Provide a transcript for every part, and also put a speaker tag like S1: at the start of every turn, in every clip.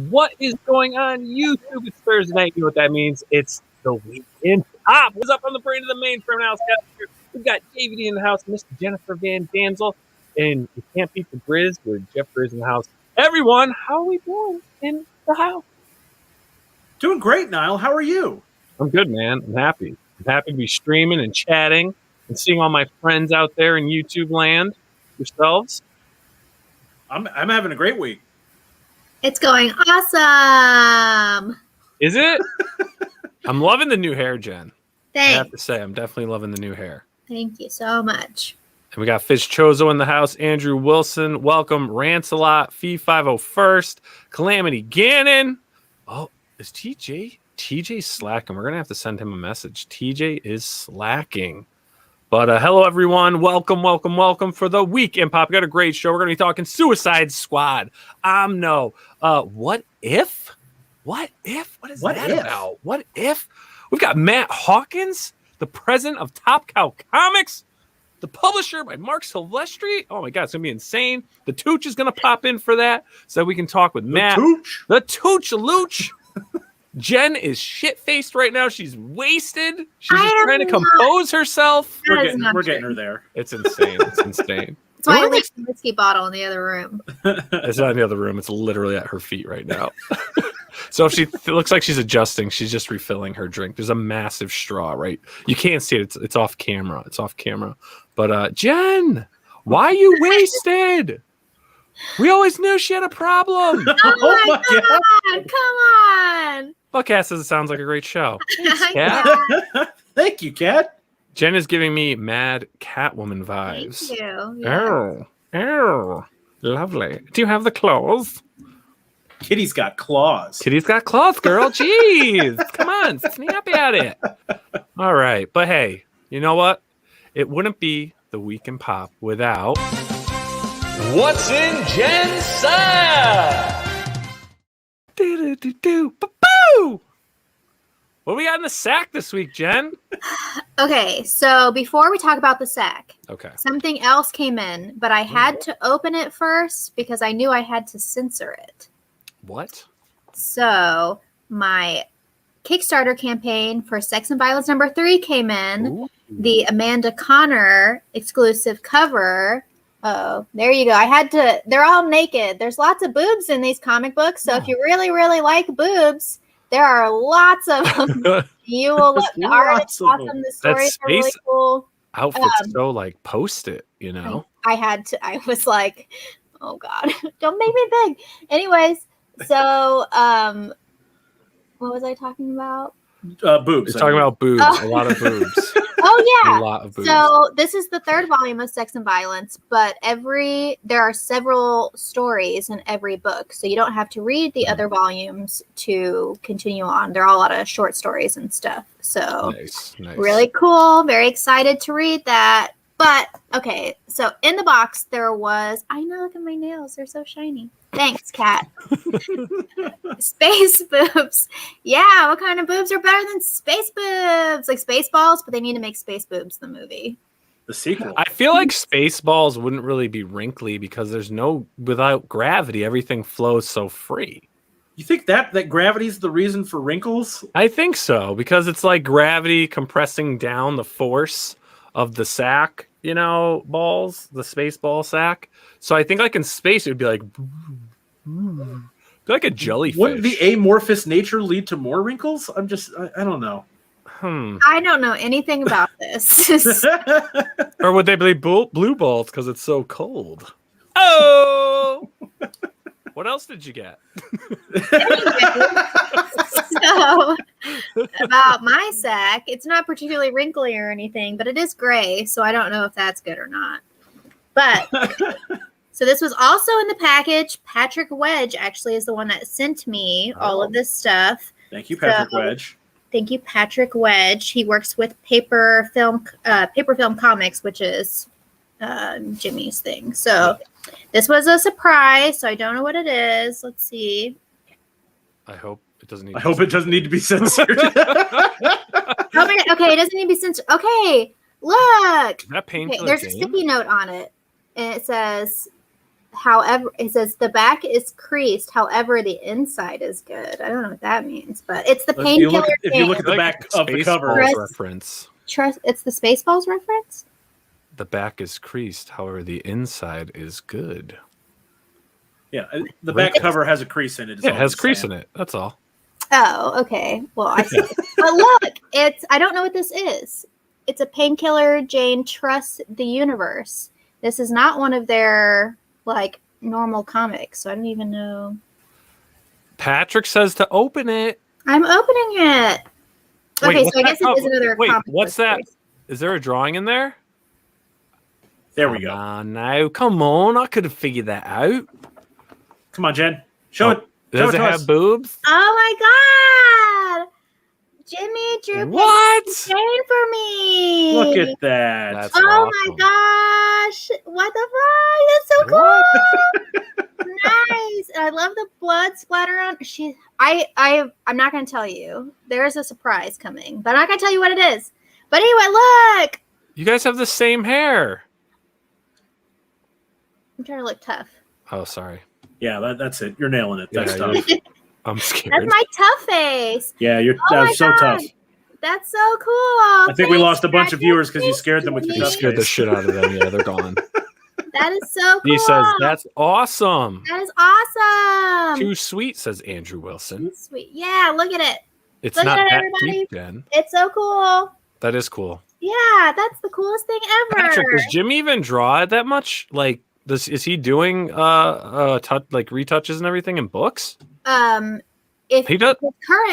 S1: What is going on, YouTube? It's Thursday night. You know what that means? It's the weekend pop. What's up on the brain of the mainframe Nile Scala? We've got JVD in the house, Mr. Jennifer Van Damsel, and you can't beat the Grizzz. We're Jeff Grizzz in the house. Everyone, how are we doing in the house?
S2: Doing great, Nile. How are you?
S1: I'm good, man. I'm happy. I'm happy to be streaming and chatting and seeing all my friends out there in YouTube land. Yourselves?
S2: I'm having a great week.
S3: It's going awesome.
S1: Is it? I'm loving the new hair, Jen.
S3: Thanks.
S1: I have to say, I'm definitely loving the new hair.
S3: Thank you so much.
S1: And we got Fish Chozo in the house, Andrew Wilson. Welcome, Rancelot, Fee 501st, Calamity Gannon. Oh, is TJ slacking? We're going to have to send him a message. TJ is slacking. But hello, everyone. Welcome for the Weekend Pop. We got a great show. We're going to be talking Suicide Squad. Omno. What if? What is that about? What if? We've got Matt Hawkins, the president of Top Cow Comics, the publisher by Mark Silvestri. Oh, my God. It's going to be insane. The Tooch is going to pop in for that so we can talk with Matt. The Tooch Looch. Jen is shit-faced right now. She's wasted. She's just trying to compose herself.
S2: We're getting her there.
S1: It's insane. It's insane.
S3: That's why I left the whiskey bottle in the other room.
S1: It's not in the other room. It's literally at her feet right now. So if it looks like she's adjusting, she's just refilling her drink. There's a massive straw, right? You can't see it. It's off camera. It's off camera. But Jen, why are you wasted? We always knew she had a problem.
S3: Oh my God. Come on.
S1: Buckcast says it sounds like a great show.
S3: Cat.
S2: Thank you, Cat.
S1: Jen is giving me mad Catwoman vibes.
S3: Thank you. Yeah.
S1: Oh, lovely. Do you have the claws?
S2: Kitty's got claws.
S1: Kitty's got claws, girl. Jeez. Come on, snap at it. All right. But hey, you know what? It wouldn't be the Weekend Pop without... What's in Jen's sack? Boo! What do we got in the sack this week, Jen?
S3: Okay, so before we talk about the sack, something else came in, but I had to open it first because I knew I had to censor it.
S1: What?
S3: So my Kickstarter campaign for Sex and Violence #3 came in. Ooh. The Amanda Connor exclusive cover. Oh, there you go. I had to. They're all naked. There's lots of boobs in these comic books. So if you really, really like boobs, there are lots of them. You will love the art. It's awesome. The stories are really cool.
S1: Outfits so like post it, you know.
S3: I had to. I was like, oh God, don't make me big. Anyways, so what was I talking about?
S2: Boobs.
S1: You're talking about boobs. A lot of boobs.
S3: Oh yeah.
S1: A lot of boobs.
S3: So this is the third volume of Sex and Violence, but there are several stories in every book. So you don't have to read the other volumes to continue on. There are a lot of short stories and stuff. So
S1: nice.
S3: Really cool. Very excited to read that. But okay, so in the box there was, I know, look at my nails, they're so shiny. Thanks, Kat. Space boobs. Yeah, what kind of boobs are better than space boobs? Like Spaceballs, but they need to make Space Boobs the movie.
S2: The sequel.
S1: I feel like Spaceballs wouldn't really be wrinkly because without gravity, everything flows so free.
S2: You think that gravity's the reason for wrinkles?
S1: I think so, because it's like gravity compressing down the force of the sack, balls, the space ball sack. So I think like in space, it would be like a jellyfish.
S2: Wouldn't the amorphous nature lead to more wrinkles? I don't know.
S3: I don't know anything about this.
S1: Or would they be blue balls because it's so cold? Oh! What else did you get?
S3: So, about my sack, it's not particularly wrinkly or anything, but it is gray, so I don't know if that's good or not. But, so this was also in the package. Patrick Wedge actually is the one that sent me all of this stuff.
S2: Thank you, Patrick Wedge.
S3: Thank you, Patrick Wedge. He works with Paper Film Comics, which is Jimmy's thing. So this was a surprise, so I don't know what it is. Let's see.
S1: I hope it doesn't need
S2: to be censored.
S3: Okay, it doesn't need to be censored. Okay, look.
S1: Is that Painkiller
S3: there's a
S1: Jane?
S3: sticky note on it, and it says, However, it says the back is creased. However, the inside is good. I don't know what that means, but it's the painkiller.
S2: If you look at the back of the cover,
S1: Spaceballs reference.
S3: It's the Spaceballs reference.
S1: The back is creased. However, the inside is good.
S2: Yeah, the back cover has a crease in it.
S1: Yeah, it has crease in it. That's all.
S3: Oh, okay. Well, I see. But look, I don't know what this is. It's a painkiller. Jane trusts the universe. This is not one of their like normal comics, so I don't even know.
S1: Patrick says to open it.
S3: I'm opening it. Okay, so I guess it is another comic.
S1: What's that? Is there a drawing in there?
S2: There we go.
S1: Now, come on. I could have figured that out.
S2: Come on, Jen. Show it.
S1: Does it have boobs?
S3: Oh my god! Jimmy drew
S1: what?
S3: Jane for me.
S2: Look at that.
S1: That's
S3: oh
S1: awesome.
S3: my gosh! What the fuck? That's so cool. Nice. And I love the blood splatter on. I'm not going to tell you. There's a surprise coming, but I'm not going to tell you what it is. But anyway, look.
S1: You guys have the same hair.
S3: I'm trying to look tough.
S1: Oh, sorry.
S2: Yeah, that's it. You're nailing it. That's
S1: Yeah,
S2: tough.
S1: I'm scared.
S3: That's my tough face.
S2: Yeah,
S3: Oh
S2: that's so
S3: God.
S2: tough.
S3: That's so cool.
S2: I think we lost a bunch of viewers because you scared them with your
S1: You
S2: tough
S1: scared the
S2: face.
S1: shit out of them. Yeah, they're gone.
S3: That is so cool.
S1: He says, that's awesome.
S3: That is awesome.
S1: Too sweet, says Andrew Wilson.
S3: Sweet. Yeah, look at it.
S1: It's
S3: Look
S1: not
S3: at it,
S1: that
S3: everybody.
S1: deep, Jen.
S3: It's so cool.
S1: That is cool.
S3: Yeah, that's the coolest thing ever.
S1: Patrick, does Jim even draw it that much? Like, is he doing retouches and everything in books?
S3: If
S1: He does.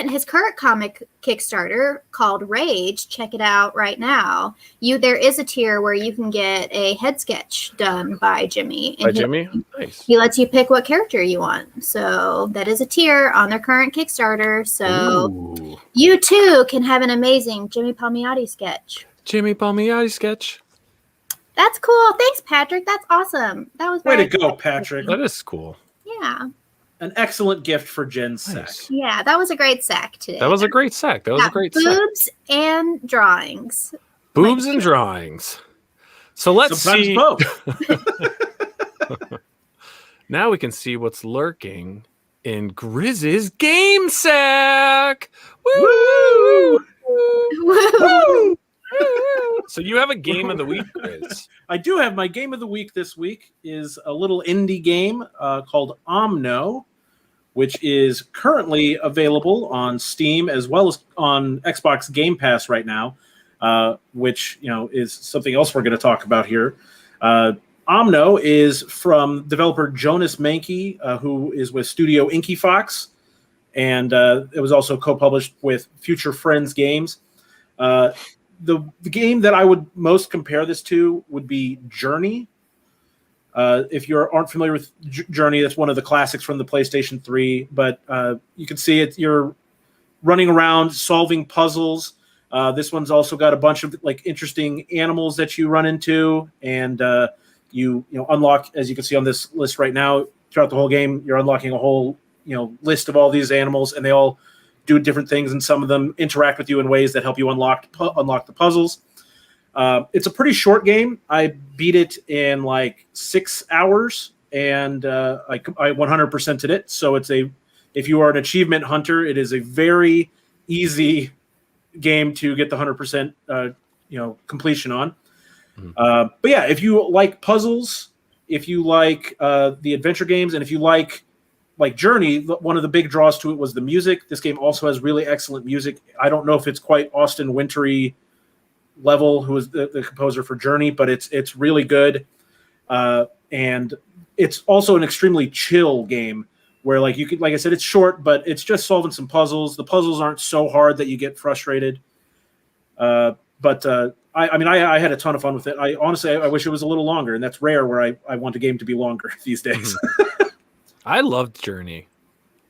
S3: his current comic Kickstarter called Rage, check it out right now. There is a tier where you can get a head sketch done by Jimmy.
S1: By Jimmy? Nice.
S3: He lets you pick what character you want. So that is a tier on their current Kickstarter. So
S1: Ooh.
S3: you too can have an amazing Jimmy Palmiotti sketch.
S1: Jimmy Palmiotti sketch.
S3: That's cool. Thanks, Patrick. That's awesome. That was
S2: Way
S3: very
S2: to go,
S3: cool.
S2: Patrick.
S1: That is cool.
S3: Yeah.
S2: An excellent gift for Jen's
S1: Nice.
S2: sack.
S3: Yeah, that was a great sack today.
S1: That was a great sack. That was a great sack.
S3: boobs and drawings.
S1: Boobs and drawings. So let's
S2: Sometimes
S1: see.
S2: both.
S1: Now we can see what's lurking in Grizz's game sack. Woo!
S3: Woo!
S1: So you have a game of the week, Grizz.
S2: I do have my game of the week this week is a little indie game called Omno, which is currently available on Steam as well as on Xbox Game Pass right now, which is something else we're going to talk about here. Omno is from developer Jonas Mankey, who is with Studio Inky Fox, and it was also co-published with Future Friends Games. The game that I would most compare this to would be Journey. If you aren't familiar with Journey, that's one of the classics from the PlayStation 3. But you can see it. You're running around solving puzzles. This one's also got a bunch of interesting animals that you run into, and you unlock, as you can see on this list right now. Throughout the whole game, you're unlocking a whole list of all these animals, and they all do different things, and some of them interact with you in ways that help you unlock the puzzles. It's a pretty short game. I beat it in 6 hours, and I 100%ed it. So if you are an achievement hunter, it is a very easy game to get the 100% completion on. But yeah, if you like puzzles, if you like the adventure games, and if you like Journey, one of the big draws to it was the music. This game also has really excellent music. I don't know if it's quite Austin Wintory level, who is the composer for Journey, but it's really good. And it's also an extremely chill game where like I said, it's short, but it's just solving some puzzles. The puzzles aren't so hard that you get frustrated. But I had a ton of fun with it. I honestly wish it was a little longer, and that's rare where I want a game to be longer these days.
S1: I loved Journey.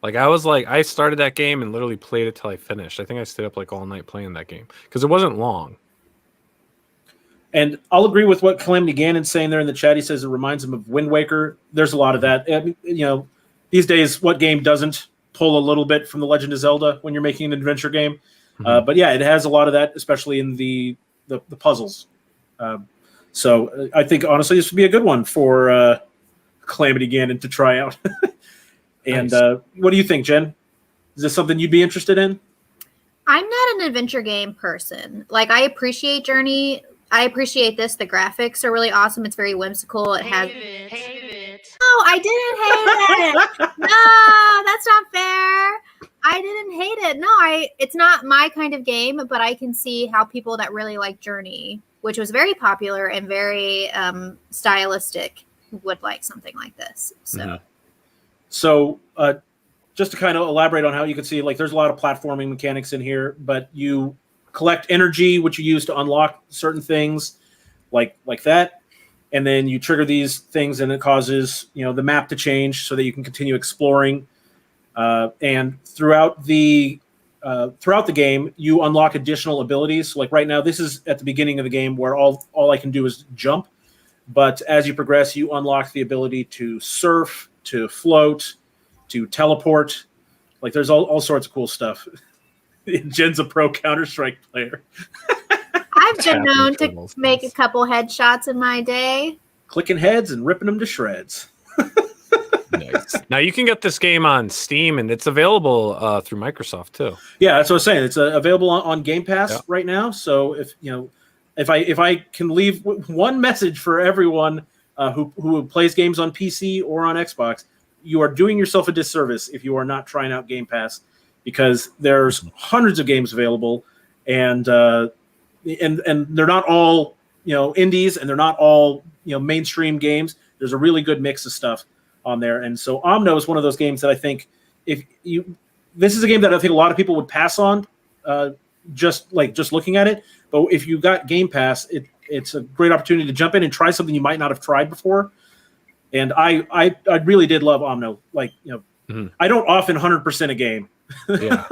S1: I started that game and literally played it till I finished. I think I stayed up all night playing that game because it wasn't long.
S2: And I'll agree with what Calamity Gannon's saying there in the chat. He says it reminds him of Wind Waker. There's a lot of that. These days, what game doesn't pull a little bit from The Legend of Zelda when you're making an adventure game?
S1: Mm-hmm.
S2: But yeah, it has a lot of that, especially in the puzzles. So I think honestly, this would be a good one for Calamity Ganon to try out. And
S1: Nice.
S2: what do you think, Jen? Is this something you'd be interested in?
S3: I'm not an adventure game person. Like, I appreciate Journey. I appreciate this. The graphics are really awesome. It's very whimsical. It has. No, I didn't hate it. No, that's not fair. I didn't hate it. No, it's not my kind of game, but I can see how people that really like Journey, which was very popular and very stylistic, would like something like this. So,
S2: So, just to kind of elaborate on how you can see, like, there's a lot of platforming mechanics in here, but you collect energy, which you use to unlock certain things, like that, and then you trigger these things, and it causes the map to change so that you can continue exploring. And throughout the game, you unlock additional abilities. So, like right now, this is at the beginning of the game where all I can do is jump. But as you progress, you unlock the ability to surf, to float, to teleport. Like, there's all sorts of cool stuff. Jen's a pro Counter-Strike player.
S3: I've been known to make a couple headshots in my day.
S2: Clicking heads and ripping them to shreds.
S1: Nice. Now you can get this game on Steam, and it's available through Microsoft too.
S2: Yeah, that's what I was saying. It's available on Game Pass right now. So if I can leave one message for everyone who plays games on PC or on Xbox, you are doing yourself a disservice if you are not trying out Game Pass, because there's hundreds of games available, and they're not all indies, and they're not all mainstream games. There's a really good mix of stuff on there. And so Omno is one of those games that I think this is a game that I think a lot of people would pass on just looking at it. But if you got Game Pass, it's a great opportunity to jump in and try something you might not have tried before. And I really did love Omno. Like, I don't often 100% a game.
S1: Yeah.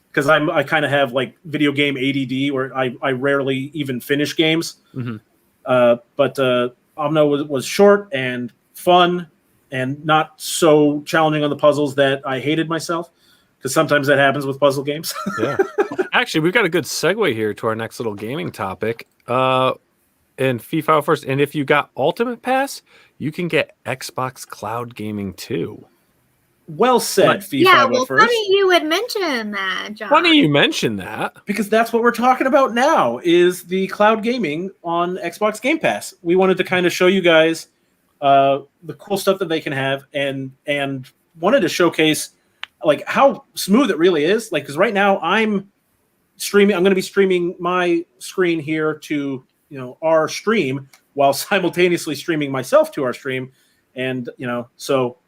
S2: Because I kind of have like video game ADD where I rarely even finish games. But Omno was short and fun and not so challenging on the puzzles that I hated myself, because sometimes that happens with puzzle games.
S1: Yeah. Actually, we've got a good segue here to our next little gaming topic. In FIFA first, and if you got Ultimate Pass, you can get Xbox Cloud Gaming too.
S2: Well said, FIFA.
S3: Yeah, well, funny you would mention that, John.
S1: Funny you mentioned that,
S2: because that's what we're talking about now, is the cloud gaming on Xbox Game Pass. We wanted to kind of show you guys the cool stuff that they can have, and wanted to showcase like how smooth it really is. Like, because right now I'm going to be streaming my screen here to our stream while simultaneously streaming myself to our stream, and so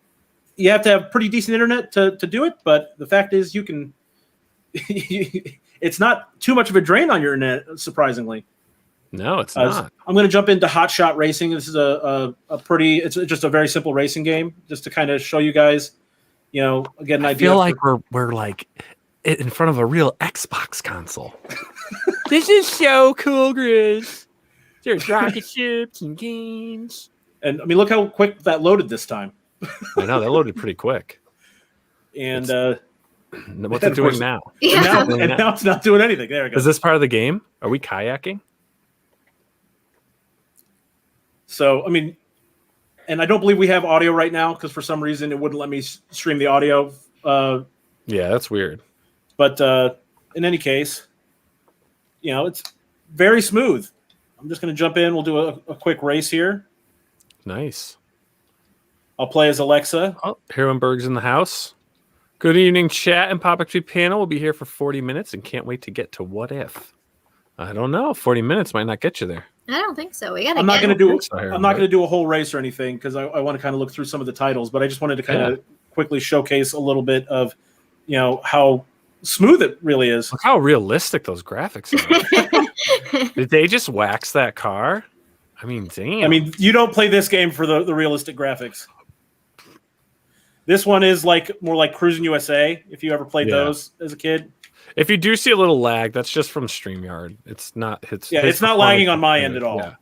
S2: you have to have pretty decent internet to do it. But the fact is, you can it's not too much of a drain on your internet, surprisingly.
S1: No, it's not.
S2: I'm going to jump into Hot Shot Racing. This is it's just a very simple racing game, just to kind of show you guys, again, an idea.
S1: I feel like we're like in front of a real Xbox console. This is so cool, Grizz. There's rocket ships and games.
S2: And I mean, look how quick that loaded this time.
S1: I know, that loaded pretty quick.
S2: And
S1: what's it doing now?
S3: Yeah.
S2: Now it's not doing anything. There we go.
S1: Is this part of the game? Are we kayaking?
S2: So, I mean, and I don't believe we have audio right now, because for some reason it wouldn't let me stream the audio.
S1: Yeah, that's weird.
S2: But in any case, it's very smooth. I'm just going to jump in. We'll do a quick race here.
S1: Nice.
S2: I'll play as Alexa.
S1: Oh, Herrenberg's in the house. Good evening, chat and POPXP panel. We'll be here for 40 minutes and can't wait to get to What If. I don't know. 40 minutes might not get you there.
S3: I don't think so. I'm
S2: not going to do a whole race or anything, because I want to kind of look through some of the titles, but I just wanted to kind of quickly showcase a little bit of, how smooth it really is.
S1: Look how realistic those graphics are. Did they just wax that car? I mean, damn.
S2: I mean, you don't play this game for the realistic graphics. This one is more like Cruising USA, if you ever played those as a kid.
S1: If you do see a little lag, that's just from StreamYard. It's not.
S2: It's not lagging on my end at all.
S1: Yeah,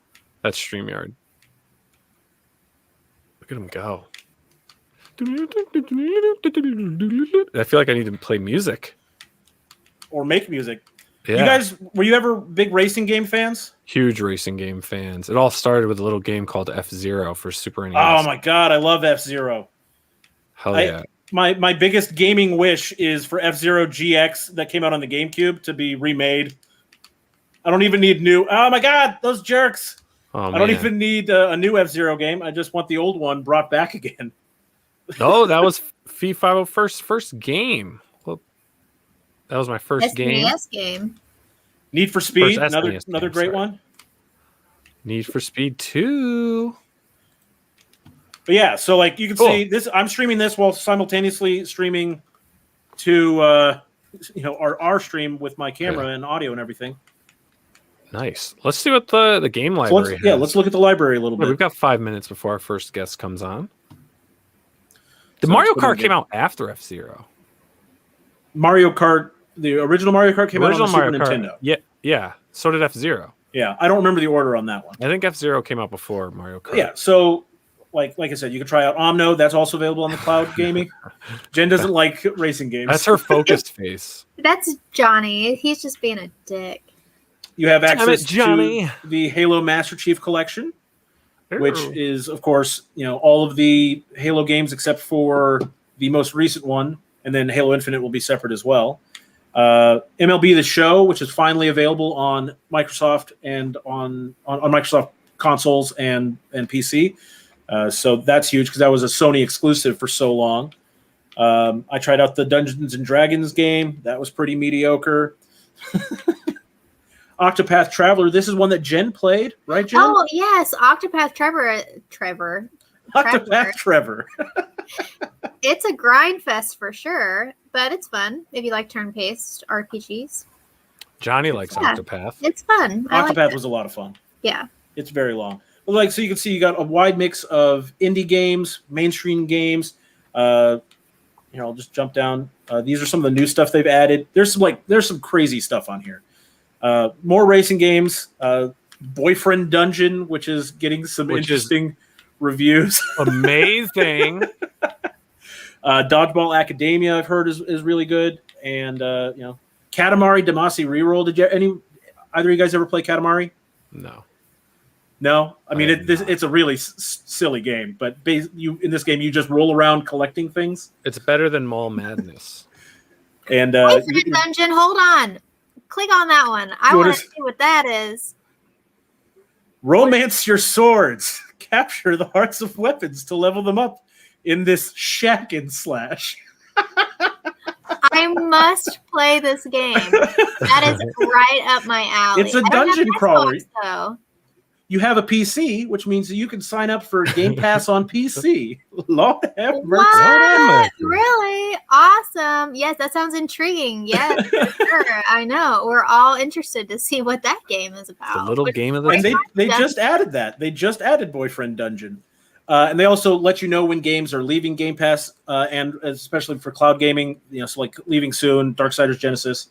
S1: that's StreamYard. Look at him go. I feel like I need to play music.
S2: Or make music.
S1: Yeah.
S2: You guys, were you ever big racing game fans?
S1: Huge racing game fans. It all started with a little game called F-Zero for Super NES.
S2: Oh my god, I love F-Zero.
S1: Hell yeah.
S2: My biggest gaming wish is for F-Zero GX that came out on the GameCube to be remade. I don't even need new. Oh my god, those jerks!
S1: Oh,
S2: I don't even need a new F-Zero game. I just want the old one brought back again.
S1: Oh, that was Fee501's first game. Well, that was my first
S3: SNES game.
S2: Need for Speed,
S1: First
S2: another
S1: SNES
S2: great
S1: game, sorry.
S2: one.
S1: Need for Speed 2.
S2: But yeah, so like you can
S1: Cool.
S2: see this. I'm streaming this while simultaneously streaming to our stream with my camera and audio and everything.
S1: Nice. Let's see what the game library has.
S2: Let's look at the library a little
S1: Wait,
S2: bit.
S1: we've got 5 minutes before our first guest comes on. The
S2: So
S1: Mario
S2: it's gonna
S1: Kart
S2: be-
S1: came out after F-Zero.
S2: Mario Kart, the original Mario Kart came out on the Super Nintendo.
S1: Yeah. So did F-Zero.
S2: Yeah, I don't remember the order on that one.
S1: I think F-Zero came out before Mario Kart.
S2: Yeah, so like I said, you can try out Omno. That's also available on the cloud gaming. Jen doesn't like racing games.
S1: That's her focused face.
S3: That's Johnny. He's just being a dick.
S2: You have
S1: Damn
S2: access
S1: it, Johnny.
S2: to the Halo Master Chief Collection, which
S1: Ooh.
S2: is, of course, all of the Halo games except for the most recent one, and then Halo Infinite will be separate as well. MLB The Show, which is finally available on Microsoft and on Microsoft consoles and PC. So that's huge because that was a Sony exclusive for so long. I tried out the Dungeons and Dragons game. That was pretty mediocre. Octopath Traveler. This is one that Jen played, right, Jen?
S3: Oh yes, Octopath Trevor.
S2: Octopath Trevor.
S3: It's a grind fest for sure, but it's fun if you like turn-based RPGs.
S1: Johnny likes
S3: Yeah.
S1: Octopath.
S3: It's fun. I like
S2: Octopath
S3: it.
S2: was a lot of fun.
S3: Yeah.
S2: It's very long. Well, so you can see you got a wide mix of indie games, mainstream games. I'll just jump down. These are some of the new stuff they've added. There's some crazy stuff on here. More racing games. Boyfriend Dungeon, which is getting some interesting reviews. Dodgeball
S1: Amazing.
S2: Academia, I've heard is really good. And Katamari Damacy Reroll. Did either of you guys ever play Katamari?
S1: No.
S2: No, I mean it's a really silly game, but in this game you just roll around collecting things.
S1: It's better than Mall Madness.
S2: And
S3: Boyfriend Dungeon. Hold on. Click on that one. I want to see what that is.
S2: romance your swords, capture the hearts of weapons to level them up in this shack and slash.
S3: I must play this game. That is right up my alley.
S2: It's a
S3: I don't have
S2: dungeon
S3: Xbox,
S2: crawler.
S3: though.
S2: You have a PC, which means that you can sign up for Game Pass on PC. Lord have mercy.
S3: What? Really? Awesome. Yes, that sounds intriguing. Yes, for sure. I know. We're all interested to see what that game is about.
S1: The little game of the
S2: And they just added that. They just added Boyfriend Dungeon. And they also let you know when games are leaving Game Pass, and especially for cloud gaming, so like leaving soon, Darksiders Genesis.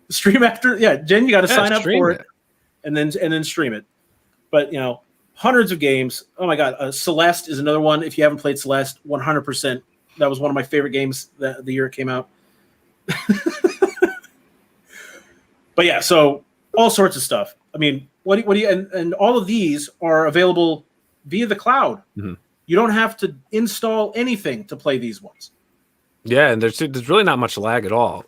S2: Stream after, Jen, you got to sign up for it and then stream it. But, hundreds of games. Oh, my God. Celeste is another one. If you haven't played Celeste, 100%. That was one of my favorite games the year it came out. But, yeah, so all sorts of stuff. I mean, what do you and all of these are available via the cloud.
S1: Mm-hmm.
S2: You don't have to install anything to play these ones.
S1: Yeah, and there's really not much lag at all.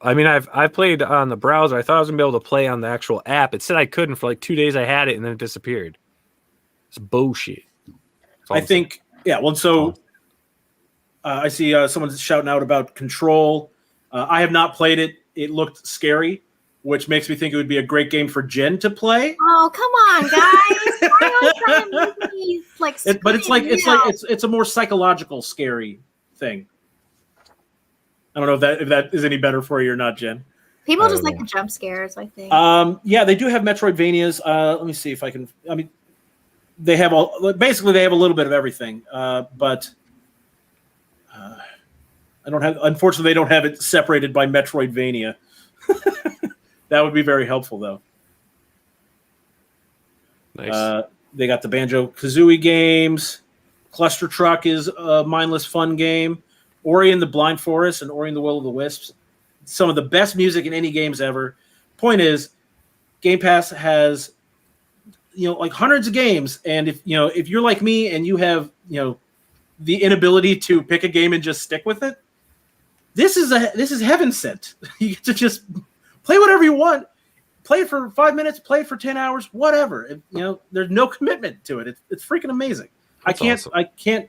S1: I mean, I played on the browser. I thought I was gonna be able to play on the actual app. It said I couldn't for like 2 days. I had it and then it disappeared. It's bullshit.
S2: I think, so I see someone's shouting out about Control. I have not played it. It looked scary, which makes me think it would be a great game for Jen to play.
S3: Oh, come on, guys! Why are you trying to make me
S2: But it's a more psychological scary thing. I don't know if that is any better for you or not, Jen.
S3: People just like the jump scares, I think.
S2: They do have Metroidvanias. Let me see if I can. I mean, they have basically they have a little bit of everything, but I don't have. Unfortunately, they don't have it separated by Metroidvania. That would be very helpful, though.
S1: Nice.
S2: They got the Banjo-Kazooie games. Cluster Truck is a mindless fun game. Ori and the Blind Forest and Ori and the Will of the Wisps. Some of the best music in any games ever. point is, Game Pass has, like hundreds of games, and if you're like me and you have, the inability to pick a game and just stick with it, this is heaven sent. You get to just play whatever you want. Play it for 5 minutes, play it for 10 hours, whatever. There's no commitment to it. It's freaking amazing.
S1: That's awesome.
S2: I can't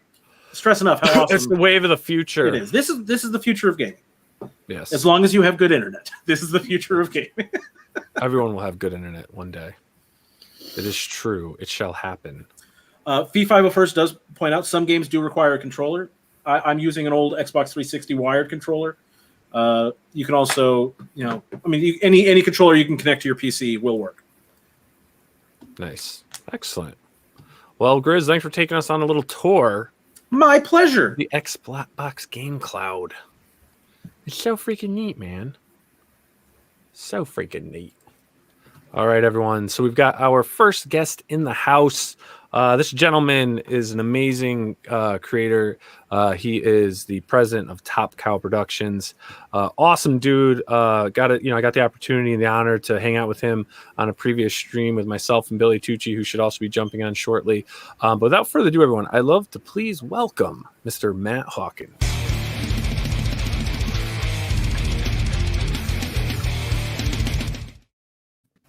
S2: stress enough how awesome
S1: it's the wave of the future.
S2: it is. This is the future of gaming.
S1: Yes.
S2: As long as you have good internet. This is the future of gaming.
S1: Everyone will have good internet one day. It is true. It shall happen.
S2: Fee 501st does point out some games do require a controller. I'm using an old Xbox 360 wired controller. You can also, any controller you can connect to your PC will work.
S1: Nice. Excellent. Well, Grizz, thanks for taking us on a little tour.
S2: My pleasure.
S1: The Xbox Game Cloud. It's so freaking neat, man. So freaking neat. All right, everyone. So we've got our first guest in the house. This gentleman is an amazing creator. He is the president of Top Cow Productions. Awesome dude. I got the opportunity and the honor to hang out with him on a previous stream with myself and Billy Tucci, who should also be jumping on shortly. But without further ado, everyone, I'd love to please welcome Mr. Matt Hawkins.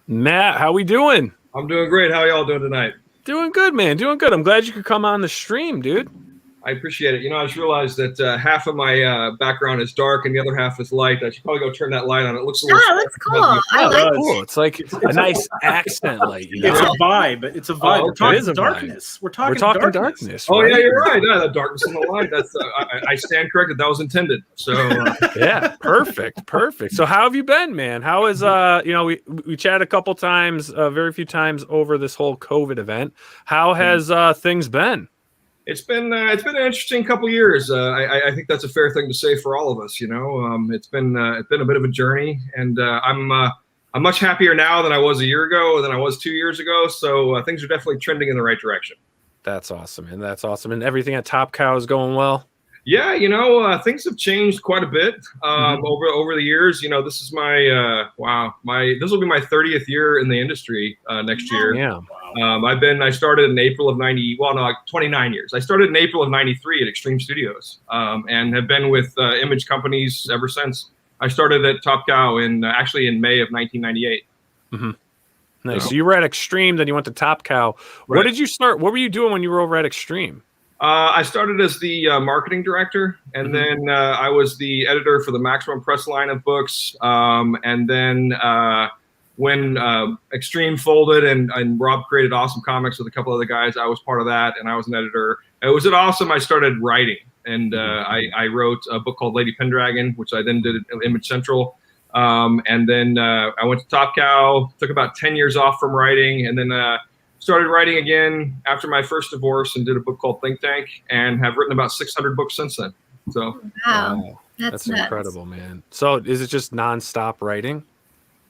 S1: Matt, how we doing?
S4: I'm doing great. How are y'all doing tonight?
S1: Doing good, man. Doing good. I'm glad you could come on the stream, dude.
S4: I appreciate it. I just realized that half of my background is dark and the other half is light. I should probably go turn that light on. It looks a little.
S3: Oh, that's cool. I like
S1: cool. It's like a nice accent light.
S2: It's a vibe. It's a vibe. We're talking darkness. We're talking
S1: darkness.
S4: Oh
S1: right?
S4: yeah, you're right. Yeah, the darkness and the light. That's I stand corrected. That was intended. So
S1: yeah, perfect. So how have you been, man? How is we chatted a couple times, very few times over this whole COVID event. How has things been?
S4: It's been an interesting couple years. I think that's a fair thing to say for all of us. It's been a bit of a journey, and I'm much happier now than I was a year ago, than I was 2 years ago. So things are definitely trending in the right direction.
S1: That's awesome, and and everything at Top Cow is going well.
S4: Yeah, things have changed quite a bit over the years. This is this will be my 30th year in the industry next year.
S1: Yeah.
S4: I started in April of 29 years. I started in April of 93 at Extreme Studios, and have been with image companies ever since. I started at Top Cow actually in May of 1998.
S1: Mm-hmm. Nice. So you were at Extreme, then you went to Top Cow.
S4: Right.
S1: What did you start? What were you doing when you were over at Extreme?
S4: I started as the marketing director, and then I was the editor for the Maximum Press line of books. And then when Extreme folded and Rob created Awesome Comics with a couple other guys, I was part of that, and I was an editor. It was at Awesome I started writing, and I wrote a book called Lady Pendragon, which I then did at Image Central. And then I went to Top Cow, took about 10 years off from writing, and then started writing again after my first divorce and did a book called Think Tank, and have written about 600 books since then. So
S3: wow.
S1: That's incredible, man. So is it just nonstop writing?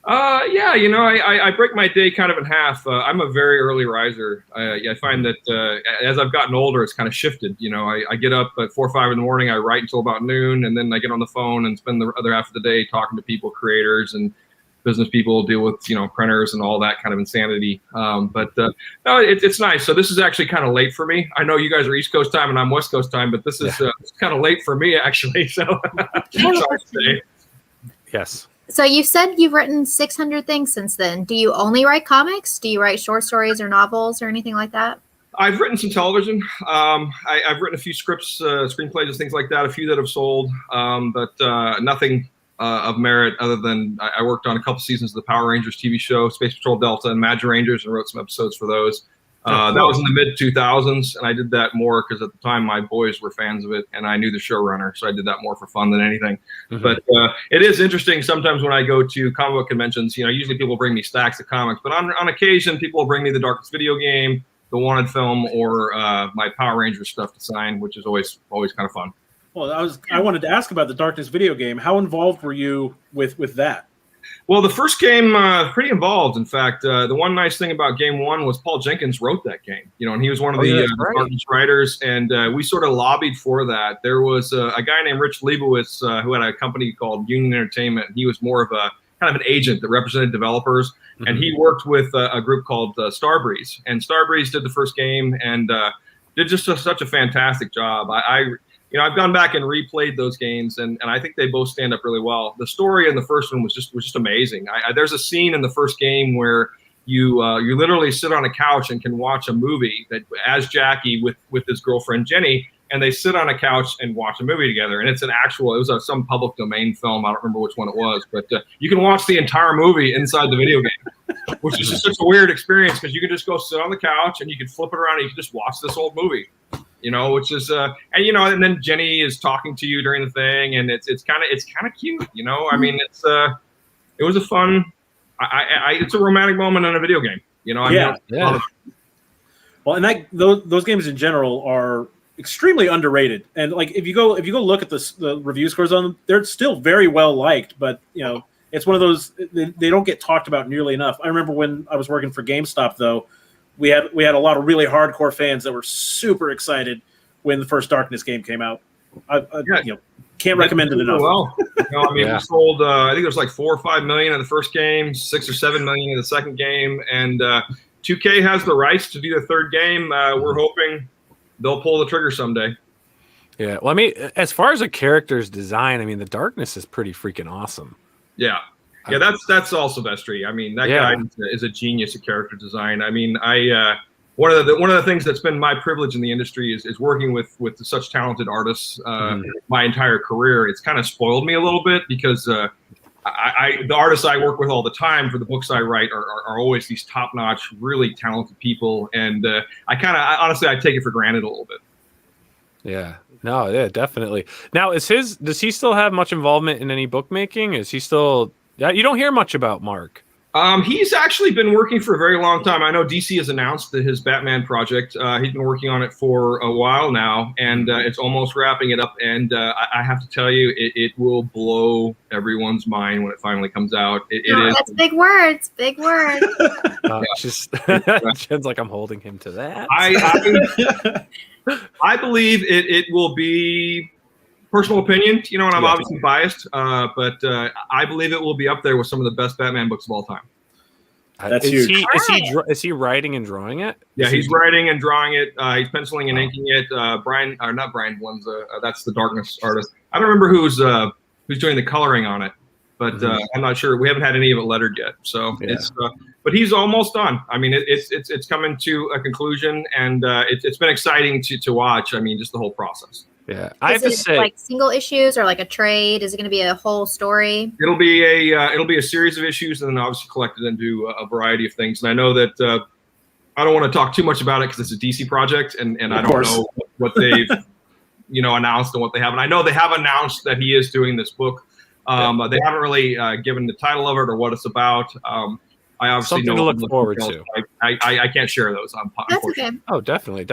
S4: Yeah, I break my day kind of in half. I'm a very early riser. I find that as I've gotten older, it's kind of shifted. I get up at 4 or 5 in the morning, I write until about noon, and then I get on the phone and spend the other half of the day talking to people, creators and business people, deal with printers and all that kind of insanity. No, it's nice. So this is actually kind of late for me. I know you guys are East Coast time and I'm West Coast time, but this is kind of late for me actually. So sorry to say.
S1: Yes.
S3: So you said you've written 600 things since then. Do you only write comics? Do you write short stories or novels or anything like that?
S4: I've written some television. I've written a few scripts, screenplays, and things like that. A few that have sold, but nothing of merit other than I worked on a couple seasons of the Power Rangers TV show, Space Patrol Delta, and Magic Rangers, and wrote some episodes for those. That was in the mid-2000s, and I did that more because at the time my boys were fans of it, and I knew the showrunner, so I did that more for fun than anything. Mm-hmm. But it is interesting sometimes when I go to comic book conventions. Usually people bring me stacks of comics, but on occasion people will bring me the Darkest video game, the Wanted film, or my Power Rangers stuff to sign, which is always kind of fun.
S2: Well, I wanted to ask about the Darkness video game. How involved were you with that?
S4: Well, the first game, pretty involved. In fact, the one nice thing about Game 1 was Paul Jenkins wrote that game. And he was one of the Darkness writers, and we sort of lobbied for that. There was a guy named Rich Leibowitz who had a company called Union Entertainment. He was more of kind of an agent that represented developers, and he worked with a group called Starbreeze, and Starbreeze did the first game and did just such a fantastic job. I've gone back and replayed those games, and I think they both stand up really well. The story in the first one was just amazing. There's a scene in the first game where you literally sit on a couch and can watch a movie that as Jackie with his girlfriend Jenny, and they sit on a couch and watch a movie together. And it's it was some public domain film. I don't remember which one it was, but you can watch the entire movie inside the video game, which is just such a weird experience because you can just go sit on the couch and you can flip it around and you can just watch this old movie, which is, and then Jenny is talking to you during the thing, and it's kind of cute, I mean, it was a fun, it's a romantic moment in a video game,
S2: Yeah. Well, and those games in general are extremely underrated, and like if you go look at the review scores on them, they're still very well liked, but it's one of those they don't get talked about nearly enough. I remember when I was working for GameStop, though, we had a lot of really hardcore fans that were super excited when the first Darkness game came out. Can't recommend it enough.
S4: Well, we sold I think it was like 4 or 5 million of the first game, 6 or 7 million in the second game, and 2K has the rights to do the third game. We're hoping they'll pull the trigger someday.
S1: Yeah. Well, I mean, as far as a character's design, I mean, the Darkness is pretty freaking awesome.
S4: Yeah. Yeah, that's all Silvestri. I mean, that guy is a genius at character design. I mean, one of the things that's been my privilege in the industry is working with such talented artists my entire career. It's kind of spoiled me a little bit because the artists I work with all the time for the books I write are always these top-notch, really talented people, and honestly I take it for granted a little bit.
S1: Yeah. No, yeah, definitely. Now, does he still have much involvement in any bookmaking? Is he still? You don't hear much about Mark.
S4: He's actually been working for a very long time. I know DC has announced that his Batman project, he's been working on it for a while now, and it's almost wrapping it up. And I have to tell you, it will blow everyone's mind when it finally comes out. It is.
S3: That's big words. Big words.
S1: Jen's like, I'm holding him to that.
S4: I believe it will be personal opinion, and I'm obviously biased, but I believe it will be up there with some of the best Batman books of all time.
S2: That's huge.
S1: Is he writing and drawing it?
S4: Yeah, he's writing and drawing it. He's penciling and inking it. That's the Darkness artist. I don't remember who's doing the coloring on it, but I'm not sure. We haven't had any of it lettered yet, so but he's almost done. I mean, it's coming to a conclusion, and it's been exciting to watch. I mean, just the whole process.
S1: Yeah, I have to say,
S3: like single issues or like a trade. Is it going to be a whole story?
S4: It'll be a series of issues, and then obviously collected into a variety of things. And I know that I don't want to talk too much about it because it's a DC project, and I don't know what they've announced and what they haven't. I know they have announced that he is doing this book. They haven't really given the title of it or what it's about. I obviously
S1: something to look forward to.
S4: I can't share those.
S3: That's okay.
S1: Oh, definitely.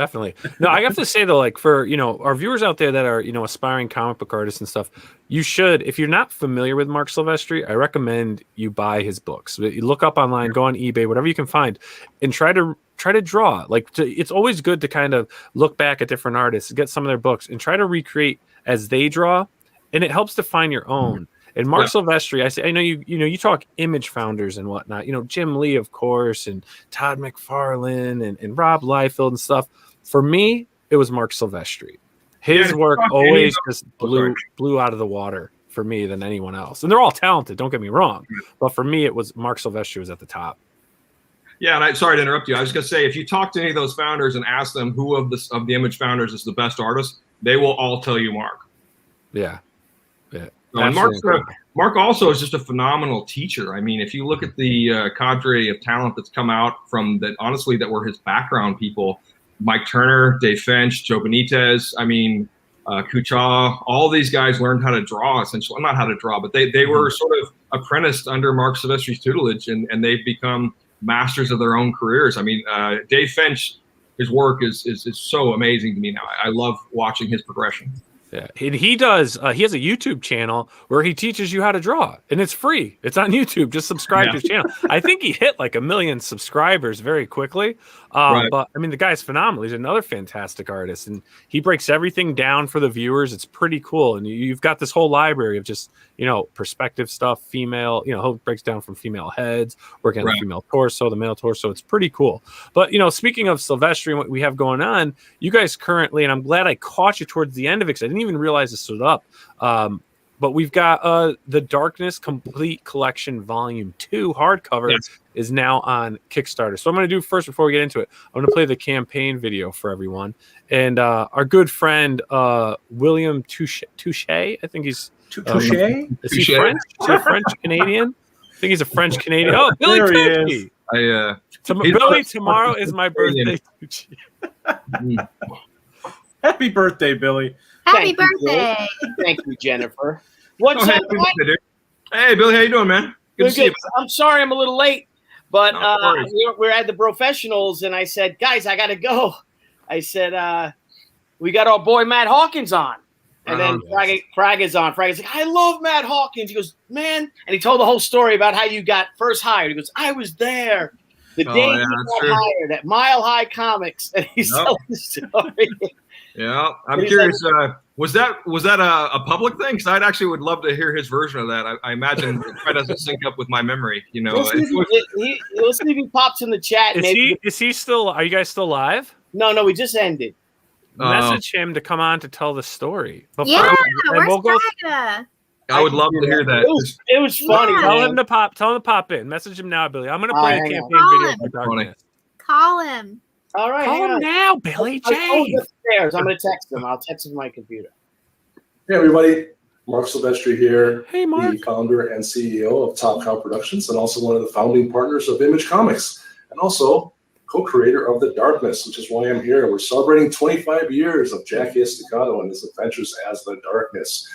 S1: No, I have to say though, like for our viewers out there that are aspiring comic book artists and stuff, you should, if you're not familiar with Mark Silvestri, I recommend you buy his books. You look up online, go on eBay, whatever you can find, and try to draw. It's always good to kind of look back at different artists, get some of their books, and try to recreate as they draw, and it helps to find your own. And Mark Silvestri, I know you talk Image founders and whatnot, Jim Lee, of course, and Todd McFarlane and Rob Liefeld and stuff. For me, it was Mark Silvestri. His work always just blew out of the water for me than anyone else. And they're all talented, don't get me wrong. But for me, it was Mark Silvestri was at the top.
S4: Yeah, and sorry to interrupt you. I was going to say, if you talk to any of those founders and ask them who of the Image founders is the best artist, they will all tell you Mark.
S1: Yeah.
S4: And Mark also is just a phenomenal teacher. I mean, if you look at the cadre of talent that's come out from that, honestly, that were his background people, Mike Turner, Dave Finch, Joe Benitez, I mean, Kuchar, all these guys learned how to draw, essentially. Not how to draw, but they were sort of apprenticed under Mark Silvestri's tutelage, and they've become masters of their own careers. I mean, Dave Finch, his work is so amazing to me now. I love watching his progression.
S1: Yeah, and he does. He has a YouTube channel where he teaches you how to draw, and it's free. It's on YouTube. Just subscribe to his channel. I think he hit like 1 million subscribers very quickly.
S4: Right.
S1: But I mean, the guy's phenomenal. He's another fantastic artist, and he breaks everything down for the viewers. It's pretty cool, and you've got this whole library of just perspective stuff. Female, he breaks down from female heads, working on the female torso, the male torso. It's pretty cool. But speaking of Silvestri and what we have going on, you guys currently, and I'm glad I caught you towards the end of it because I didn't even realize this stood up. But we've got the Darkness Complete Collection Volume 2 hardcover is now on Kickstarter. So I'm going to do first, before we get into it, I'm going to play the campaign video for everyone. And our good friend William Touche, I think he's
S2: Touche.
S1: Is he French? Is he French Canadian? I think he's a French Canadian. Oh, Billy Touche. Billy, tomorrow is my birthday.
S2: Happy birthday, Billy.
S3: Happy birthday.
S5: Thank you, Jennifer. What's up,
S4: Billy? Hey, Billy, how you doing, man? Good to see you.
S5: I'm sorry I'm a little late, but
S4: No
S5: we're at the professionals, and I said, guys, I got to go. I said, we got our boy Matt Hawkins on. And then Frag is on. Frag is like, I love Matt Hawkins. He goes, man. And he told the whole story about how you got first hired. He goes, I was there the day you got hired at Mile High Comics. And he's telling the story.
S4: Yeah, I'm curious. Was that a public thing? Because I actually would love to hear his version of that. I imagine it probably doesn't sync up with my memory.
S5: Let's see if he pops in the chat.
S1: Is he still? Are you guys still live?
S5: No, we just ended.
S1: Message him to come on to tell the story.
S3: We'll
S4: I would love to hear that.
S5: It was funny.
S3: Yeah.
S1: Tell him to pop in. Message him now, Billy. I'm going to play a campaign video for Darkness.
S3: Call him.
S5: All right.
S1: Call him now, Billy J.
S5: I'm going to text him. I'll text him my computer.
S6: Hey, everybody. Mark Silvestri here.
S1: Hey, Mark.
S6: The founder and CEO of Top Cow Productions and also one of the founding partners of Image Comics and also co-creator of The Darkness, which is why I'm here. We're celebrating 25 years of Jackie Estacado and his adventures as The Darkness.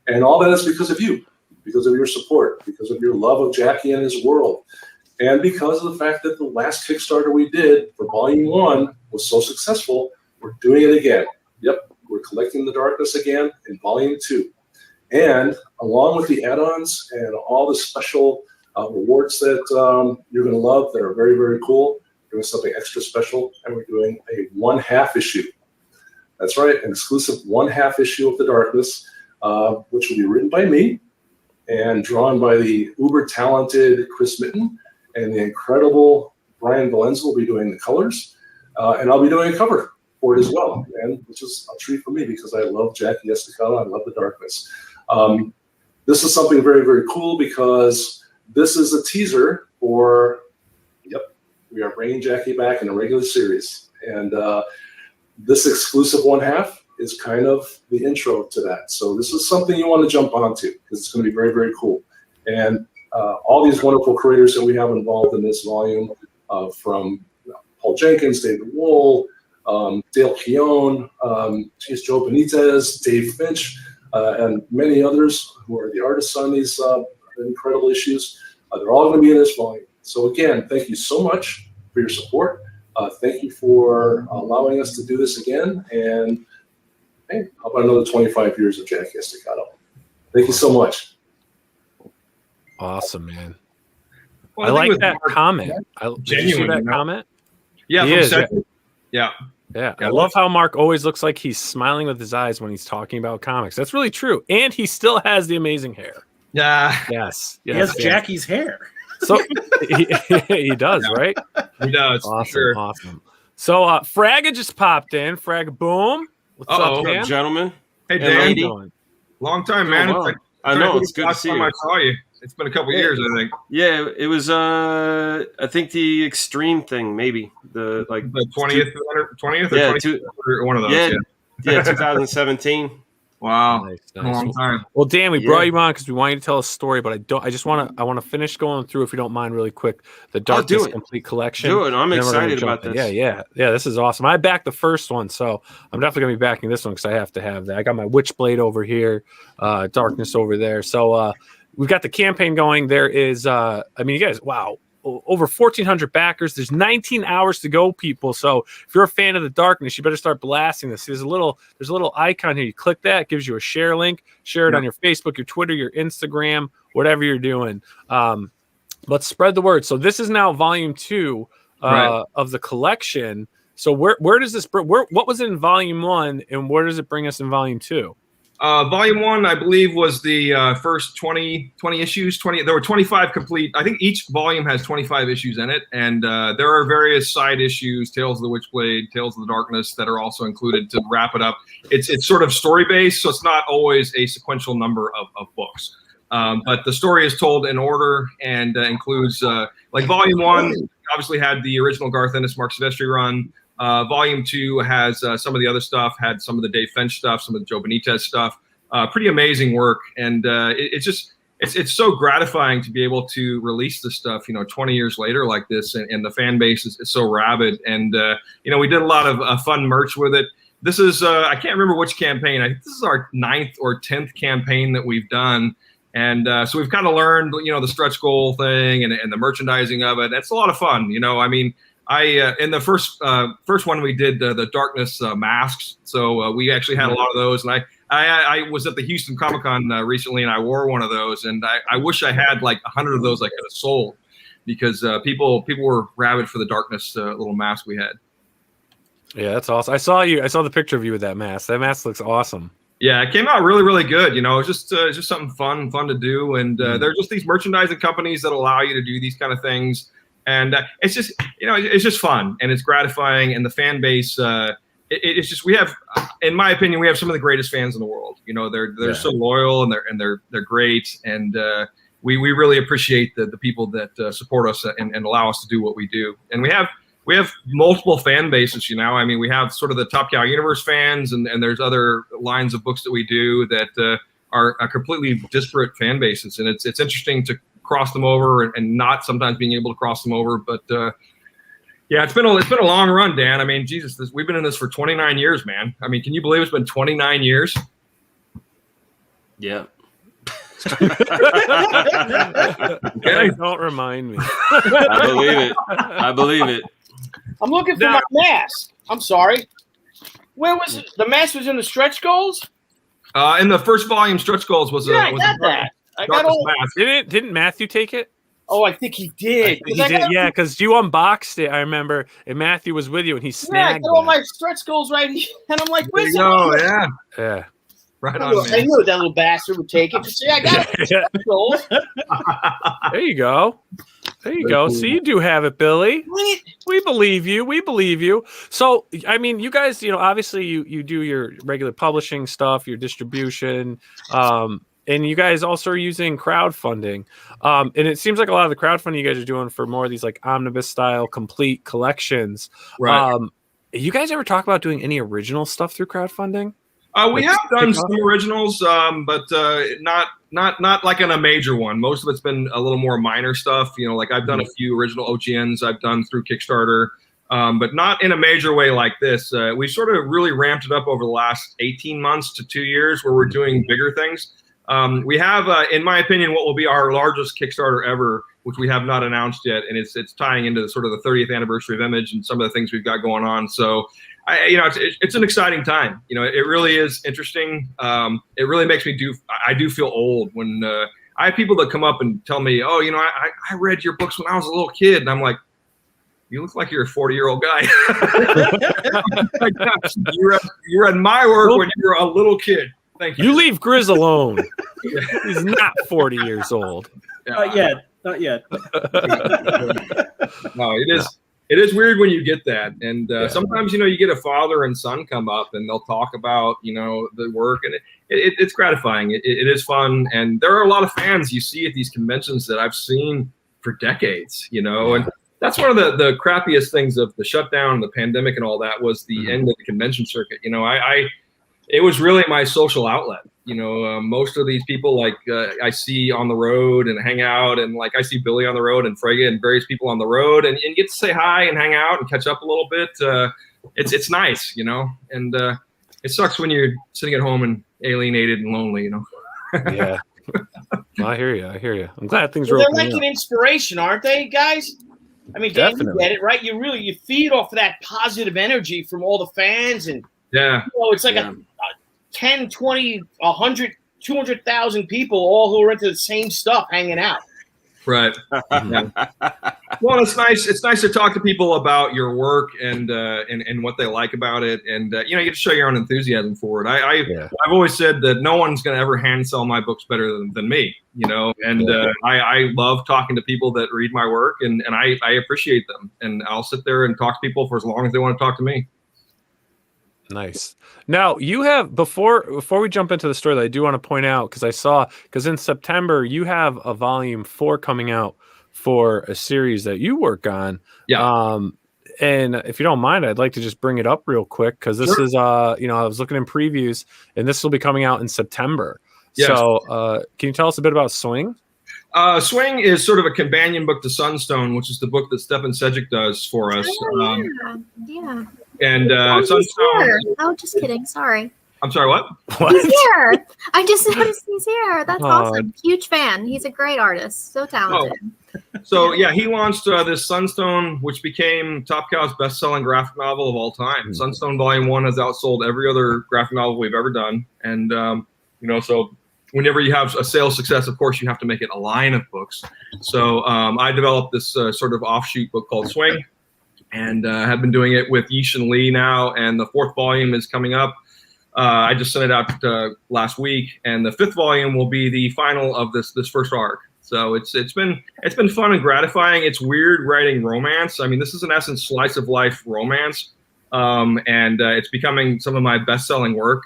S6: And all that is because of you, because of your support, because of your love of Jackie and his world. And because of the fact that the last Kickstarter we did for Volume 1 was so successful, we're doing it again. Yep, we're collecting The Darkness again in Volume 2. And along with the add-ons and all the special rewards that you're going to love that are very, very cool, we're doing something extra special, and we're doing a 1/2 issue. That's right, an exclusive 1/2 issue of The Darkness, which will be written by me and drawn by the uber-talented Chris Mitten, and the incredible Brian Valenza will be doing the colors, and I'll be doing a cover for it as well, and which is a treat for me because I love Jackie Estacado, I love The Darkness. This is something very, very cool because this is a teaser for, we are bringing Jackie back in a regular series, and this exclusive 1/2 is kind of the intro to that. So this is something you want to jump onto because it's going to be very, very cool. And all these wonderful creators that we have involved in this volume, from Paul Jenkins, David Wohl, Dale Keown, Joe Benitez, Dave Finch, and many others who are the artists on these incredible issues. They're all going to be in this volume. So again, thank you so much for your support. Thank you for allowing us to do this again. And hey, how about another 25 years of Jackie Estacado? Thank you so much.
S1: Awesome, man.
S4: Well,
S1: I like that comment. Did you see that comment?
S4: Yeah,
S1: Yeah. I love how Mark always looks like he's smiling with his eyes when he's talking about comics. That's really true. And he still has the amazing hair.
S4: Yeah.
S1: Yes.
S2: He has Jackie's hair.
S1: So he does, right?
S4: He does.
S1: Awesome.
S4: Sure.
S1: Awesome. So Fragga just popped in. Fragga, boom. What's up, Dan?
S7: Gentlemen?
S4: Hey,
S1: How you
S4: Dan.
S1: doing?
S4: Long time, man.
S7: well. I know, it's good to see you.
S4: I saw you. It's been a couple years, I think.
S7: Yeah, it was. I think the extreme thing, maybe the
S4: 20th or 20th, or one of those.
S7: Yeah, 2017.
S4: Wow,
S1: Nice.
S4: long time.
S1: Well, Dan, we brought you on because we want you to tell a story, but I want to finish going through, if you don't mind, really quick, the Darkness Complete Collection.
S7: Do it. I'm excited about this.
S1: Yeah. This is awesome. I backed the first one, so I'm definitely gonna be backing this one because I have to have that. I got my Witchblade over here, Darkness over there. So we've got the campaign going. There is, you guys, wow, over 1,400 backers. There's 19 hours to go, people. So if you're a fan of the darkness, you better start blasting this. There's a little icon here. You click that, it gives you a share link. Share it on your Facebook, your Twitter, your Instagram, whatever you're doing. But spread the word. So this is now volume 2 of the collection. So where does this? What was in volume 1, and where does it bring us in volume 2?
S4: Volume 1, I believe, was the first 20 issues. There were 25 complete. I think each volume has 25 issues in it, and there are various side issues, Tales of the Witchblade, Tales of the Darkness, that are also included to wrap it up. It's sort of story based, so it's not always a sequential number of books. But the story is told in order and includes like Volume 1 obviously had the original Garth Ennis, Mark Silvestri run. Volume 2 has some of the other stuff, had some of the Dave Finch stuff, some of the Joe Benitez stuff. Pretty amazing work, and it's so gratifying to be able to release this stuff, 20 years later like this, and the fan base is so rabid. And we did a lot of fun merch with it. This is I can't remember which campaign. I think this is our 9th or 10th campaign that we've done. And so we've kind of learned, the stretch goal thing and the merchandising of it. It's a lot of fun, I mean. In the first one we did the Darkness masks, so we actually had a lot of those. And I was at the Houston Comic Con recently, and I wore one of those. And I wish I had like 100 of those I could have sold, because people were rabid for the Darkness little mask we had.
S1: Yeah, that's awesome. I saw the picture of you with that mask. That mask looks awesome.
S4: Yeah, it came out really, really good. It's just something fun to do. And there are just these merchandising companies that allow you to do these kind of things. And it's just, it's just fun, and it's gratifying, and the fan base. It's just, we have, in my opinion, we have some of the greatest fans in the world. They're so loyal, and they're great, and we really appreciate the people that support us and allow us to do what we do. And we have multiple fan bases. I mean, we have sort of the Top Cow Universe fans, and there's other lines of books that we do that are completely disparate fan bases, and it's interesting to cross them over and not sometimes being able to cross them over. But yeah, it's been a long run, Dan. I mean, Jesus, we've been in this for 29 years, man. I mean, can you believe it's been 29 years?
S7: Yeah.
S1: Okay. Don't remind me.
S7: I believe it.
S5: I'm looking for my mask. I'm sorry. Where was it? The mask was in the stretch goals?
S4: In the first volume, stretch goals was
S5: I got that. I got all.
S1: Didn't Matthew take it?
S5: Oh, I think he did.
S1: He did, yeah, because you unboxed it, I remember, and Matthew was with you, and he snagged
S5: I got all my stretch goals right here, and I'm like, where's it?
S4: Oh, yeah.
S1: Yeah.
S4: Right on, man.
S5: I knew that little bastard would take it. See, I got it. Stretch goals.
S1: There you go. There you go. So you do have it, Billy. We believe you. We believe you. So, I mean, you guys, obviously you do your regular publishing stuff, your distribution, and you guys also are using crowdfunding. And it seems like a lot of the crowdfunding you guys are doing for more of these like omnibus style complete collections.
S4: Right.
S1: You guys ever talk about doing any original stuff through crowdfunding?
S4: We have done some originals, but not like in a major one. Most of it's been a little more minor stuff. Like I've done a few original OGNs I've done through Kickstarter, but not in a major way like this. We sort of really ramped it up over the last 18 months to 2 years, where we're doing bigger things. We have, in my opinion, what will be our largest Kickstarter ever, which we have not announced yet, and it's tying into sort of the 30th anniversary of Image and some of the things we've got going on. So, it's an exciting time. It really is interesting. It really makes me I do feel old when I have people that come up and tell me, "Oh, I read your books when I was a little kid," and I'm like, "You look like you're a 40-year-old guy." Like, you read my work when you were a little kid. Thank you.
S1: You leave Grizz alone. He's not 40 years old.
S2: Not yet.
S4: No, it is weird when you get that. And sometimes, you get a father and son come up and they'll talk about, the work, and it's gratifying. It is fun. And there are a lot of fans you see at these conventions that I've seen for decades, and that's one of the crappiest things of the shutdown, the pandemic and all that, was the end of the convention circuit. It was really my social outlet. Most of these people I see on the road and hang out, and like I see Billy on the road and Frege and various people on the road, and get to say hi and hang out and catch up a little bit. It's nice, and it sucks when you're sitting at home and alienated and lonely,
S1: Yeah. I hear you. I hear you. I'm glad things
S5: Well,
S1: are
S5: they're
S1: opening
S5: like
S1: up.
S5: an inspiration, aren't they, guys? I mean, Dan, you
S1: Definitely.
S5: get it, right? You feed off of that positive energy from all the fans, and
S4: Yeah.
S5: you know, it's like a 10, 20, 100, 200,000 people all who are into the same stuff hanging out.
S4: Right. Yeah. Well, it's nice. It's nice to talk to people about your work and what they like about it, and you get to show your own enthusiasm for it. I've always said that no one's going to ever hand sell my books better than me. And I love talking to people that read my work, and I appreciate them, and I'll sit there and talk to people for as long as they want to talk to me.
S1: Nice. Now you have before we jump into the story that I do want to point out, because in September you have a volume 4 coming out for a series that you work on.
S4: Yeah.
S1: And if you don't mind, I'd like to just bring it up real quick, because this is I was looking in previews, and this will be coming out in September.
S4: Yes.
S1: So can you tell us a bit about Swing?
S4: Swing is sort of a companion book to Sunstone, which is the book that Stefan Sejic does for us.
S3: Yeah.
S4: And
S3: Oh, he's
S4: Sunstone.
S3: here. Oh, just kidding. Sorry.
S4: I'm sorry, what?
S3: He's here. I just noticed he's here. That's awesome. Huge fan. He's a great artist. So talented.
S4: So yeah, he launched this Sunstone, which became Top Cow's best-selling graphic novel of all time. Sunstone Volume 1 has outsold every other graphic novel we've ever done, and so whenever you have a sales success, of course, you have to make it a line of books. So I developed this sort of offshoot book called Swing, and have been doing it with Yishin Lee now, and the 4th volume is coming up. I just sent it out last week, and the 5th volume will be the final of this first arc. So it's been fun and gratifying. It's weird writing romance. I mean, this is in essence slice of life romance, and it's becoming some of my best-selling work,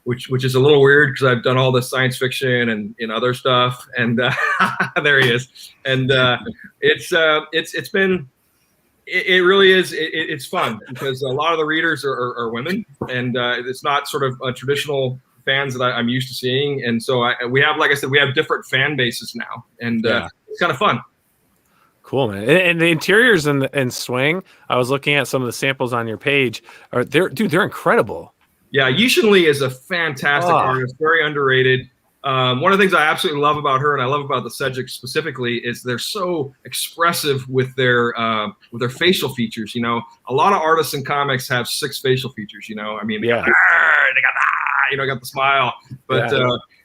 S4: which is a little weird because I've done all this science fiction and other stuff, and there he is. And it's been. It really is. It's fun because a lot of the readers are women, and it's not sort of a traditional fans that I'm used to seeing. And so we have, like I said, we have different fan bases now, and it's kind of fun.
S1: Cool, man. And the interiors and Swing, I was looking at some of the samples on your page. They're incredible. Yeah,
S4: Yishin Lee is a fantastic artist, very underrated. One of the things I absolutely love about her, and I love about the Sejic specifically, is they're so expressive with their facial features. A lot of artists in comics have 6 facial features. I mean, they got got the smile, but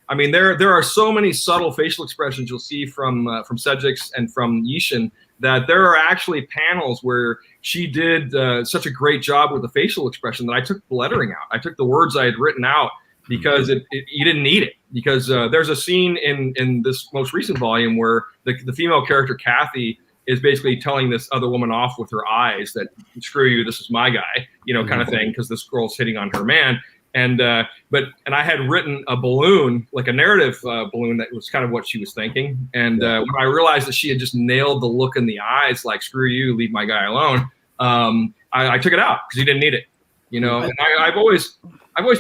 S4: I mean, there are so many subtle facial expressions you'll see from Sejic and from Yishin that there are actually panels where she did such a great job with the facial expression that I took the lettering out. I took the words I had written out because you didn't need it. Because there's a scene in this most recent volume where the female character Kathy is basically telling this other woman off with her eyes that screw you, this is my guy, kind of thing, because this girl's hitting on her man. And I had written a balloon, like a narrative balloon that was kind of what she was thinking. And when I realized that she had just nailed the look in the eyes, like screw you, leave my guy alone, I took it out because he didn't need it. And I've always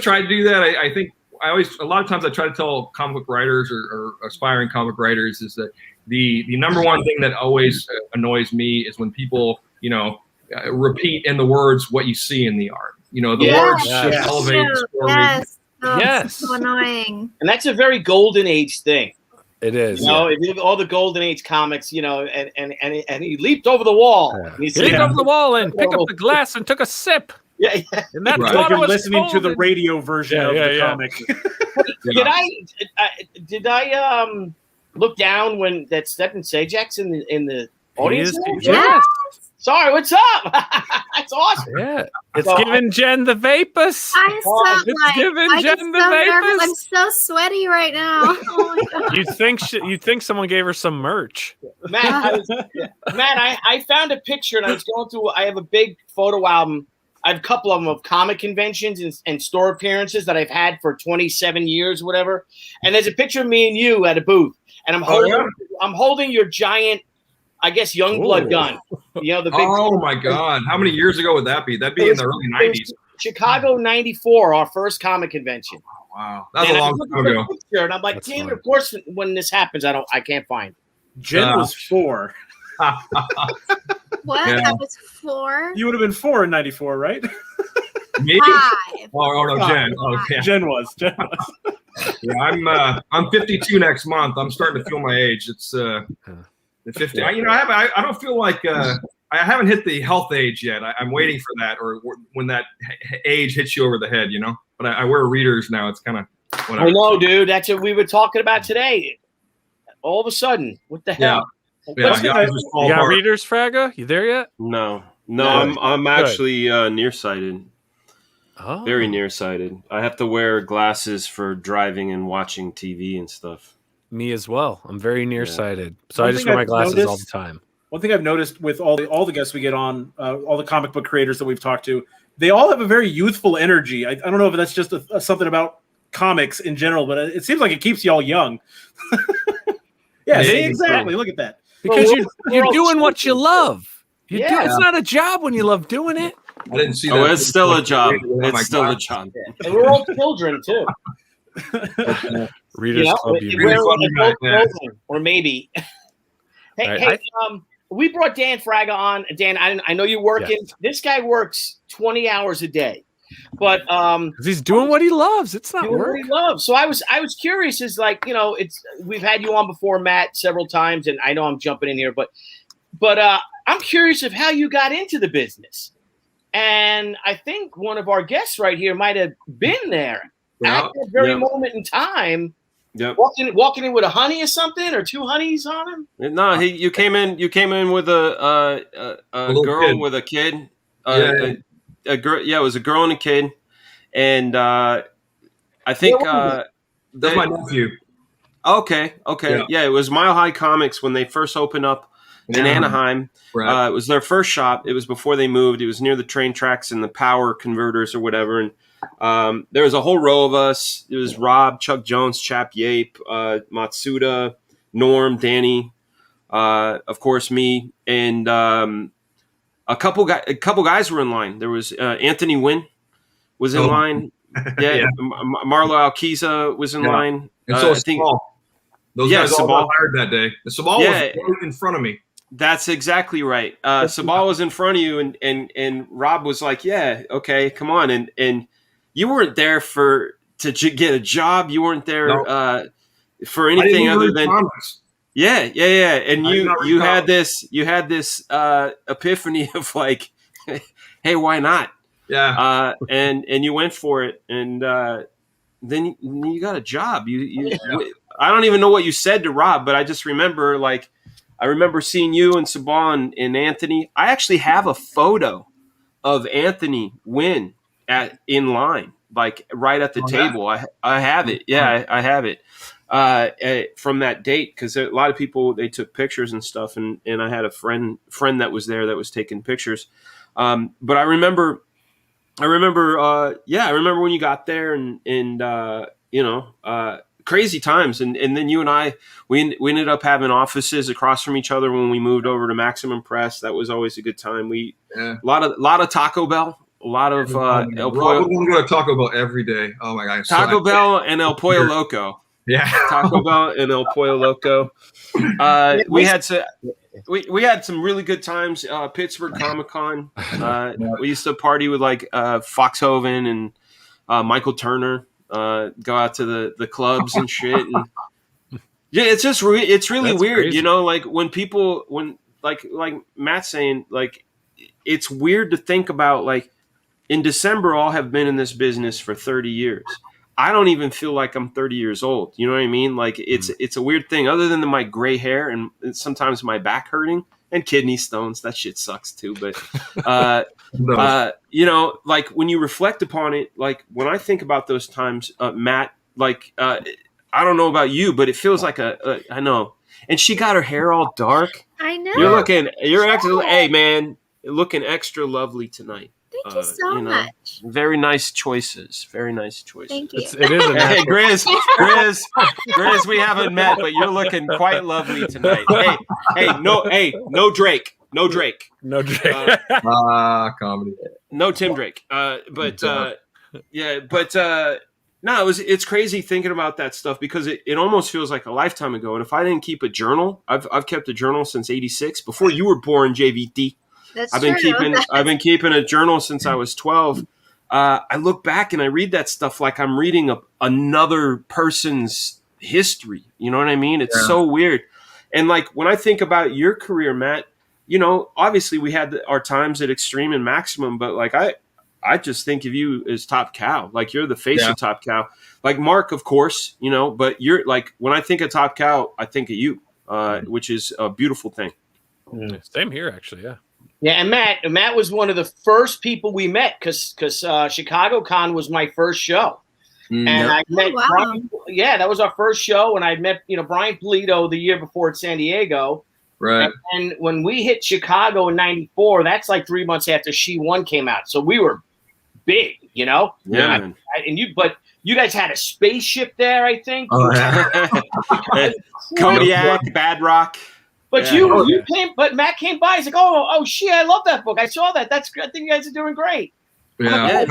S4: tried to do that. I think a lot of times I try to tell comic book writers or aspiring comic book writers is that the number one thing that always annoys me is when people, repeat in the words what you see in the art. The words should elevate the story.
S3: Yes. So annoying.
S5: And that's a very golden age thing.
S1: It is.
S5: If you look at all the golden age comics, and he leaped over the wall.
S1: Yeah. He leaped over the wall and picked up the glass and took a sip.
S5: Yeah.
S1: And that's
S2: right.
S1: what
S2: You're
S1: was
S2: listening
S1: folded.
S2: to the radio version of the comic.
S5: Did I look down when that Stefan Sejic's in the audience?
S1: Yes.
S5: Sorry, what's up? That's awesome.
S1: Yeah, it's giving Jen the vapors.
S3: I'm so
S1: it's giving Jen the vapors.
S3: I'm so sweaty right now. Oh my God.
S1: You'd think someone gave her some merch.
S5: Matt, I found a picture and I was going through. I have a big photo album. I have a couple of them of comic conventions and store appearances that I've had for 27 years, whatever. And there's a picture of me and you at a booth, and I'm holding your giant, I guess, Youngblood gun. The big.
S4: Oh my God! How many years ago would that be? That'd be in the early '90s.
S5: Chicago '94, our first comic convention.
S4: Oh, wow, that's a long time ago.
S5: And I'm like, damn it! Of course, when this happens, I can't find it.
S2: Jen was 4.
S3: What?
S4: Yeah.
S3: I was 4.
S2: You would have been 4 in '94, right?
S4: Me?
S3: 5.
S4: Oh no, Jen. Oh, yeah.
S2: Jen was.
S4: Yeah, I'm 52 next month. I'm starting to feel my age. It's the 50. I don't feel like I haven't hit the health age yet. I'm waiting for that, or when that age hits you over the head, But I wear readers now. It's kind of whatever.
S5: I know, dude. That's what we were talking about today. All of a sudden, what the hell?
S4: Yeah,
S1: you got readers, Fraga? You there yet?
S7: No. I'm actually nearsighted.
S1: Oh.
S7: Very nearsighted. I have to wear glasses for driving and watching TV and stuff.
S1: Me as well. I'm very nearsighted, so I just wear my glasses all the time.
S2: One thing I've noticed with all the guests we get on, all the comic book creators that we've talked to, they all have a very youthful energy. I don't know if that's just something about comics in general, but it seems like it keeps you all young. Yeah, exactly. Look at that.
S1: Because you're doing what you love. It's not a job when you love doing it.
S4: I didn't see that.
S7: Oh, it's still a job. It's still a job.
S5: And we're all children too.
S1: Readers Club.
S5: Or maybe. Hey, we brought Dan Fraga on. Dan, I know you're working. Yes. This guy works 20 hours a day, but
S1: he's doing what he loves. It's not work.
S5: What he loves. So I was curious. Is like we've had you on before, Matt, several times, and I know I'm jumping in here, but I'm curious of how you got into the business. And I think one of our guests right here might have been there at that very moment in time.
S7: Yep.
S5: Walking in with a honey or something, or 2 honeys on him.
S7: No, you came in with a girl kid. With a kid. A girl. Yeah, it was a girl and a kid, and I think
S4: that's my nephew.
S7: Okay. Yeah, it was Mile High Comics when they first opened up in Anaheim.
S4: Right.
S7: It was their first shop. It was before they moved. It was near the train tracks and the power converters or whatever. And there was a whole row of us. It was Rob, Chuck Jones, Chap Yape, Matsuda, Norm, Danny, of course me, and a couple guys were in line. There was Anthony Wynn was in line. Yeah. Marlo Alquiza was in line.
S4: And so Sabal. Those guys all got hired that day. The Sabal was right in front of me.
S7: That's exactly right. Sabal was in front of you, and Rob was like, "Yeah, okay, come on." And you weren't there to get a job. You weren't there for anything other than
S4: comics.
S7: Yeah. And you had this epiphany of like, hey, why not?
S2: Yeah.
S7: And you went for it, and then you got a job. I don't even know what you said to Rob, but I just remember seeing you and Sabal and Anthony. I actually have a photo of Anthony Wynn in line, like right at the table. I have it. Yeah, I have it from that date, because a lot of people, they took pictures and stuff, and I had a friend that was there that was taking pictures. But I remember when you got there, and crazy times, and then you and I, we ended up having offices across from each other when we moved over to Maximum Press. That was always a good time. A lot of Taco Bell, a lot of El Pollo.
S4: We're going to Taco Bell every day. Oh my God!
S7: Taco Bell and El Pollo Loco.
S4: Yeah,
S7: Taco Bell and El Pollo Loco. We had some really good times. Pittsburgh Comic Con. We used to party with like Foxhoven and Michael Turner. Go out to the clubs and shit. And yeah, it's really weird, crazy. Like when like Matt's saying, like, it's weird to think about, like, in December, I'll have been in this business for 30 years. I don't even feel like I'm 30 years old. You know what I mean? Like, it's a weird thing, other than my gray hair and sometimes my back hurting and kidney stones. That shit sucks too. But, like, when you reflect upon it, like, when I think about those times, Matt, like, I don't know about you, but it feels like I know. And she got her hair all dark.
S3: I know.
S7: Hey man, you're looking extra lovely tonight.
S3: Thank you so much.
S7: Very nice choices. Very nice choices.
S3: Thank you.
S1: It is.
S7: Hey, Grizz, we haven't met, but you're looking quite lovely tonight. No Drake.
S4: Comedy.
S7: No Tim Drake. No, it's crazy thinking about that stuff, because it almost feels like a lifetime ago. And if I didn't keep a journal, I've kept a journal since '86, before you were born, JVD.
S3: That's
S7: I've been keeping a journal since I was 12. I look back and I read that stuff like I'm reading another person's history. You know what I mean? It's so weird. And like when I think about your career, Matt, you know, obviously we had our times at Extreme and Maximum, but like I just think of you as Top Cow. Like you're the face of Top Cow. Like Mark, of course, you know, but you're like when I think of Top Cow, I think of you, which is a beautiful thing.
S1: Same here, actually. Yeah.
S5: Yeah, and Matt was one of the first people we met because Chicago Con was my first show, and I met Brian. Yeah, that was our first show, and I met Brian Polito the year before at San Diego.
S4: Right.
S5: And when we hit Chicago in '94, that's like 3 months after She Won came out, so we were big, you know.
S7: Yeah.
S5: But you guys had a spaceship there, I think.
S4: Oh, yeah.
S7: Kodiak, Bad Rock.
S5: But you came, but Matt came by. He's like, oh shit, I love that book. I saw that. That's good. I think you guys are doing great.
S4: Yeah.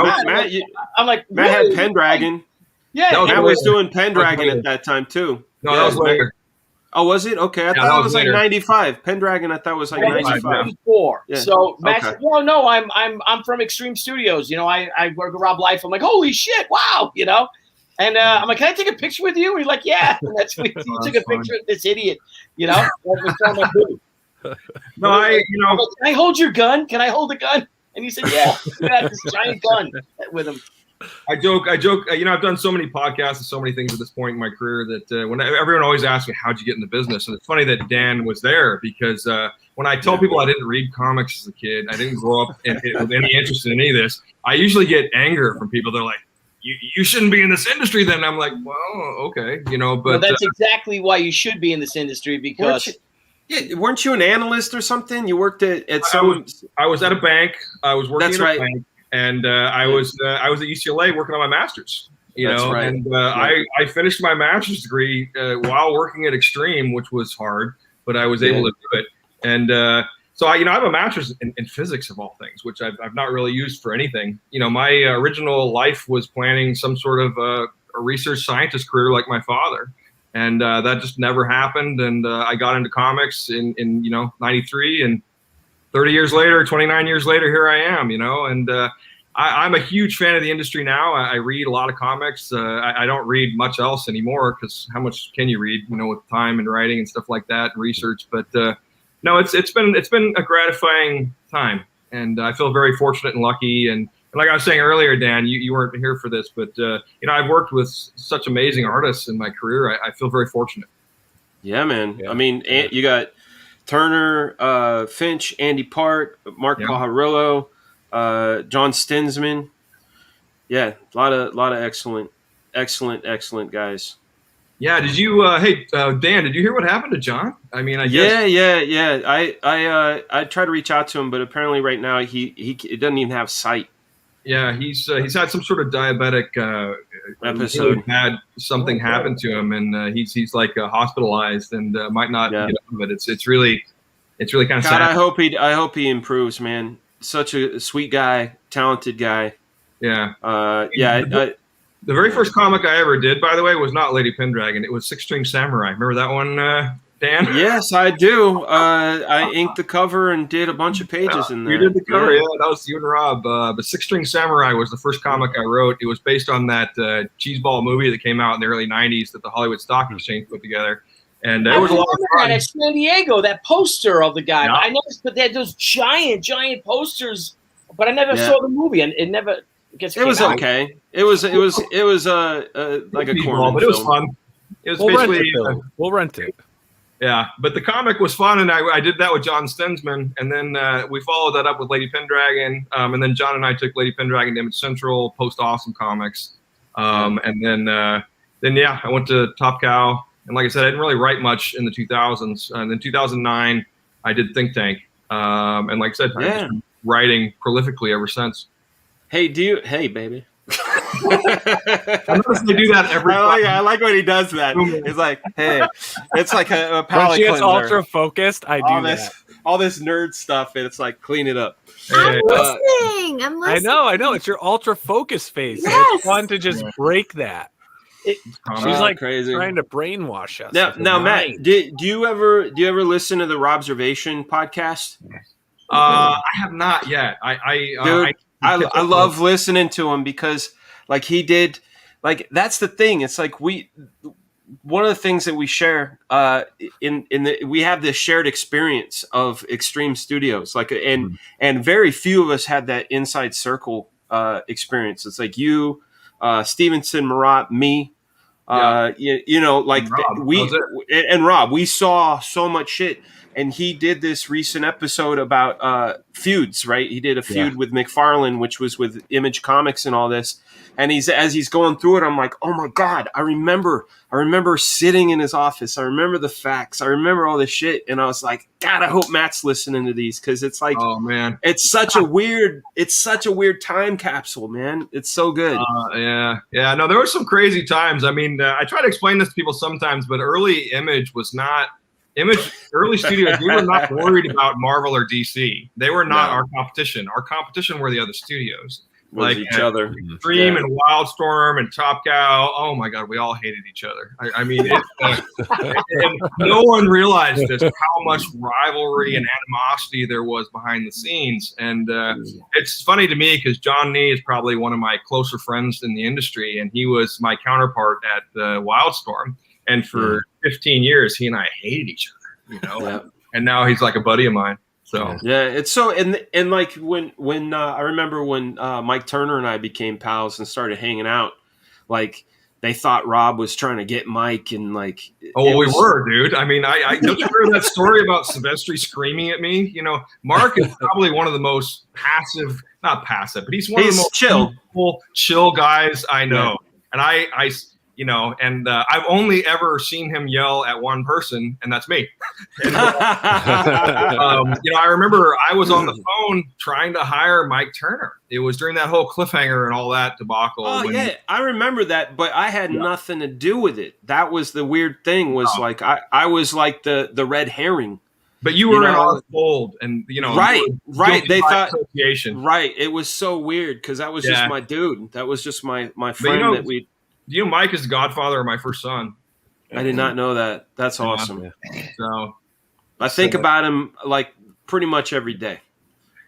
S5: I'm like,
S7: Matt had Pendragon.
S5: Yeah,
S7: Matt was doing Pendragon at that time too.
S4: No, that was later.
S7: Oh, was it? Okay, I thought it was like 95. Pendragon, I thought was like 95.
S5: 94.
S7: Yeah.
S5: So Matt said, no, I'm from Extreme Studios. You know, I work with Rob Life. I'm like, holy shit, wow, you know. And I'm like, can I take a picture with you? And he's like, yeah. And he took a picture of this idiot, you know.
S4: No,
S5: can I hold your gun? Can I hold the gun? And he said, yeah. He had this giant gun with him.
S4: I joke. You know, I've done so many podcasts and so many things at this point in my career that when everyone always asks me, how'd you get in the business? And it's funny that Dan was there because when I tell people I didn't read comics as a kid, I didn't grow up with any interest in any of this, I usually get anger from people. They're like, you shouldn't be in this industry then. I'm like, well, okay, you know, but
S5: that's exactly why you should be in this industry because
S7: weren't you an analyst or something? You worked at some.
S4: I was at a bank. I was working at a bank, and I was at UCLA working on my master's. And I finished my master's degree while working at Extreme, which was hard, but I was able to do it. And so I have a master's in physics of all things, which I've not really used for anything. You know, my original life was planning some sort of a research scientist career like my father. And that just never happened. And I got into comics in 93, and 30 years later, 29 years later, here I am, and I'm a huge fan of the industry now. I read a lot of comics. I don't read much else anymore because how much can you read, with time and writing and stuff like that and research. But no, it's been a gratifying time, and I feel very fortunate and lucky. And like I was saying earlier, Dan, you weren't here for this, but I've worked with such amazing artists in my career. I feel very fortunate.
S7: Yeah, man. Yeah. I mean, you got Turner, Finch, Andy Part, Mark Pajarillo, John Stinsman. Yeah, a lot of excellent guys.
S4: Yeah. Did you? Dan, did you hear what happened to John? I mean, I guess.
S7: Yeah. I tried to reach out to him, but apparently right now he doesn't even have sight.
S4: Yeah, he's had some sort of diabetic episode. Had something happen to him, and he's like hospitalized and might not get out of it. It's really kind of sad.
S7: I hope he improves, man. Such a sweet guy, talented guy.
S4: Yeah.
S7: The
S4: very first comic I ever did, by the way, was not Lady Pendragon. It was Six String Samurai. Remember that one, Dan?
S7: Yes, I do. I inked the cover and did a bunch of pages in there.
S4: You did the cover, yeah. That was you and Rob. But Six String Samurai was the first comic I wrote. It was based on that cheeseball movie that came out in the early 90s that the Hollywood Stock Exchange put together. And it was a lot of fun.
S5: At San Diego, that poster of the guy. Yeah. I noticed, but they had those giant posters. But I never saw the movie, and it never gets.
S7: It was okay. It was like a corner,
S4: but it was fun. It was basically
S1: we'll rent it.
S4: Yeah, but the comic was fun, and I did that with John Stensman, and then we followed that up with Lady Pendragon, and then John and I took Lady Pendragon to Image Central, Post Awesome Comics, and then I went to Top Cow, and like I said, I didn't really write much in the 2000s, and in 2009 I did Think Tank, and like I said, I've just been writing prolifically ever since.
S7: Hey, baby.
S4: I notice they do that every time.
S7: I like when he does that. It's like, hey, it's like a palate
S1: cleanser.
S7: It's
S1: ultra focused.
S7: All this nerd stuff, and it's like, clean it up.
S3: I'm listening.
S1: I know. It's your ultra focus face.
S3: Yes.
S1: It's fun to just break that. She's like
S7: crazy,
S1: trying to brainwash us.
S7: Now, Matt, do you ever listen to the Robservation podcast?
S4: I have not yet.
S7: I love listening to him because like he did, like that's the thing. It's like one of the things that we share we have this shared experience of Extreme Studios, like and very few of us had that inside circle experience. It's like you, Stevenson, Marat, me, you know, like Rob, we saw so much shit. And he did this recent episode about feuds, right? He did a feud with McFarlane, which was with Image Comics and all this. And as he's going through it, I'm like, oh my God, I remember sitting in his office. I remember the facts. I remember all this shit. And I was like, God, I hope Matt's listening to these because it's like,
S4: oh man,
S7: it's such a weird time capsule, man. It's so good.
S4: Yeah. No, there were some crazy times. I mean, I try to explain this to people sometimes, but early early studios, we were not worried about Marvel or DC. They were not our competition. Our competition were the other studios. Like
S7: each other.
S4: Extreme and Wildstorm and Top Cow. Oh my God, we all hated each other. I mean, and no one realized this, how much rivalry and animosity there was behind the scenes. And it's funny to me because John Nee is probably one of my closer friends in the industry, and he was my counterpart at Wildstorm. And for 15 years, he and I hated each other, you know. And now he's like a buddy of mine. So
S7: it's so and like when I remember when Mike Turner and I became pals and started hanging out, like they thought Rob was trying to get Mike and like.
S4: Oh, we were, dude. I mean, I don't you remember that story about Silvestri screaming at me? You know, Mark is probably one of the most not passive, but he's one of the most chill guys I know. And I you know, and I've only ever seen him yell at one person, and that's me. And, you know, I remember I was on the phone trying to hire Mike Turner. It was during that whole cliffhanger and all that debacle.
S7: Oh, yeah, I remember that, but I had nothing to do with it. That was the weird thing was like I was like the red herring.
S4: But you were in our fold, and you know,
S7: right. They thought,
S4: association.
S7: Right. It was so weird because that was just my dude. That was just my friend that we.
S4: You know, Mike is the godfather of my first son.
S7: I did not know that. That's awesome.
S4: So
S7: I think about him like pretty much every day.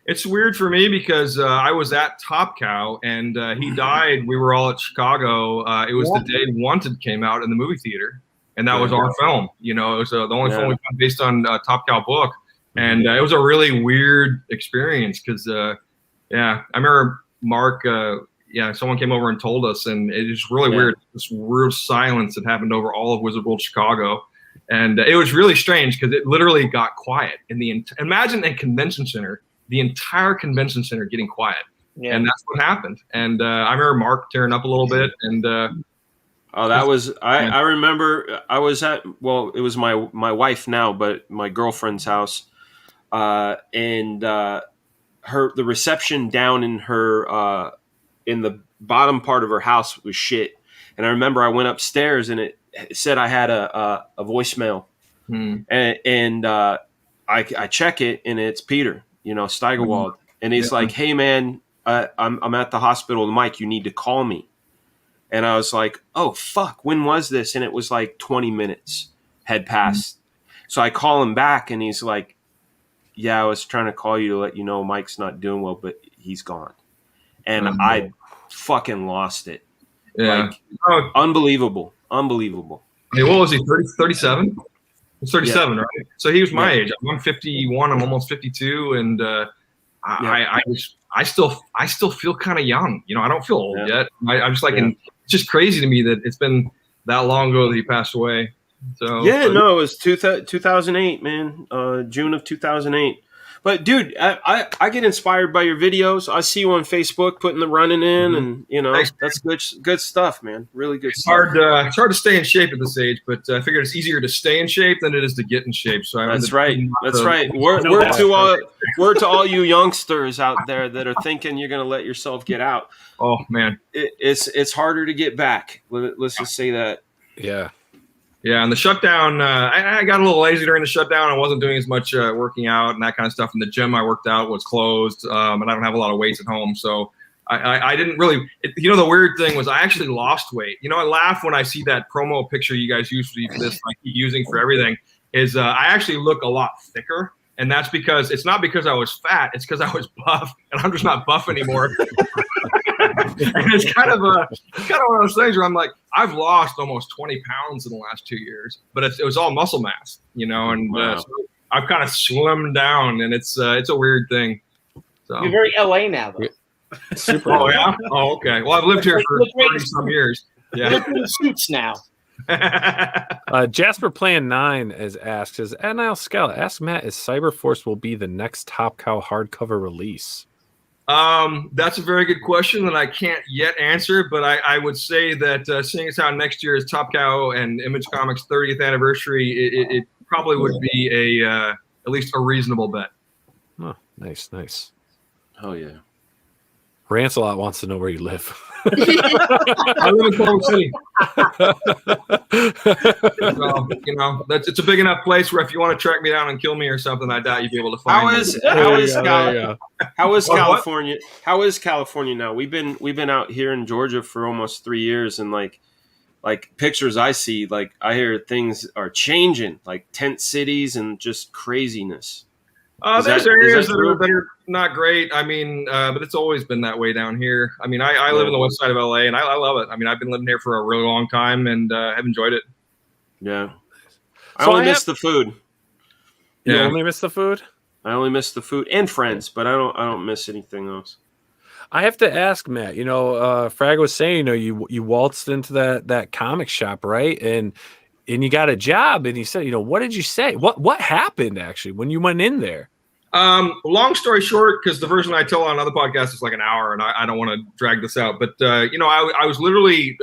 S4: It's weird for me because I was at Top Cow and he died. We were all at Chicago. It was the day Wanted came out in the movie theater, and that was our film. You know, it was the only film we found based on Top Cow book, and it was a really weird experience because, I remember Mark. Someone came over and told us, and it is really weird. This weird silence that happened over all of Wizard World Chicago, and it was really strange because it literally got quiet in the. Imagine a convention center, the entire convention center getting quiet, and that's what happened. And I remember Mark tearing up a little bit, and
S7: that was I remember I was at it was my wife now, but my girlfriend's house, and the reception down in her. In the bottom part of her house was shit. And I remember I went upstairs and it said I had a voicemail. And I check it and it's Peter, you know, Steigerwald. And he's like, hey man, I'm at the hospital. Mike, you need to call me. And I was like, oh fuck, when was this? And it was like 20 minutes had passed. So I call him back and he's like, yeah, I was trying to call you to let you know Mike's not doing well, but he's gone. And I fucking lost it.
S4: Yeah.
S7: Like, unbelievable.
S4: Hey, what was he, 37? He's 37, right? So he was my age. I'm 51. I'm almost 52. And I still feel kind of young. You know, I don't feel old yet. I'm just like, it's just crazy to me that it's been that long ago that he passed away. So
S7: it was 2008, man. June of 2008. But dude, I get inspired by your videos. I see you on Facebook putting the running in, and you know that's good stuff, man. Really good stuff.
S4: It's hard to stay in shape at this age, but I figured it's easier to stay in shape than it is to get in shape. So
S7: that's right. Word to all you youngsters out there that are thinking you're going to let yourself get out.
S4: Oh man,
S7: it's harder to get back. Let's just say that.
S4: Yeah, and the shutdown, I got a little lazy during the shutdown. I wasn't doing as much working out and that kind of stuff. And the gym I worked out was closed, and I don't have a lot of weights at home. So I didn't really you know, the weird thing was I actually lost weight. You know, I laugh when I see that promo picture you guys use for this, I keep using for everything, is I actually look a lot thicker. And that's because it's not because I was fat, it's because I was buff, and I'm just not buff anymore. And it's kind of one of those things where I'm like, I've lost almost 20 pounds in the last 2 years, but it was all muscle mass, you know, and so I've kind of slimmed down, and it's a weird thing. So
S5: You're very LA now, though.
S1: Super.
S4: Oh yeah. Oh okay. Well, I've lived here for 30 some years. Yeah.
S5: Look at the suits now.
S1: Jasper Plan 9 is asked, is at Nile Scala, ask Matt, is Cyberforce will be the next Top Cow hardcover release?
S4: That's a very good question that I can't yet answer, but I would say that seeing as how next year is Top Cow and Image Comics 30th anniversary, it probably would be at least a reasonable bet.
S1: Oh, nice.
S7: Oh yeah.
S1: Rancelot wants to know where you live.
S4: I live in Culver City. So, you know, it's a big enough place where if you want to track me down and kill me or something, I doubt you'd be able to find me.
S7: How is California? How is California now? We've been out here in Georgia for almost 3 years, and like pictures I see, like I hear things are changing, like tent cities and just craziness.
S4: There's areas that are not great. I mean, but it's always been that way down here. I mean, I live in the west side of LA, and I love it. I mean, I've been living here for a really long time, and have enjoyed it.
S7: Yeah. I only miss the food.
S1: You only miss the food?
S7: I only miss the food and friends, but I don't miss anything else.
S1: I have to ask Matt, you know, Frag was saying, you know, you waltzed into that comic shop, right? And you got a job, and he said, you know, what did you say? What happened actually when you went in there?
S4: Long story short, because the version I tell on other podcasts is like an hour, and I don't want to drag this out, but you know, I was literally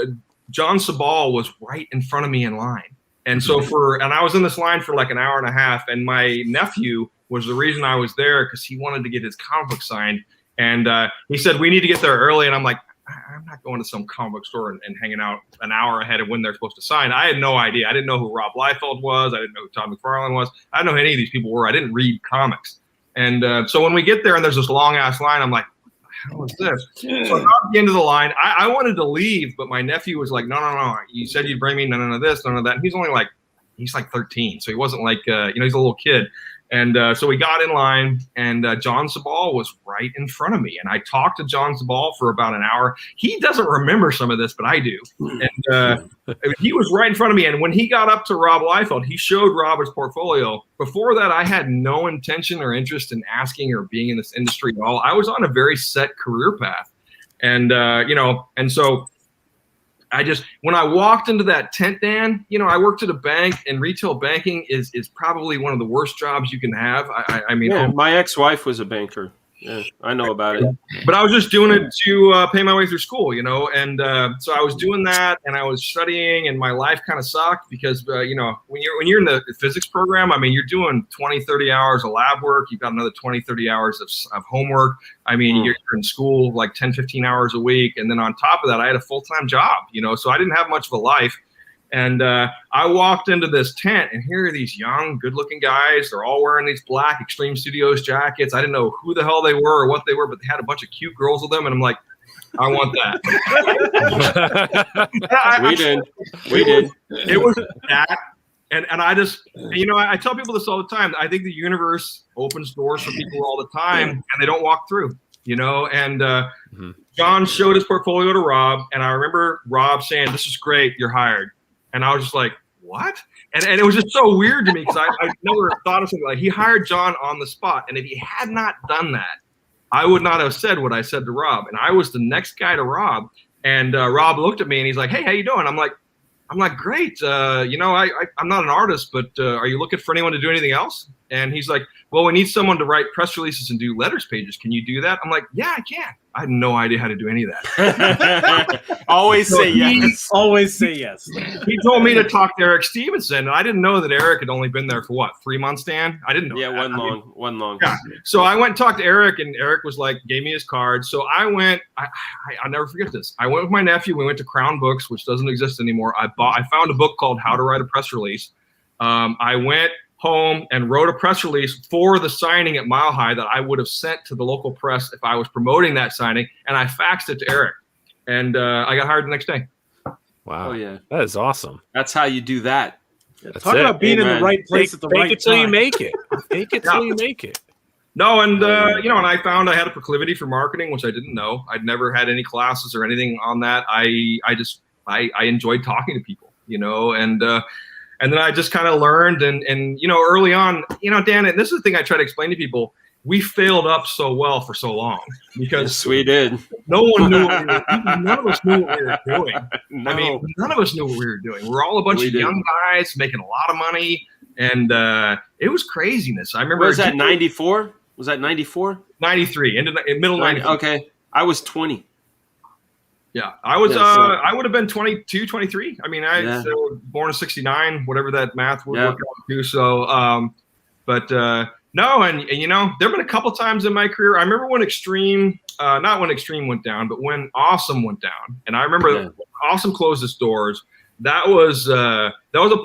S4: John Sabal was right in front of me in line, and so and I was in this line for like an hour and a half, and my nephew was the reason I was there because he wanted to get his comic book signed, and he said we need to get there early, and I'm like, I'm not going to some comic book store and hanging out an hour ahead of when they're supposed to sign. I had no idea. I didn't know who Rob Liefeld was. I didn't know who Todd McFarlane was. I didn't know who any of these people were. I didn't read comics. And so when we get there and there's this long-ass line, I'm like, what the hell is this? So I got to the end of the line. I wanted to leave, but my nephew was like, no. You said you'd bring me none of this, none of that. And he's like 13. So he wasn't like, you know, he's a little kid. And so we got in line, and John Sabal was right in front of me. And I talked to John Sabal for about an hour. He doesn't remember some of this, but I do. And he was right in front of me. And when he got up to Rob Liefeld, he showed Rob his portfolio. Before that, I had no intention or interest in asking or being in this industry at all. I was on a very set career path. And, you know, and so when I walked into that tent, Dan, you know, I worked at a bank, and retail banking is probably one of the worst jobs you can have. I mean,
S7: my ex-wife was a banker. Yeah, I know about it.
S4: But I was just doing it to pay my way through school, you know, and so I was doing that, and I was studying, and my life kind of sucked because, you know, when you're in the physics program, I mean, you're doing 20, 30 hours of lab work. You've got another 20, 30 hours of homework. I mean, you're in school like 10, 15 hours a week. And then on top of that, I had a full-time job, you know, so I didn't have much of a life. And I walked into this tent, and here are these young, good-looking guys. They're all wearing these black Extreme Studios jackets. I didn't know who the hell they were or what they were, but they had a bunch of cute girls with them. And I'm like, I want that. We did. It was that. And I just, you know, I tell people this all the time. I think the universe opens doors for people all the time, and they don't walk through, you know. And John showed his portfolio to Rob, and I remember Rob saying, "This is great. You're hired." And I was just like, what? And it was just so weird to me because I never thought of something like he hired John on the spot. And if he had not done that, I would not have said what I said to Rob. And I was the next guy to Rob. And Rob looked at me, and he's like, hey, how you doing? I'm like, great. You know, I'm not an artist, but are you looking for anyone to do anything else? And he's like, well, we need someone to write press releases and do letters pages. Can you do that? I'm like, yeah, I can. I had no idea how to do any of that.
S7: Always say yes.
S2: Always say yes.
S4: He told me to talk to Eric Stevenson, and I didn't know that Eric had only been there for what, 3 months, Dan? I didn't know.
S7: Yeah,
S4: that.
S7: one long.
S4: Yeah. So I went and talked to Eric, and Eric was like, gave me his card. So I went. I'll never forget this. I went with my nephew. We went to Crown Books, which doesn't exist anymore. I found a book called How to Write a Press Release. I went home and wrote a press release for the signing at Mile High that I would have sent to the local press if I was promoting that signing, and I faxed it to Eric, and I got hired the next day.
S1: Wow.
S7: Oh yeah,
S1: that is awesome.
S7: That's how you do that.
S2: Talk about being in the right place at the right time.
S1: Fake it till you make it. Fake it till you make it.
S4: No, and you know, and I found I had a proclivity for marketing, which I didn't know. I'd never had any classes or anything on that. I enjoyed talking to people, you know, and then I just kind of learned, and you know, early on, you know, Dan, and this is the thing I try to explain to people. We failed up so well for so long because
S7: yes, we did.
S4: No one knew none of us knew what we were doing.
S7: No.
S4: I mean, none of us knew what we were doing. We're all a bunch of young guys making a lot of money, and it was craziness. I remember.
S7: Was that 94? Was that 94?
S4: 93, middle 93.
S7: Okay, I was 20.
S4: Yeah, I was. I would have been 22, 23. I mean, so born in '69, whatever that math would work out to. So, no, and you know, there've been a couple times in my career. I remember when Extreme, not when Extreme went down, but when Awesome went down. And I remember when Awesome closed its doors. That was a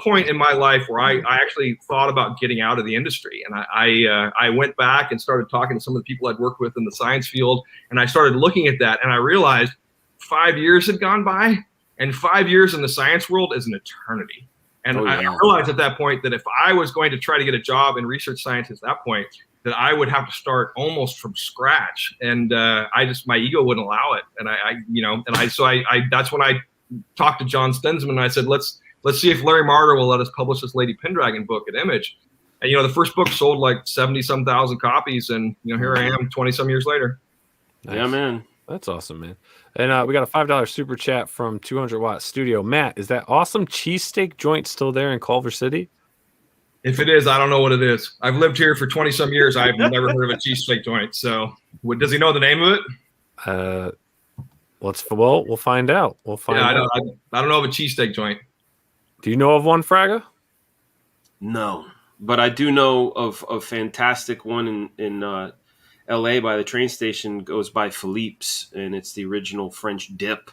S4: point in my life where I actually thought about getting out of the industry, and I went back and started talking to some of the people I'd worked with in the science field, and I started looking at that, and I realized 5 years had gone by, and 5 years in the science world is an eternity. And I realized at that point that if I was going to try to get a job in research science at that point, that I would have to start almost from scratch, and my ego wouldn't allow it, and that's when I talked to John Stensman, and I said, let's see if Larry Marder will let us publish this Lady Pendragon book at Image. And, you know, the first book sold like 70-some thousand copies, and, you know, here I am 20-some years later.
S1: Nice.
S7: Yeah, man.
S1: That's awesome, man. And we got a $5 super chat from 200 Watt Studio. Matt, is that awesome cheesesteak joint still there in Culver City?
S4: If it is, I don't know what it is. I've lived here for 20-some years. I've never heard of a cheesesteak joint. So does he know the name of it?
S1: We'll find out. We'll find out.
S4: I don't know of a cheesesteak joint.
S1: Do you know of one, Fraga?
S7: No, but I do know of a fantastic one in L.A. by the train station. Goes by Philippe's, and it's the original French dip.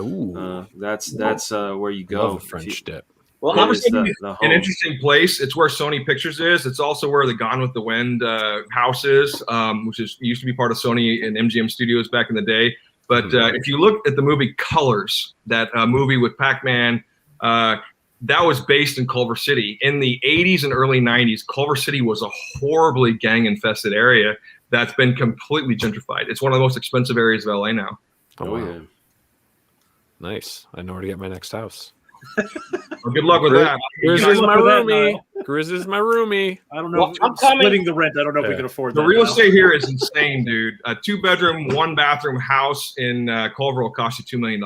S1: Ooh,
S7: that's where you go.
S1: Love a French dip.
S4: Well, obviously, an interesting place. It's where Sony Pictures is. It's also where the Gone with the Wind house is, which used to be part of Sony and MGM Studios back in the day. But if you look at the movie Colors, that movie with Pac-Man, that was based in Culver City. In the 80s and early 90s, Culver City was a horribly gang-infested area that's been completely gentrified. It's one of the most expensive areas of LA now.
S1: Oh, wow. Yeah. Nice. I know where to get my next house.
S4: Well, good luck with that.
S1: Grizz is my roomie. Grizz is my roomie.
S2: I don't know. I'm splitting the rent. I don't know if we can afford that.
S4: The real estate here is insane, dude. A 2-bedroom, 1-bathroom house in Culver will cost you $2 million.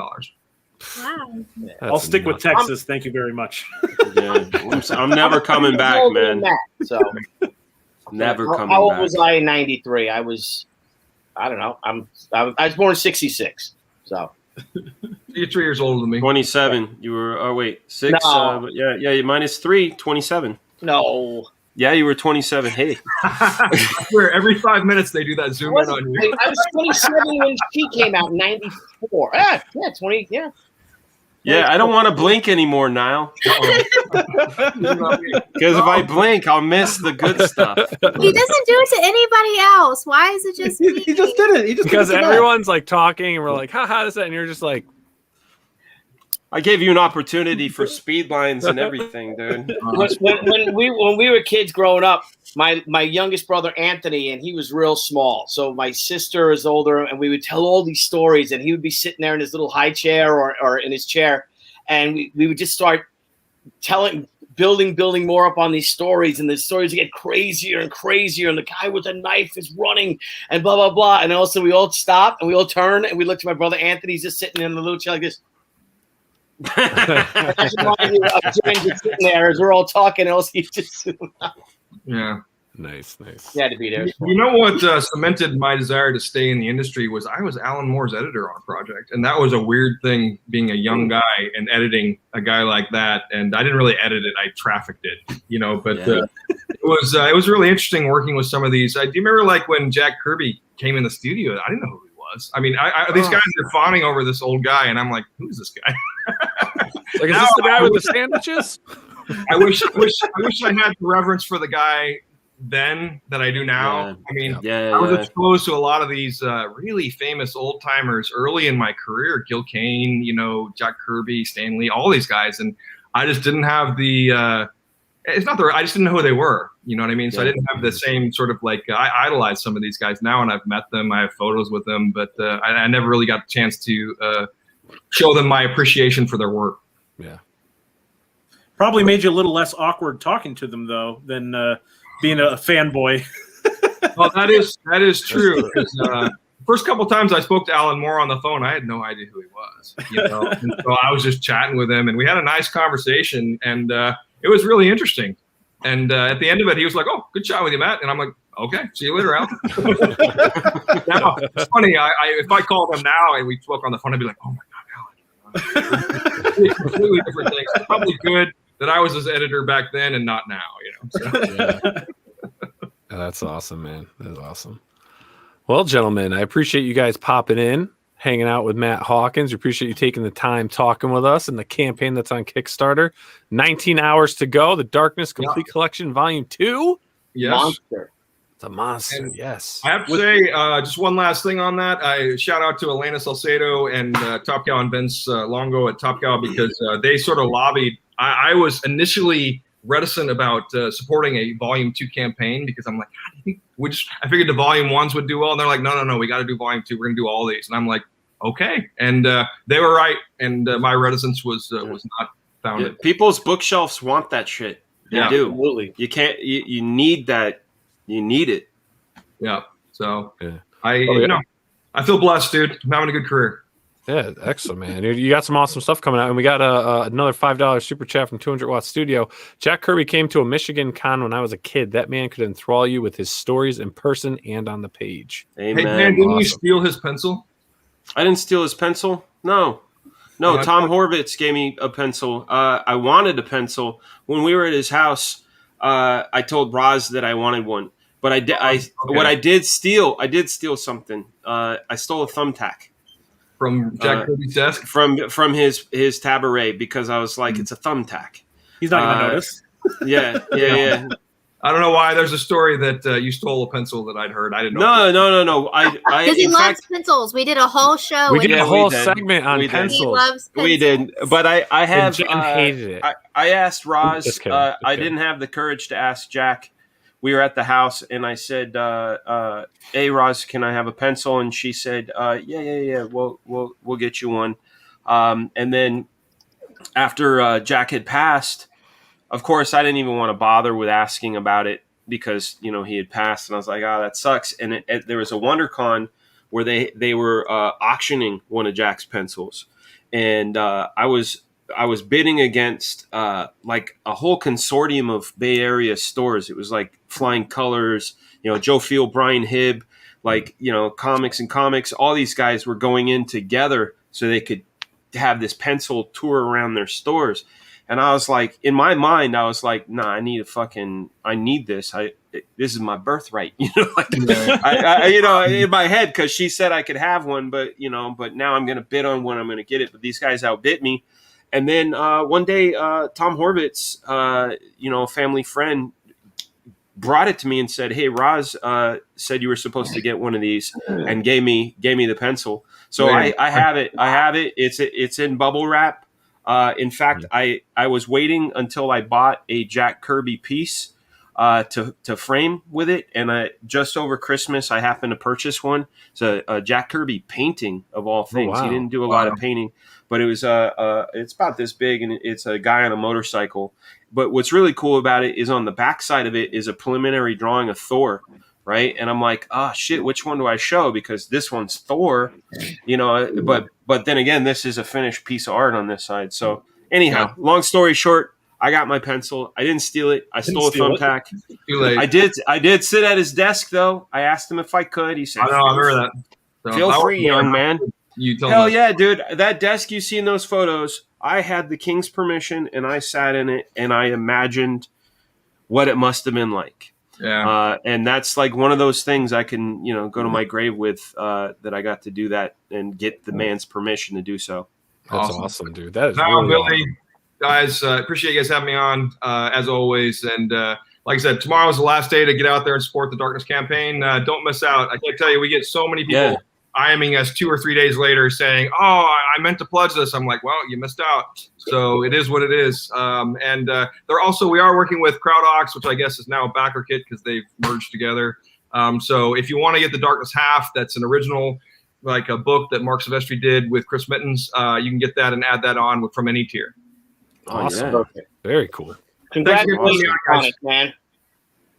S3: Wow.
S2: I'll stick with Texas. Thank you very much.
S7: Yeah, I'm never coming back, man.
S5: So
S7: never coming back.
S5: How old was I in '93? I was, I don't know. I was born in '66. So
S4: you're 3 years older than me.
S7: 27. You were. Oh wait, 6.
S5: No.
S7: Yeah. Minus 3. 27.
S5: No.
S7: Yeah, you were 27. Hey.
S4: Every 5 minutes they do that zoom in on you.
S5: I was 27 when she came out in '94. Yeah, 20. Yeah.
S7: Yeah, I don't want to blink anymore, Nile. Because if I blink, I'll miss the good stuff.
S3: He doesn't do it to anybody else. Why is it just me?
S2: He just did it.
S1: Because everyone's like talking, and we're like, "Ha this," and you're just like,
S7: I gave you an opportunity for speed lines and everything, dude.
S5: When we were kids growing up, my youngest brother Anthony, and he was real small. So my sister is older, and we would tell all these stories, and he would be sitting there in his little high chair or in his chair, and we would just start building more up on these stories, and the stories get crazier and crazier, and the guy with a knife is running, and blah blah blah, and also we all stop and we all turn and we look to my brother Anthony. He's just sitting in the little chair like this. I just reminded me of James just sitting there as we're all talking, and also he just
S4: yeah.
S1: Nice.
S5: He had to be there.
S4: You know what cemented my desire to stay in the industry was I was Alan Moore's editor on a project, and that was a weird thing being a young guy and editing a guy like that. And I didn't really edit it; I trafficked it, you know. But it was really interesting working with some of these. Do you remember like when Jack Kirby came in the studio? I didn't know who he was. I mean, these guys are fawning over this old guy, and I'm like, who is this guy?
S1: Like, is this the guy with the sandwiches?
S4: I wish I had the reverence for the guy then that I do now.
S7: Yeah.
S4: I mean,
S7: yeah,
S4: I was exposed to a lot of these really famous old timers early in my career. Gil Kane, you know, Jack Kirby, Stan Lee, all these guys. And I just didn't have the. It's not the. I just didn't know who they were. You know what I mean? So I didn't have the same sort of like. I idolize some of these guys now, and I've met them. I have photos with them, but I never really got the chance to show them my appreciation for their work.
S1: Yeah.
S2: Probably made you a little less awkward talking to them though than being a fanboy.
S4: Well, that is true. First couple times I spoke to Alan Moore on the phone, I had no idea who he was. You know, and so I was just chatting with him, and we had a nice conversation, and it was really interesting. And at the end of it, he was like, "Oh, good chat with you, Matt." And I'm like, "Okay, see you later, Alan." Now, it's funny. If I called him now and we spoke on the phone, I'd be like, "Oh my God, Alan." Completely different things. It's probably good that I was his editor back then and not now. You know. So.
S1: Yeah. That's awesome, man. That's awesome. Well, gentlemen, I appreciate you guys popping in, hanging out with Matt Hawkins. We appreciate you taking the time talking with us and the campaign that's on Kickstarter. 19 hours to go. The Darkness Complete Collection Volume 2.
S4: Yes.
S5: Monster.
S1: It's a monster,
S4: And
S1: yes.
S4: I have to say, just one last thing on that. I shout out to Elena Salcedo and Top Cow and Vince Longo at Top Cow because they sort of lobbied. I was initially reticent about supporting a Volume 2 campaign because I'm like, how do you think I figured the Volume 1s would do well. And they're like, no, we got to do Volume 2. We're going to do all these. And I'm like, okay. And they were right. And my reticence was not founded.
S7: Yeah, people's bookshelves want that shit. They do.
S5: Absolutely.
S7: You can't. You need that. You need it.
S4: Yeah. So
S1: Yeah.
S4: I feel blessed, dude. I'm having a good career.
S1: Yeah, excellent, man. You got some awesome stuff coming out. And we got another $5 super chat from 200 Watt Studio. Jack Kirby came to a Michigan con when I was a kid. That man could enthrall you with his stories in person and on the page.
S7: Amen.
S4: Hey, man, didn't you steal his pencil?
S7: I didn't steal his pencil. No. Tom Horvitz gave me a pencil. I wanted a pencil when we were at his house. I told Roz that I wanted one, but what I did steal something. I stole a thumbtack
S4: From Jack Kirby's desk?
S7: From his tabaret because I was like, it's a thumbtack.
S2: He's not going to notice.
S7: Yeah.
S4: I don't know why. There's a story that you stole a pencil that I'd heard. I didn't know.
S7: No.
S3: Because he loves pencils. We did a whole show.
S1: We did a whole
S7: we did.
S1: segment on
S7: We did.
S1: pencils.
S3: He loves pencils.
S7: We did, but I have.
S1: And Jen hated it.
S7: I asked Roz.
S1: Just kidding, just
S7: I
S1: kidding.
S7: didn't have the courage to ask Jack. We were at the house, and I said, "Hey, Roz, can I have a pencil?" And she said, "Yeah. We'll get you one." And then after Jack had passed, of course, I didn't even want to bother with asking about it because he had passed, and I was like, "Oh, that sucks." And there was a WonderCon where they were auctioning one of Jack's pencils, and I was bidding against like a whole consortium of Bay Area stores. It was like Flying Colors, Joe Field, Brian Hibb, like, Comics and Comics. All these guys were going in together so they could have this pencil tour around their stores. And I was like, in my mind, I was like, nah, I need this. This is my birthright, in my head, because she said I could have one, but now I'm going to bid on one. I'm going to get it. But these guys outbid me. And then one day, Tom Horvitz, a family friend, brought it to me and said, "Hey, Roz said you were supposed to get one of these," and gave me the pencil. So I have it. It's in bubble wrap. In fact, I was waiting until I bought a Jack Kirby piece to frame with it, and just over Christmas I happened to purchase one. It's a Jack Kirby painting of all things.
S1: Oh, wow.
S7: He didn't do a lot of painting. But it was it's about this big, and it's a guy on a motorcycle. But what's really cool about it is on the back side of it is a preliminary drawing of Thor, right? And I'm like, shit, which one do I show? Because this one's Thor, But then again, this is a finished piece of art on this side. So anyhow, long story short, I got my pencil. I didn't steal it. I stole a thumbtack.
S4: Too late.
S7: I did sit at his desk though. I asked him if I could. He said,
S4: I know. I remember that. So
S7: "Feel free, young man."
S4: You told
S7: Hell
S4: me.
S7: yeah, dude. That desk you see in those photos, I had the king's permission, and I sat in it, and I imagined what it must have been like.
S4: Yeah.
S7: And that's like one of those things I can, go to my grave with, that I got to do that and get the man's permission to do so.
S1: That's awesome, dude. That is
S4: Now,
S1: really
S4: Billy,
S1: awesome.
S4: guys, appreciate you guys having me on, as always. And like I said, tomorrow's the last day to get out there and support the Darkness campaign. Don't miss out. I can't tell you, we get so many people IMing us 2 or 3 days later saying, "Oh, I meant to pledge this." I'm like, "Well, you missed out." So it is what it is. And we are working with CrowdOx, which I guess is now a backer kit because they've merged together. So if you want to get The Darkness Half, that's an original, like a book that Mark Silvestri did with Chris Mittens. You can get that and add that on from any tier.
S1: Awesome.
S7: Yeah.
S1: Very cool.
S5: Congratulations on it, man.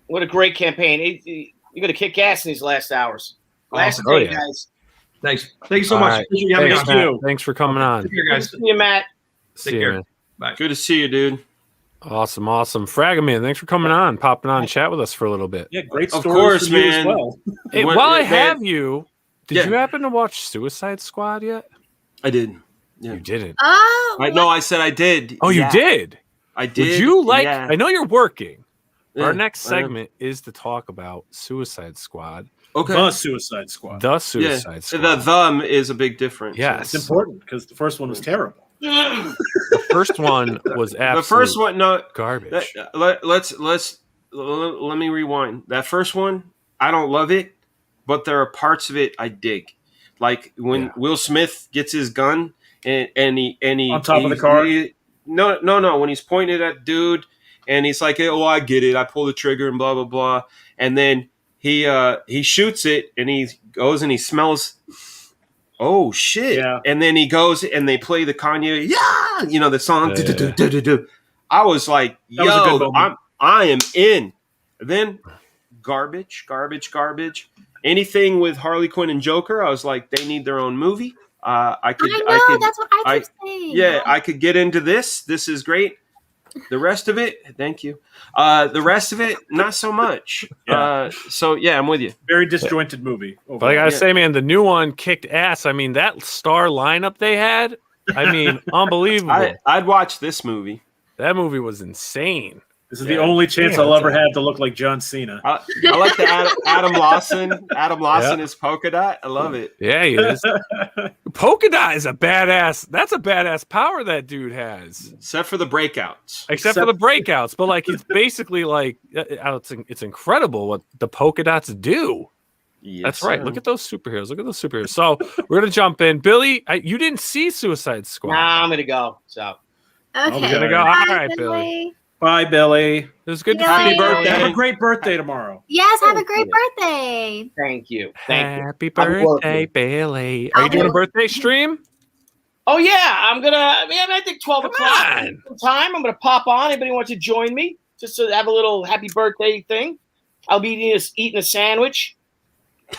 S5: What a great campaign. You're going to kick ass in these last hours. Last
S4: Awesome.
S5: day,
S1: Oh, yeah.
S5: guys.
S4: Thanks. Thank you so
S1: All
S4: much.
S1: right.
S4: Appreciate you having me
S1: Thanks,
S4: on.
S1: Matt. Thanks for coming on.
S4: Take care, guys.
S5: See you, Matt.
S1: See
S4: Take
S1: you,
S4: care.
S1: man.
S4: Bye.
S7: Good to see you, dude.
S1: Awesome. Fragaman, thanks for coming on, popping on and chat with us for a little bit.
S2: Yeah, great
S7: Of
S2: stories
S7: course,
S2: from you
S7: man.
S2: as well.
S1: Hey,
S7: What-
S1: while I
S7: man,
S1: have you, did
S7: Yeah.
S1: you happen to watch Suicide Squad yet?
S7: I did. Yeah.
S1: You didn't.
S3: Oh,
S7: No, I said I did.
S1: Oh,
S7: Yeah.
S1: you did?
S7: I did.
S1: Would you like?
S7: Yeah.
S1: I know you're working.
S7: Yeah,
S1: Our next
S7: I am.
S1: segment is to talk about Suicide Squad,
S7: Okay.
S2: The Suicide Squad.
S1: the Suicide
S7: The
S1: Squad.
S7: them is a big difference.
S1: Yes.
S2: It's important because the first one was terrible.
S1: The first one was absolute
S7: The first one, no.
S1: garbage.
S7: Let me rewind. That first one, I don't love it, but there are parts of it I dig. Like when
S1: Yeah.
S7: Will Smith gets his gun and he
S2: On top of the car?
S7: No. When he's pointing at dude and he's like, "Oh, I get it. I pull the trigger and blah blah blah," and then he shoots it and he goes and he smells. Oh shit!
S2: Yeah.
S7: And then he goes and they play the Kanye, the song.
S1: Yeah.
S7: Do-do-do-do-do-do. I was like,
S2: That was a good
S7: yo,
S2: moment.
S7: I am in. Then garbage. Anything with Harley Quinn and Joker, I was like, they need their own movie. I could,
S3: that's what I keep saying.
S7: yeah, I could get into this. This is great. The rest of it, thank you. The rest of it, not so much.
S2: Yeah.
S7: So yeah, I'm with you.
S2: Very disjointed movie.
S1: But I gotta say, man, the new one kicked ass. I mean, that star lineup they had, I mean, unbelievable.
S7: I'd watch this movie.
S1: That movie was insane.
S2: This is the only chance I'll ever have to look like John Cena.
S7: I like the Adam Lawson. Adam Lawson is Polka Dot. I love it.
S1: Yeah, he is. Polka Dot is a badass. That's a badass power that dude has.
S7: Except for the breakouts.
S1: Except for the breakouts, but like he's basically like it's incredible what the polka dots do.
S7: Yes,
S1: That's right.
S7: sir.
S1: Look at those superheroes. So we're gonna jump in. Billy, you didn't see Suicide Squad.
S5: Nah, I'm going to go. So
S3: Okay.
S2: I'm gonna go.
S1: All
S3: Bye,
S1: right, Billy.
S2: Bye, Billy.
S1: It was good to
S3: Happy
S1: see you.
S7: birthday.
S2: Have a great birthday tomorrow.
S3: Yes, have a great birthday.
S5: thank you. Thank you.
S1: Happy
S5: I'm
S1: birthday,
S5: working.
S1: Billy. Are you
S3: I'll
S1: doing a
S3: be-
S1: birthday stream?
S5: Oh, yeah. I'm going to, I think 12
S1: Come
S5: o'clock
S1: on.
S5: time. I'm going to pop on. Anybody wants to join me? Just to have a little happy birthday thing. I'll be eating a sandwich.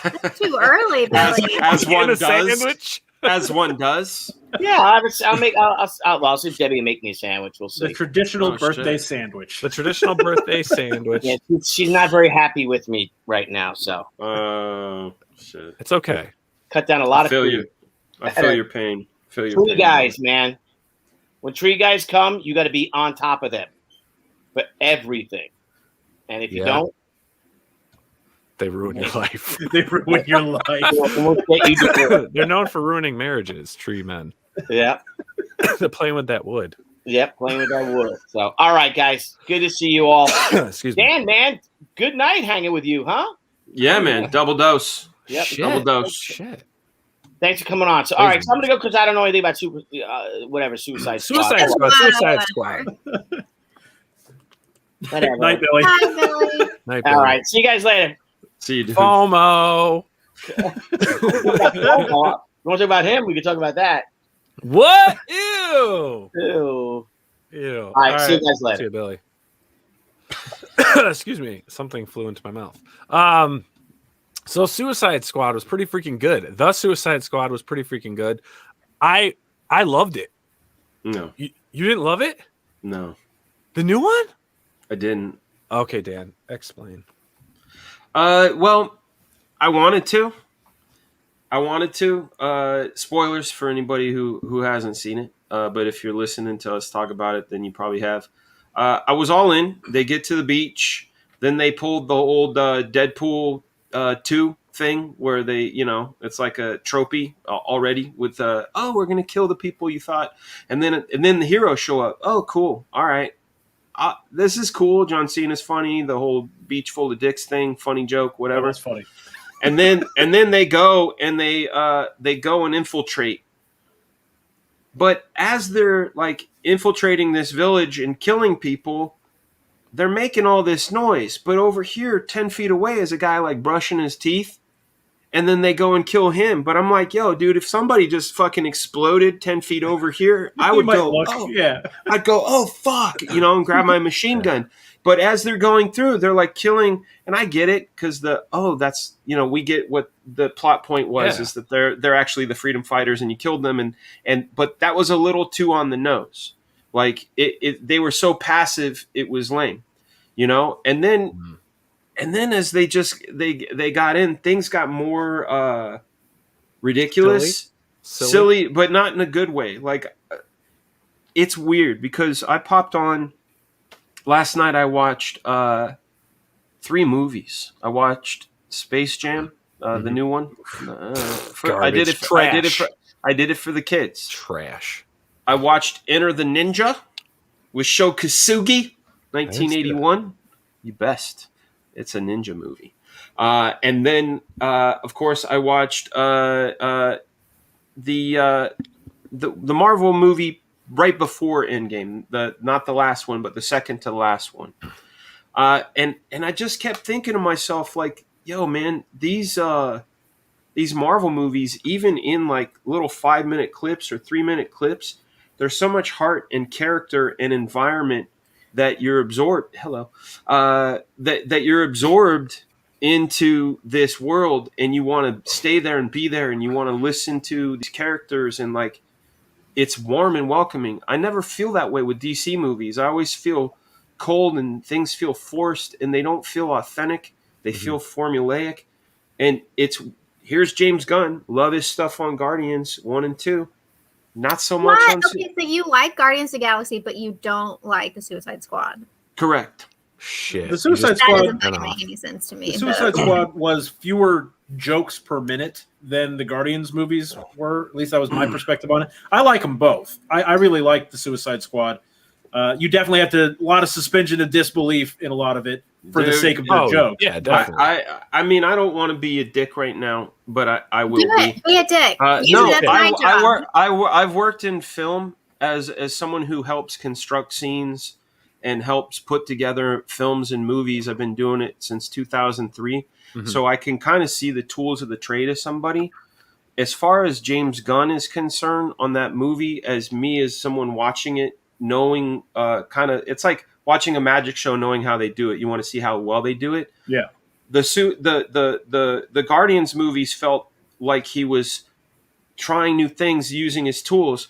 S3: It's too early, Billy.
S7: As one
S1: In a
S7: does.
S1: sandwich?
S7: As one does.
S5: Yeah, I'll see if Debbie can make me a sandwich. We'll see.
S2: The traditional
S7: Oh,
S2: birthday
S7: shit.
S2: sandwich.
S1: The traditional birthday sandwich.
S5: Yeah, she's not very happy with me right now, so
S7: Shit.
S1: It's okay.
S5: cut down a lot
S7: I
S5: of
S7: feel
S5: food.
S7: you. I feel your pain. Feel your
S5: Tree
S7: pain.
S5: guys, man. When tree guys come, you got to be on top of them for everything. And if you
S1: Yeah.
S5: don't,
S1: They ruin your life.
S2: They ruin your life.
S5: we'll get you to it.
S1: They're known for ruining marriages, tree men.
S5: Yeah.
S1: They're playing with that wood.
S5: Yep, playing with that wood. So, all right, guys. Good to see you all.
S1: Excuse me.
S5: Dan, man, good night hanging with you, huh?
S7: Yeah, man. Double dose.
S5: Yep.
S1: Shit.
S7: Double dose.
S1: Shit.
S5: Thanks for coming on. So, all right, so I'm going to go because I don't know anything about Suicide
S1: Suicide Squad. Suicide Squad.
S5: Whatever.
S2: Night, Billy.
S3: Bye, Billy.
S1: Night,
S5: All
S1: Billy.
S5: right. See you guys later.
S7: See you, dude.
S1: FOMO.
S5: You want to talk about him? We can talk about that.
S1: What? Ew.
S5: Ew.
S1: Ew.
S5: All right, see you guys later.
S1: See you, Billy. Excuse me. Something flew into my mouth. So Suicide Squad was pretty freaking good. The Suicide Squad was pretty freaking good. I loved it.
S7: No.
S1: You didn't love it?
S7: No.
S1: The new one?
S7: I didn't.
S1: Okay, Dan. Explain.
S7: Well, I wanted to. Spoilers for anybody who hasn't seen it. But if you're listening to us talk about it, then you probably have. I was all in. They get to the beach. Then they pulled the old Deadpool 2 thing where they, it's like a trophy already with, we're going to kill the people you thought. And then the heroes show up. Oh, cool. All right. This is cool. John Cena's funny. The whole beach full of dicks thing, funny joke, whatever.
S2: That's funny.
S7: and then they go and they go and infiltrate. But as they're like infiltrating this village and killing people, they're making all this noise. But over here, 10 feet away, is a guy like brushing his teeth. And then they go and kill him. But I'm like, yo, dude, if somebody just fucking exploded 10 feet over here, I would go, I'd go, oh, fuck, and grab my machine gun. But as they're going through, they're like killing. And I get it because that's, we get what the plot point was, is that they're actually the freedom fighters and you killed them. But that was a little too on the nose. Like they were so passive, it was lame, and then. And then as they got in, things got more ridiculous, silly, but not in a good way. Like, it's weird because I popped on last night. I watched 3 movies. I watched Space Jam, the new one. I did it for the kids.
S1: Trash.
S7: I watched Enter the Ninja with Sho Kosugi, 1981. You best. It's a ninja movie. And then, of course, I watched the Marvel movie right before Endgame. Not the last one, but the second to last one. And I just kept thinking to myself, like, yo, man, these Marvel movies, even in like little 5-minute clips or 3-minute clips, there's so much heart and character and environment that you're absorbed. That you're absorbed into this world, and you want to stay there and be there, and you want to listen to these characters, and like it's warm and welcoming. I never feel that way with DC movies. I always feel cold, and things feel forced, and they don't feel authentic. They feel formulaic, and here's James Gunn. Love his stuff on Guardians 1 and 2. Not so much on.
S3: Okay, so you like Guardians of the Galaxy, but you don't like the Suicide Squad.
S7: Correct.
S1: Shit.
S2: The Suicide Squad
S3: doesn't really make any sense to me.
S2: The Suicide Squad was fewer jokes per minute than the Guardians movies were. At least that was my perspective on it. I like them both. I really like the Suicide Squad. You definitely have a lot of suspension of disbelief in a lot of it for the sake of the joke.
S1: Yeah, definitely.
S7: I mean, I don't want to be a dick right now, but I will be.
S3: Be a dick.
S7: No,
S3: that's my job.
S7: I've worked in film as someone who helps construct scenes and helps put together films and movies. I've been doing it since 2003, so I can kind of see the tools of the trade of somebody. As far as James Gunn is concerned on that movie, as someone watching it, knowing it's like watching a magic show, knowing how they do it. You want to see how well they do it.
S2: Yeah.
S7: The Guardians movies felt like he was trying new things using his tools.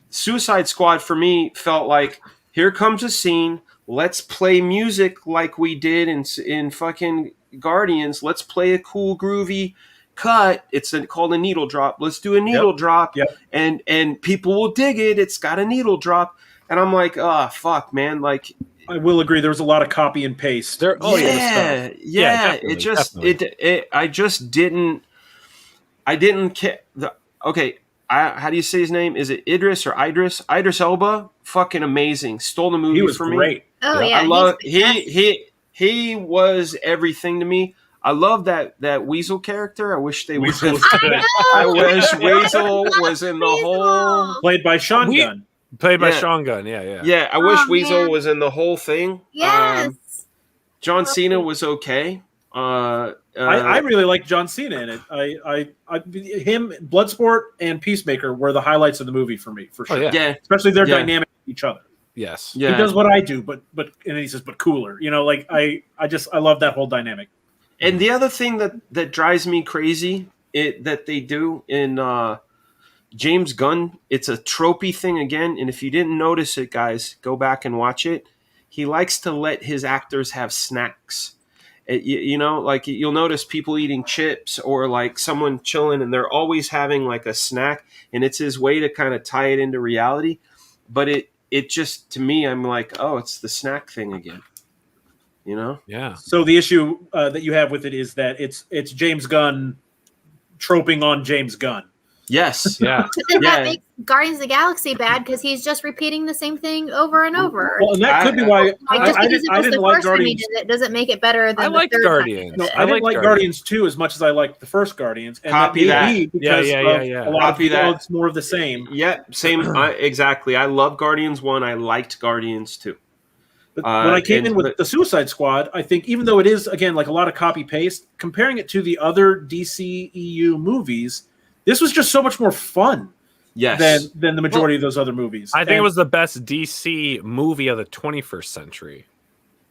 S7: Suicide Squad for me felt like, here comes a scene. Let's play music like we did in fucking Guardians. Let's play a cool groovy cut. It's called a needle drop. Let's do a needle drop.
S2: Yep.
S7: And people will dig it. It's got a needle drop. And I'm like, oh, fuck, man. Like,
S2: I will agree. There was a lot of copy and paste.
S7: Yeah.
S2: Definitely.
S7: I didn't care. Okay. How do you say his name? Is it Idris or Idris? Idris Elba, fucking amazing. Stole the movie for me.
S2: He was great.
S3: Oh yeah,
S7: I love he was everything to me. I love that Weasel character. I wish they would. I wish Weasel was in the whole.
S2: Played by Sean Gunn.
S1: Played by Sean Gunn. Yeah.
S7: Yeah, I wish Weasel was in the whole thing.
S3: Yes.
S7: John Cena was okay.
S2: I really like John Cena in it. Him, Bloodsport, and Peacemaker were the highlights of the movie for me, for sure.
S1: Oh, yeah.
S2: Especially their dynamic with each other.
S1: Yes.
S7: Yeah.
S2: He does what I do, but and he says, but cooler. Like I love that whole dynamic.
S7: And the other thing that drives me crazy that they do in James Gunn, it's a tropey thing again. And if you didn't notice it, guys, go back and watch it. He likes to let his actors have snacks. Like you'll notice people eating chips or like someone chilling and they're always having like a snack, and it's his way to kind of tie it into reality. But it just, to me, I'm like, oh, it's the snack thing again.
S1: Yeah.
S2: So the issue that you have with it is that it's James Gunn troping on James Gunn.
S7: Yes.
S1: Yeah.
S3: But then
S7: Yeah.
S3: that makes Guardians of the Galaxy bad because he's just repeating the same thing over and over.
S2: Well, and that could be why
S3: Like, just
S2: I
S3: because
S2: didn't
S3: it was the
S2: like
S3: first time he
S2: Guardians.
S3: did it doesn't make it better than
S1: I
S3: the
S1: like
S3: third time he
S1: Guardians.
S3: did it.
S2: I didn't like Guardians 2 as much as I liked the first Guardians. And
S7: Copy
S2: that.
S7: that.
S2: May be because
S1: Yeah.
S2: of a lot
S7: Copy
S2: of people,
S7: that.
S2: it's more of the same.
S7: Yeah, same. Exactly. I love Guardians 1. I liked Guardians 2.
S2: But when I came in with the Suicide Squad, I think even though it is, again, like a lot of copy-paste, comparing it to the other DC EU movies, this was just so much more fun
S7: Yes.
S2: than the majority of those other movies.
S1: I think it was the best DC movie of the 21st century.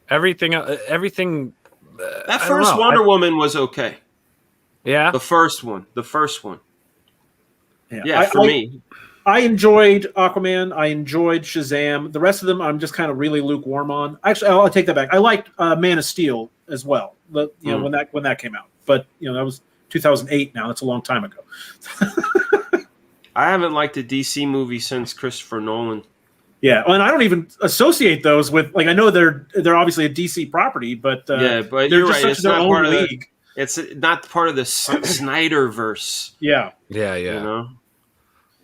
S1: Everything.
S7: That first Wonder Woman was okay.
S1: Yeah.
S7: The first one. Yeah,
S2: I-
S7: for me.
S2: I enjoyed Aquaman. I enjoyed Shazam. The rest of them, I'm just kind of really lukewarm on. Actually, I'll take that back. I liked Man of Steel as well. When that came out, but that was 2008. Now that's a long time ago.
S7: I haven't liked a DC movie since Christopher Nolan.
S2: Yeah, and I don't even associate those with I know they're obviously a DC property, but
S7: But
S2: they're
S7: you're
S2: just
S7: right.
S2: such their own league.
S7: It's not part of the Snyderverse.
S2: Yeah.
S1: Yeah.
S7: You know.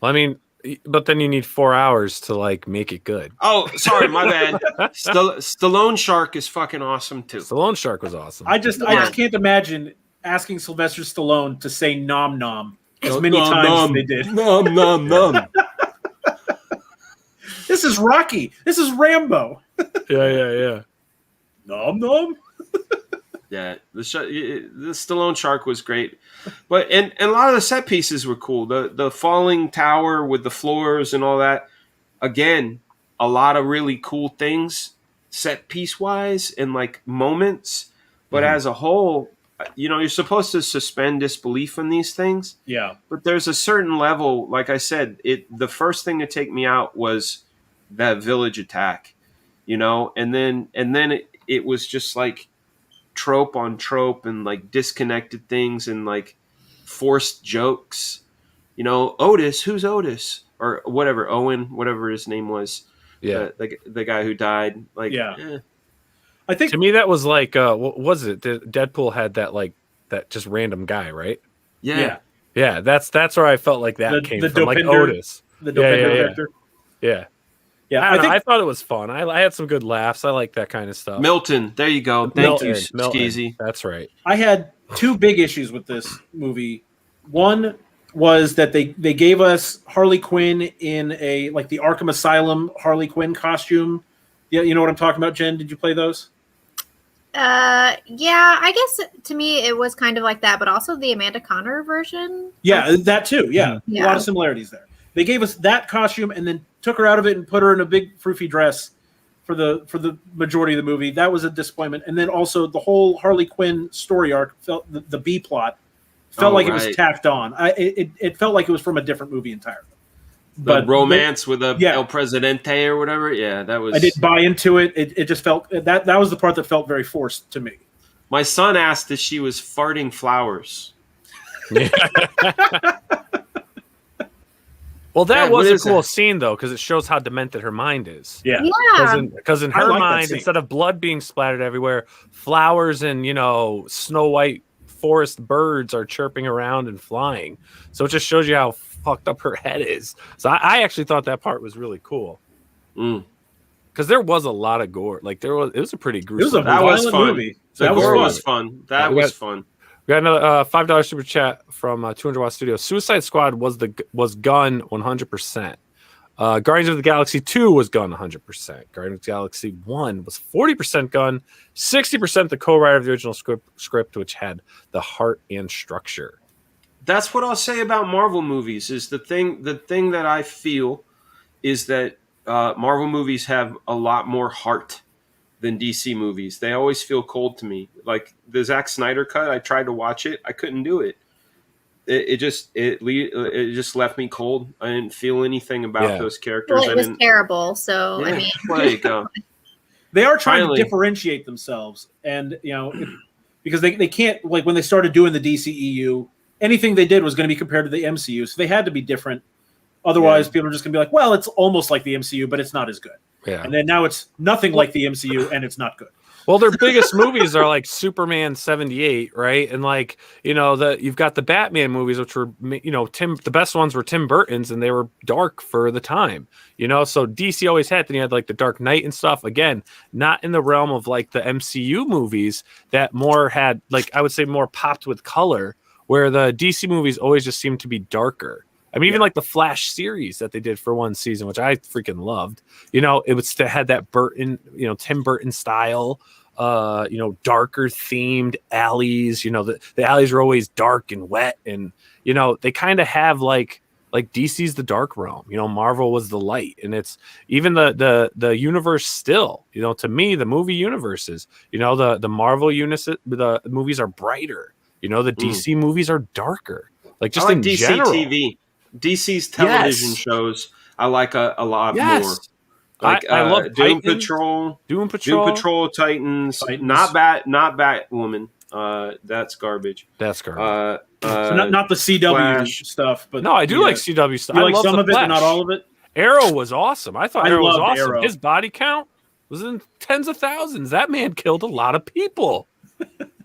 S1: Well, I mean, but then you need 4 hours to make it good.
S7: Oh, sorry, my bad. Stallone Shark is fucking awesome too.
S1: Stallone Shark was awesome.
S2: I just can't imagine asking Sylvester Stallone to say "nom nom" as many times as they did.
S7: Nom nom nom.
S2: This is Rocky. This is Rambo.
S1: Yeah.
S2: Nom nom.
S7: Yeah, the Stallone Shark was great, but and a lot of the set pieces were cool. The falling tower with the floors and all that. Again, a lot of really cool things, set piece wise and moments. But as a whole, you're supposed to suspend disbelief in these things.
S2: Yeah,
S7: but there's a certain level. Like I said, the first thing to take me out was that village attack, and then it was just trope on trope and disconnected things and forced jokes. Otis, who's Otis? Or whatever, Owen, whatever his name was.
S1: Yeah.
S7: The guy who died.
S2: I think
S1: to me that was what was it? Deadpool had that just random guy, right?
S7: Yeah.
S1: Yeah, that's where I felt like that came from. Otis.
S2: The Dopinder character.
S1: Yeah.
S2: Yeah,
S1: I thought it was fun. I had some good laughs. I like that kind of stuff.
S7: Milton, there you go. Thank you, Skeezy.
S1: That's right.
S2: I had two big issues with this movie. One was that they gave us Harley Quinn in the Arkham Asylum Harley Quinn costume. Yeah, you know what I'm talking about, Jen? Did you play those?
S3: Yeah, I guess to me it was kind of like that, but also the Amanda Connor version.
S2: Yeah, that too. Yeah,
S3: Yeah.
S2: A lot of similarities there. They gave us that costume and then took her out of it and put her in a big froofy dress for the majority of the movie. That was a disappointment. And then also the whole Harley Quinn story arc felt the B plot felt it was tacked on. It felt like it was from a different movie entirely.
S7: The romance with El Presidente or whatever. Yeah, that was.
S2: I didn't buy into it. It just felt that was the part that felt very forced to me.
S7: My son asked if she was farting flowers.
S1: Well, that was a cool scene, though, because it shows how demented her mind is.
S2: Yeah.
S1: Because in her mind, instead of blood being splattered everywhere, flowers and, snow white forest birds are chirping around and flying. So it just shows you how fucked up her head is. So I actually thought that part was really cool. Because there was a lot of gore. It was a pretty gruesome.
S2: That was fun. Movie.
S7: The gore was fun. That was fun.
S1: We got another $5 super chat from 200 Watt Studio. Suicide Squad was Gunn 100%. Guardians of the Galaxy 2 was Gunn 100%. Guardians of the Galaxy 1 was 40% Gunn, 60% the co-writer of the original script, which had the heart and structure.
S7: That's what I'll say about Marvel movies. Is the thing that I feel is that Marvel movies have a lot more heart than DC movies. They always feel cold to me. Like the Zack Snyder cut, I tried to watch it, I couldn't do it. It just left me cold. I didn't feel anything about those characters.
S3: Well, it was terrible. So I mean,
S2: they are trying to differentiate themselves, and because they can't when they started doing the DCEU, anything they did was going to be compared to the MCU, so they had to be different. Otherwise, people are just going to be like, well, it's almost like the MCU, but it's not as good.
S1: Yeah.
S2: And then now it's nothing like the MCU, and it's not good.
S1: Well, their biggest movies are like Superman 78, right? And like, you've got the Batman movies, which were, the best ones were Tim Burton's, and they were dark for the time, so DC always had, then you had like the Dark Knight and stuff. Again, not in the realm of like the MCU movies that more had, like, I would say more popped with color, where the DC movies always just seemed to be darker. I mean, even like the Flash series that they did for one season, which I freaking loved, it had that Burton, Tim Burton style, darker themed alleys, the alleys were always dark and wet. And, they kind of have like DC's the dark realm, Marvel was the light. And it's even the universe still, to me, the movie universes, the Marvel the movies are brighter, the DC movies are darker. Like just in
S7: DC
S1: general.
S7: TV. DC's television shows I like a lot more. Like
S1: I love
S7: Doom
S1: Titans,
S7: Patrol,
S1: Doom Patrol,
S7: Titans. Not Batwoman. That's garbage.
S1: That's garbage.
S2: So not the CW
S7: Flash
S2: stuff, but
S1: no, I do like CW stuff.
S2: You
S1: I
S2: like
S1: love
S2: some
S1: the
S2: of it,
S1: Flash.
S2: but not all of it.
S1: Arrow was awesome. I thought Arrow was
S2: loved
S1: awesome.
S2: Arrow.
S1: His body count was in tens of thousands. That man killed a lot of people.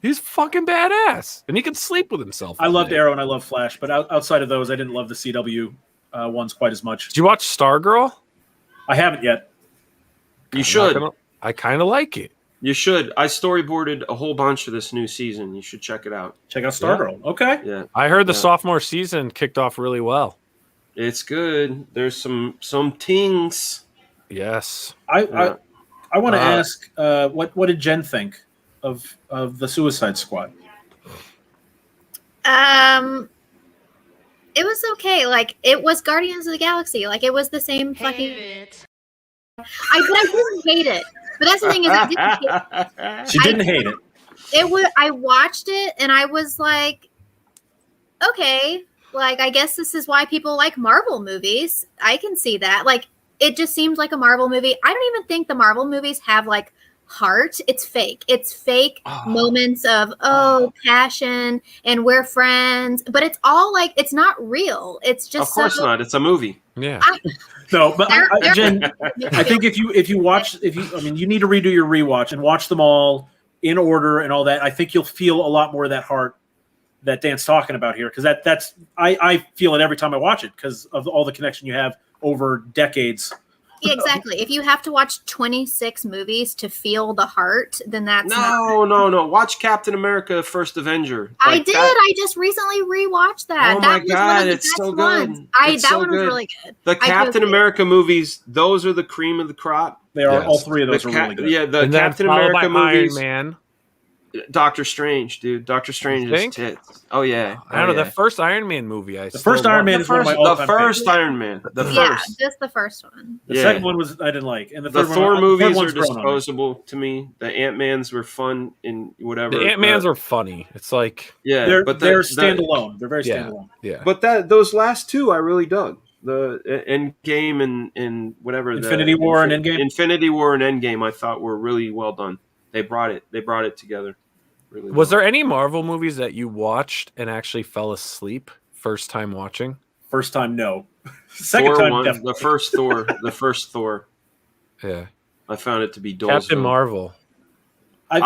S1: He's fucking badass, and he can sleep with himself.
S2: I loved Arrow and I love Flash, but outside of those, I didn't love the CW ones quite as much.
S1: Did you watch Stargirl?
S2: I haven't yet.
S7: You should.
S1: I kind of like it.
S7: You should. I storyboarded a whole bunch of this new season. You should check it out.
S2: Check out Stargirl. Yeah. Okay.
S7: Yeah.
S1: I heard the sophomore season kicked off really well.
S7: It's good. There's some tings.
S1: Yes.
S2: I want to ask, what did Jen think of the Suicide Squad?
S3: It was okay. Like, it was Guardians of the Galaxy. Like, it was the same fucking. I didn't hate it, but that's the thing is, I didn't hate it.
S2: She didn't hate it.
S3: It was. I watched it and I was like, okay, like I guess this is why people like Marvel movies. I can see that. Like, it just seemed like a Marvel movie. I don't even think the Marvel movies have like heart. It's fake. It's fake moments of passion and we're friends, but it's all like it's not real. It's just
S7: of course not. It's a movie.
S1: Yeah.
S2: No, but Jen, I think if you you need to redo your rewatch and watch them all in order and all that. I think you'll feel a lot more of that heart that Dan's talking about here, because that's I feel it every time I watch it because of all the connection you have over decades.
S3: Exactly. If you have to watch 26 movies to feel the heart, then that's
S7: no. Watch Captain America: First Avenger.
S3: I did. I just recently rewatched that.
S7: Oh
S3: that
S7: my god, it's so good.
S3: That one was really good.
S7: The Captain America movies; those are the cream of the crop.
S2: They are. All three of those are really good.
S7: Yeah, the
S1: and
S7: Captain America movies.
S1: Iron Man.
S7: Doctor Strange, dude. Doctor Strange is tits. Oh yeah.
S1: I don't know. The first Iron Man movie.
S2: The first Iron Man is one of my all-time favorites.
S7: Iron Man. The first.
S3: Yeah, just the first one.
S2: The second one was I didn't like, and the
S7: Thor movies are disposable to me. The Ant-Mans were fun in whatever.
S1: The Ant-Mans are funny. It's like
S2: they're standalone. They're very standalone.
S1: Yeah.
S7: But those last two I really dug. The Endgame and whatever.
S2: Infinity War and Endgame.
S7: Infinity War and Endgame I thought were really well done. They brought it together. Really
S1: was there any Marvel movies that you watched and actually fell asleep first time watching?
S2: First time, no. Second time, definitely.
S7: The first Thor.
S1: Yeah.
S7: I found it to be Dolezal.
S1: Captain Marvel.
S7: I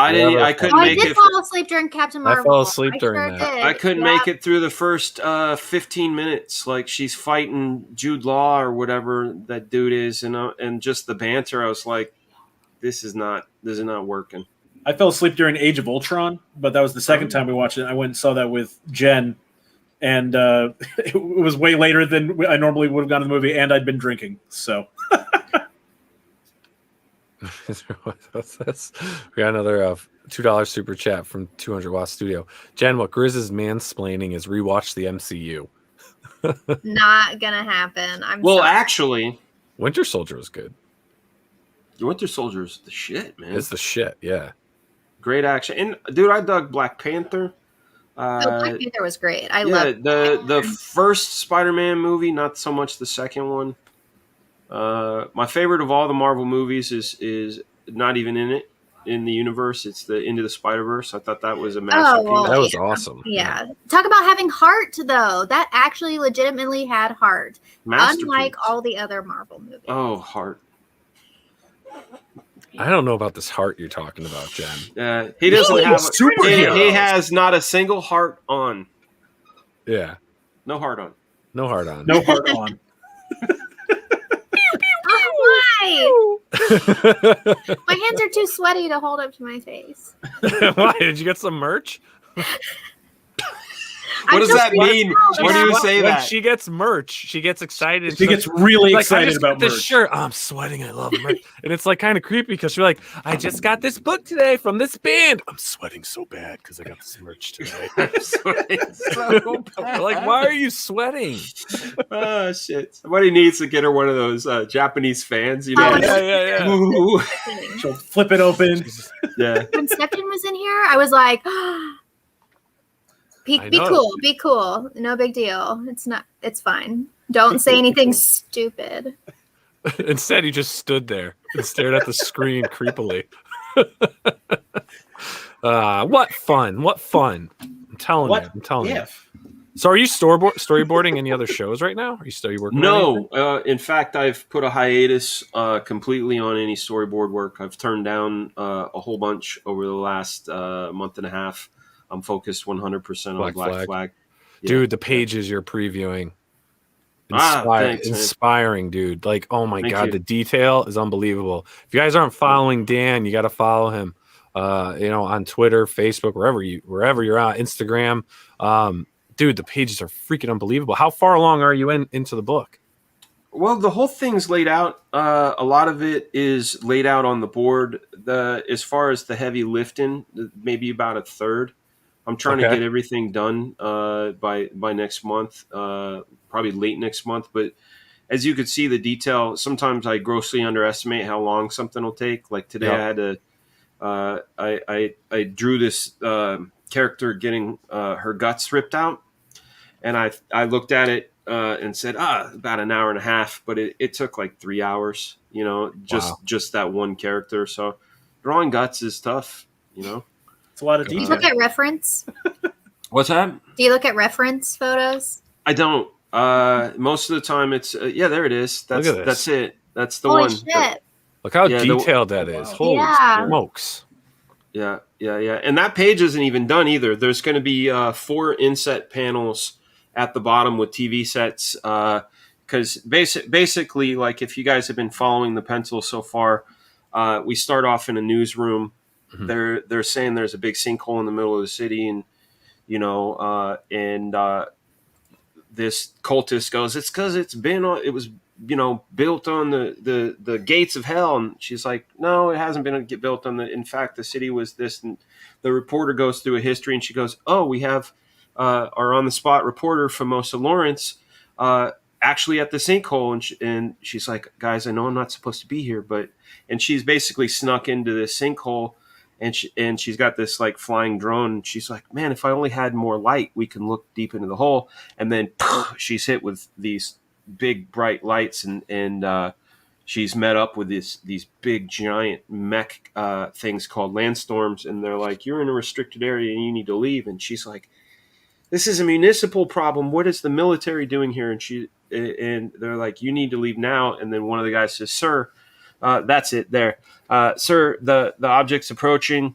S7: couldn't make it.
S3: I did fall asleep during Captain Marvel.
S1: I fell asleep during that.
S3: Did.
S7: I couldn't make it through the first 15 minutes. Like she's fighting Jude Law or whatever that dude is, and just the banter. I was like, this is not working.
S2: I fell asleep during Age of Ultron, but that was the second time we watched it. I went and saw that with Jen, and it was way later than I normally would have gone to the movie, and I'd been drinking. So
S1: we got another $2 super chat from 200 Watt Studio. Jen, what Grizz is mansplaining is rewatch the MCU.
S3: Not gonna happen.
S7: Actually,
S1: Winter Soldier was good.
S7: Winter Soldier is the shit, man.
S1: It's the shit, yeah.
S7: Great action. And dude, I dug Black Panther.
S3: Black Panther was great. I love
S7: the first Spider-Man movie, not so much the second one. My favorite of all the Marvel movies is not even in it. in the universe. It's the Into the Spider-Verse. I thought that was a masterpiece.
S3: well,
S1: That was awesome.
S3: Yeah. Talk about having heart, though. That actually legitimately had heart.
S7: Masterpiece.
S3: Unlike all the other Marvel movies.
S7: Oh, heart.
S1: I don't know about this heart you're talking about, Jen.
S7: He doesn't have
S1: superheroes.
S7: He has not a single heart on.
S1: Yeah.
S7: No heart on.
S1: No heart on.
S2: No heart on.
S3: Oh, why? My hands are too sweaty to hold up to my face.
S1: Why? Did you get some merch?
S7: What does that mean? When do you say
S1: when
S7: that?
S1: she gets merch, she gets excited.
S2: She gets really
S1: like,
S2: excited
S1: I just
S2: about
S1: got this
S2: merch.
S1: shirt. Oh, I'm sweating. I love merch. And it's like kind of creepy because you're like, I just got this book today from this band. I'm sweating so bad because I got this merch today. Like, why are you sweating?
S7: Oh shit! Somebody needs to get her one of those Japanese fans. You know?
S1: Yeah.
S7: Ooh.
S2: She'll flip it open.
S7: Yeah.
S3: When Stephen was in here, I was like, be cool, be cool. No big deal. It's fine. Don't say anything stupid.
S1: Instead, he just stood there and stared at the screen creepily. What fun. What fun. I'm telling you.
S2: If?
S1: So are you storyboarding any other shows right now? Are you working on anything?
S7: No. In fact, I've put a hiatus completely on any storyboard work. I've turned down a whole bunch over the last month and a half. I'm focused 100% on Black Flag. Yeah.
S1: Dude, the pages you're previewing.
S7: Thanks,
S1: inspiring, dude. Like, oh my
S7: Thank
S1: God,
S7: you.
S1: the detail is unbelievable. If you guys aren't following Dan, you got to follow him. On Twitter, Facebook, wherever you're at, Instagram. Dude, the pages are freaking unbelievable. How far along are you into the book?
S7: Well, the whole thing's laid out. A lot of it is laid out on the board. As far as the heavy lifting, maybe about a third. I'm trying to get everything done by next month, probably late next month. But as you could see, the detail, sometimes I grossly underestimate how long something will take. Like today, I had to, I drew this character getting her guts ripped out. And I looked at it and said, about an hour and a half. But it took like 3 hours, just that one character. So drawing guts is tough,
S2: It's a lot of
S3: Do you
S2: detail.
S3: look at reference?
S7: What's that?
S3: Do you look at reference photos?
S7: I don't. Most of the time, it's there. It is.
S1: Look at this.
S7: That's it. That's the
S3: Holy
S7: one.
S3: shit.
S1: Look how
S7: Yeah,
S1: detailed that is. Holy
S3: Yeah.
S1: smokes.
S7: Yeah. And that page isn't even done either. There's going to be 4 inset panels at the bottom with TV sets. Because basically, like if you guys have been following the pencil so far, we start off in a newsroom. Mm-hmm. They're saying there's a big sinkhole in the middle of the city, and this cultist goes, it's because it was built on the gates of hell. And she's like, no, it hasn't been built on in fact, the city was this. And the reporter goes through a history and she goes, oh, we have our on the spot reporter Famosa Lawrence actually at the sinkhole. And she's like, guys, I know I'm not supposed to be here, and she's basically snuck into this sinkhole. And she's got this like flying drone. And she's like, man, if I only had more light, we can look deep into the hole. And then she's hit with these big bright lights, and she's met up with these big giant mech things called landstorms. And they're like, you're in a restricted area and you need to leave. And she's like, this is a municipal problem. What is the military doing here? And they're like, you need to leave now. And then one of the guys says, sir, that's it there. Sir, the object's approaching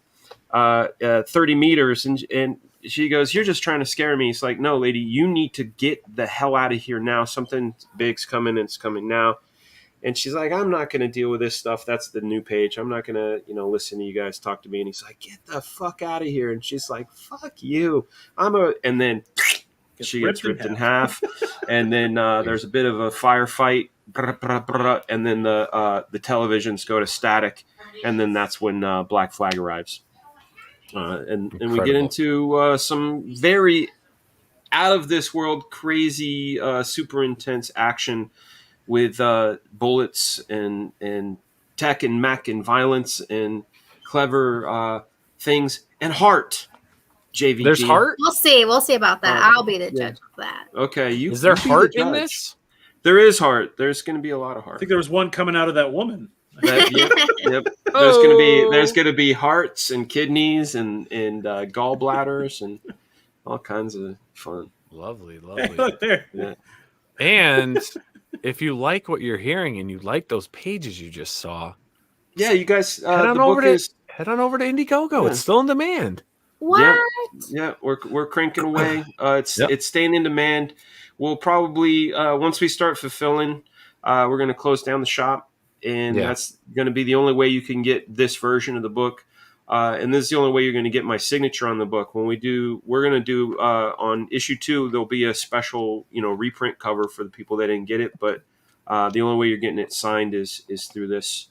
S7: 30 meters. And she goes, you're just trying to scare me. It's like, no, lady, you need to get the hell out of here now. Something big's coming, and it's coming now. And she's like, I'm not going to deal with this stuff. That's the new page. I'm not going to, listen to you guys talk to me. And he's like, get the fuck out of here. And she's like, fuck you. And then she gets ripped in half. And then there's a bit of a firefight. And then the televisions go to static, and then that's when Black Flag arrives, and we get into some very out of this world, crazy, super intense action with bullets and tech and mech and violence and clever things and heart. JVG.
S1: There's heart?
S3: We'll see about that. I'll be the judge of that.
S7: Okay,
S1: is there heart in this?
S7: There is heart. There's going to be a lot of heart.
S2: I think there was one coming out of that woman.
S7: Yep. There's gonna be hearts and kidneys and gallbladders and all kinds of fun.
S1: Lovely.
S2: Look there.
S7: Yeah.
S1: And if you like what you're hearing and you like those pages you just saw,
S7: Yeah, you guys.
S1: head on
S7: the
S1: over
S7: book
S1: to Indiegogo.
S7: Yeah.
S1: It's still in demand.
S3: What?
S7: Yeah, we're cranking away. It's staying in demand. We'll probably once we start fulfilling, we're going to close down the shop, and that's going to be the only way you can get this version of the book. And this is the only way you're going to get my signature on the book. When we're going to do on issue 2, there'll be a special reprint cover for the people that didn't get it. But the only way you're getting it signed is through this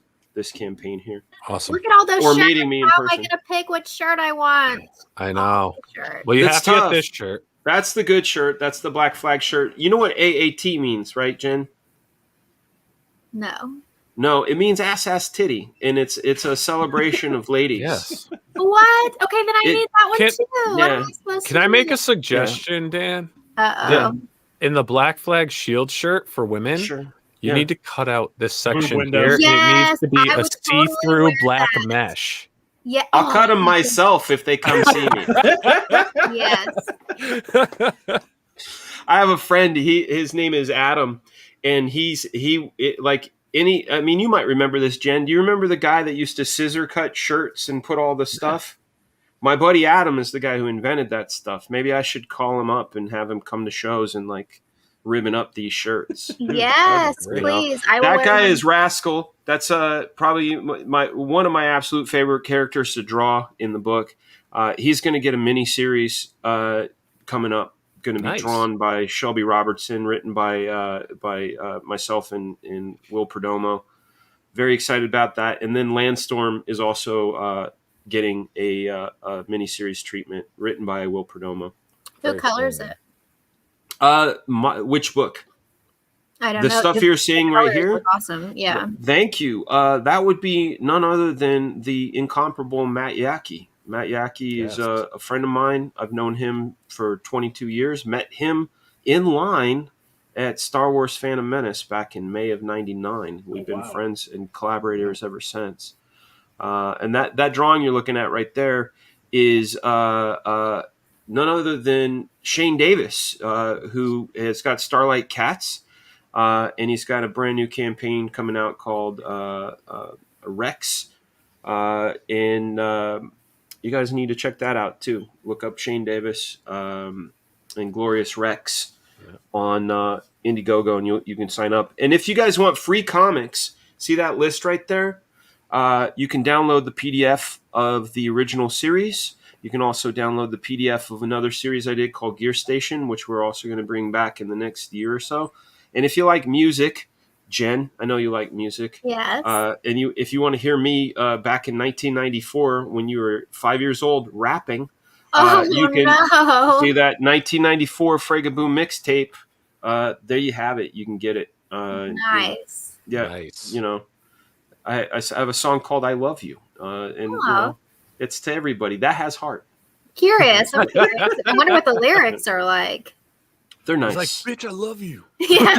S7: campaign here.
S1: Awesome.
S3: Look at all those
S7: Or
S3: shirts.
S7: meeting me in
S3: How am I
S7: person.
S3: going to pick which shirt I want?
S1: I know.
S3: Shirt.
S1: Well, you
S7: It's
S1: have to get
S7: tough.
S1: this shirt.
S7: That's the good shirt. That's the Black Flag shirt. You know what AAT means, right, Jen?
S3: No.
S7: No, it means ass titty, and it's a celebration of ladies.
S1: Yes.
S3: What? Okay, then I need that one
S1: can-
S3: too. What
S7: yeah.
S3: am I supposed
S1: Can
S3: to
S1: I make
S3: do?
S1: a suggestion, Dan?
S3: Uh-oh.
S7: Yeah.
S1: In the Black Flag Shield shirt for women,
S7: Sure.
S1: you need to cut out this section
S2: windows.
S1: here.
S3: Yes,
S1: it needs to be
S3: I
S1: a
S3: would totally
S1: see-through
S3: wear
S1: black
S3: that.
S1: mesh.
S3: Yeah.
S7: I'll cut them myself if they come see me.
S3: Yes.
S7: I have a friend. His name is Adam, and you might remember this, Jen. Do you remember the guy that used to scissor cut shirts and put all the stuff? My buddy Adam is the guy who invented that stuff. Maybe I should call him up and have him come to shows and ribbon up these shirts.
S3: Yes,
S1: great.
S3: please. I will
S7: That
S3: wear
S7: guy
S3: them.
S7: is Rascal. That's probably one of my absolute favorite characters to draw in the book. He's going to get a mini series coming up. Going to be drawn by Shelby Robertson, written by myself and Will Perdomo. Very excited about that. And then Landstorm is also getting a mini series treatment, written by Will Perdomo.
S3: Who colors it?
S7: Which book?
S3: I don't
S7: The
S3: know.
S7: stuff you're seeing right
S3: colors
S7: here?
S3: look awesome. Yeah.
S7: Thank you. That would be none other than the incomparable Matt Yackey. Matt Yackey is a friend of mine. I've known him for 22 years. Met him in line at Star Wars Phantom Menace back in May of '99. We've been friends and collaborators ever since. And that drawing you're looking at right there is none other than Shane Davis, who has got Starlight Cats. And he's got a brand new campaign coming out called Rex. You guys need to check that out too. Look up Shane Davis and Glorious Rex on Indiegogo, and you can sign up. And if you guys want free comics, see that list right there? You can download the PDF of the original series. You can also download the PDF of another series I did called Gear Station, which we're also going to bring back in the next year or so. And if you like music, Jen, I know you like music.
S3: Yes.
S7: And if you want to hear me back in 1994 when you were 5 years old rapping, you can see that 1994 Fragaboom mixtape. There you have it. You can get it.
S3: Nice.
S1: Nice.
S7: I have a song called "I Love You," and it's to everybody that has heart.
S3: Curious. I'm curious. I wonder what the lyrics are like.
S7: They're nice.
S1: He's like, bitch, I love you.
S3: Yeah.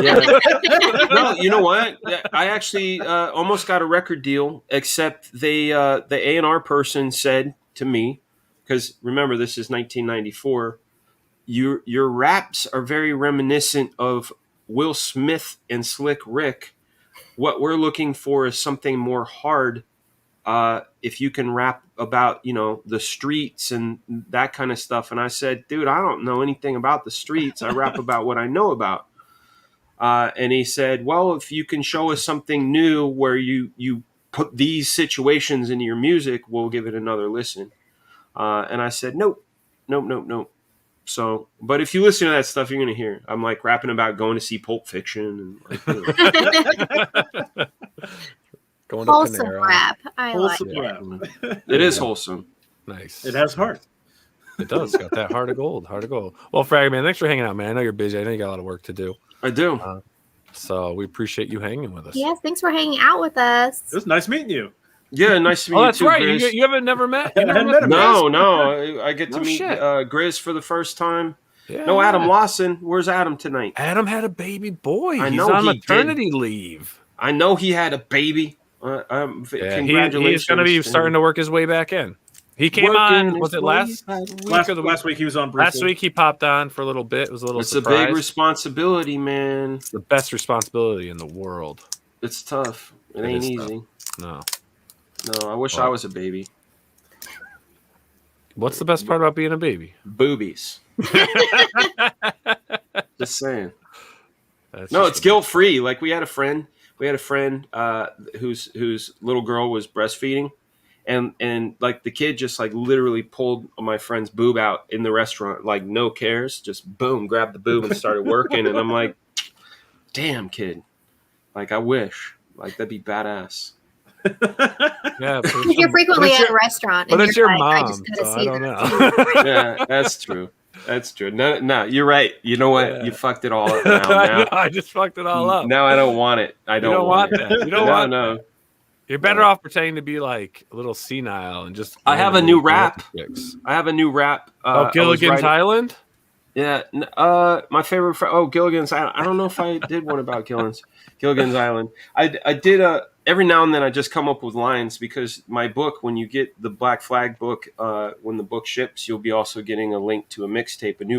S7: Well, you know what? I actually almost got a record deal, except the A&R person said to me, because remember, this is 1994, your raps are very reminiscent of Will Smith and Slick Rick. What we're looking for is something more hard. If you can rap about, the streets and that kind of stuff. And I said, dude, I don't know anything about the streets. I rap about what I know about. And he said, well, if you can show us something new where you put these situations into your music, we'll give it another listen. And I said, nope. So, but if you listen to that stuff, you're going to hear, I'm like rapping about going to see Pulp Fiction. And
S1: Going to
S3: Wholesome
S1: Panera.
S3: rap. I
S2: Wholesome
S3: like it.
S2: rap.
S7: It is wholesome.
S1: Nice.
S2: It has heart.
S1: It does. It's got that heart of gold. Heart of gold. Well, Frag, man, thanks for hanging out, man. I know you're busy. I know you got a lot of work to do.
S7: I do.
S1: So we appreciate you hanging with us.
S3: Yes, thanks for hanging out with us.
S2: It was nice meeting you.
S7: Yeah, nice to meet
S1: Oh,
S7: you
S1: that's
S7: too,
S1: right.
S7: Grizz.
S1: You haven't never met. You
S2: I
S1: never
S2: hadn't
S1: met
S2: met him.
S7: No, I get to
S1: No
S7: meet
S1: shit.
S7: Grizz for the first time.
S1: Yeah.
S7: No, Adam Lawson. Where's Adam tonight?
S1: Adam had a baby boy.
S7: I
S1: He's
S7: know
S1: on
S7: he
S1: maternity leave.
S7: I know he had a baby. Congratulations.
S1: He's going to be starting to work his way back in. He came on, was it last
S2: week he was on briefly.
S1: Last week he popped on for a little bit. It was a little
S7: It's
S1: surprise.
S7: a big responsibility, man.
S1: It's the best responsibility in the world.
S7: It's tough. It ain't easy.
S1: No.
S7: No, I wish I was a baby.
S1: What's the best part about being a baby?
S7: Boobies. Just saying.
S1: That's
S7: No,
S1: just
S7: it's guilt free. Like we had a friend whose little girl was breastfeeding, and like the kid just like literally pulled my friend's boob out in the restaurant, like no cares, just boom, grabbed the boob and started working. And I'm like, damn, kid, like I wish, like that'd be badass.
S1: Yeah,
S3: you're frequently at a restaurant,
S1: but
S3: and
S1: it's
S3: you're
S1: your
S3: like,
S1: mom. I don't know.
S7: Yeah, that's true. That's true. No, you're right. You know what?
S1: Yeah.
S7: You fucked it all up now.
S1: I just fucked it all up.
S7: Now I don't want it. I don't want it.
S1: that. You don't want
S7: no.
S1: that. You're better off pretending to be like a little senile and just.
S7: I have a new rap.
S1: Chicks.
S7: I have a new rap.
S1: Gilligan's Island?
S7: Yeah. My favorite. Gilligan's Island. I don't know if I did one about Gilligan's Island. I did every now and then I just come up with lines because my book, when you get the Black Flag book, when the book ships, you'll be also getting a link to a new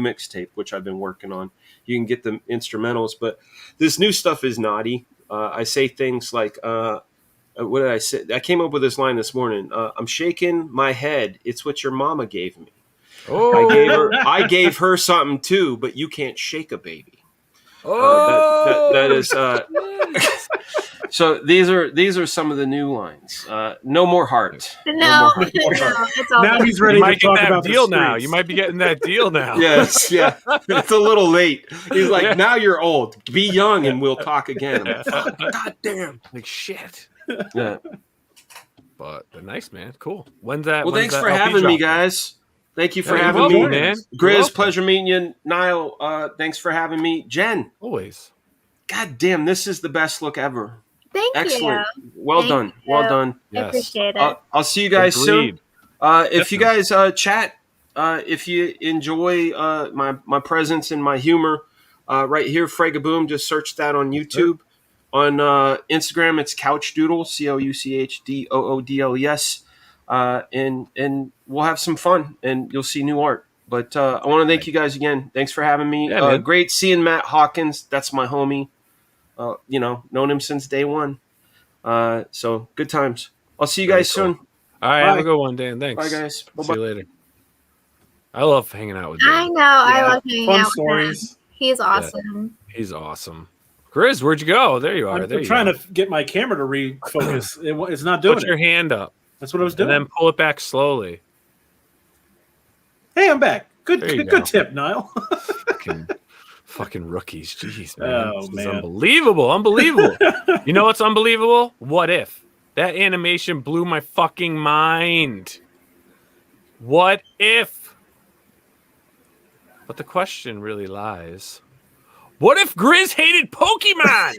S7: mixtape, which I've been working on. You can get the instrumentals, but this new stuff is naughty. I say things like, what did I say? I came up with this line this morning. I'm shaking my head. It's what your mama gave me.
S1: Oh,
S7: I gave her something too, but you can't shake a baby. That is. So these are some of the new lines. No more heart.
S3: No, it's all
S2: Now he's ready
S1: you
S2: to
S1: might get
S2: talk
S1: that
S2: about
S1: deal
S2: the
S1: now.
S2: streets.
S1: You might be getting that deal now.
S7: Yes, yeah. It's a little late. He's like, now you're old. Be young and we'll talk again. I'm like, fuck, God damn.
S1: Like shit.
S7: Yeah.
S1: But they're nice, man. Cool. When's that?
S7: Well,
S1: when's
S7: thanks
S1: that
S7: for
S1: LP
S7: having me,
S1: dropping?
S7: guys. Thank you for
S1: Yeah, you're
S7: having
S1: welcome,
S7: me,
S1: man. You're
S7: Grizz,
S1: welcome.
S7: pleasure meeting you. Nile, thanks for having me. Jen,
S1: Always.
S7: God damn, this is the best look ever.
S3: Thank
S7: Excellent.
S3: you.
S7: Well
S3: Thank
S7: done.
S3: you.
S7: Well done.
S3: I
S1: Yes.
S3: appreciate it.
S7: I'll see you guys
S1: Agreed.
S7: soon. If you guys chat, if you enjoy my presence and my humor, right here, Fragaboom, just search that on YouTube. On Instagram, it's Couchdoodle, COUCHDOODLES. And we'll have some fun, and you'll see new art. But I want to thank you guys again. Thanks for having me.
S1: Yeah, man.
S7: Great seeing Matt Hawkins. That's my homie. Known him since day one. So good times. I'll see you guys
S1: Very
S7: soon.
S1: All right,
S7: Bye.
S1: have a good one, Dan. Thanks.
S7: Bye, guys.
S1: See
S7: Bye-bye.
S1: you later. I love hanging out with Dan.
S3: I know. I love hanging
S2: Fun
S3: out with him.
S2: stories.
S3: He's awesome.
S1: He's awesome. Grizz, where'd you go? There you are.
S2: I'm
S1: there you
S2: trying
S1: go.
S2: to get my camera to refocus. It's not doing
S1: Put your
S2: it.
S1: hand up
S2: That's what I was
S1: and
S2: doing.
S1: then pull it back slowly.
S2: Hey, I'm back. Good,
S1: There you
S2: good,
S1: go.
S2: good tip, Nile.
S1: Fucking rookies. Jeez, man.
S2: Oh,
S1: This is
S2: man.
S1: unbelievable. Unbelievable. You know what's unbelievable? What if? That animation blew my fucking mind. What if? But the question really lies. What if Grizz hated Pokemon?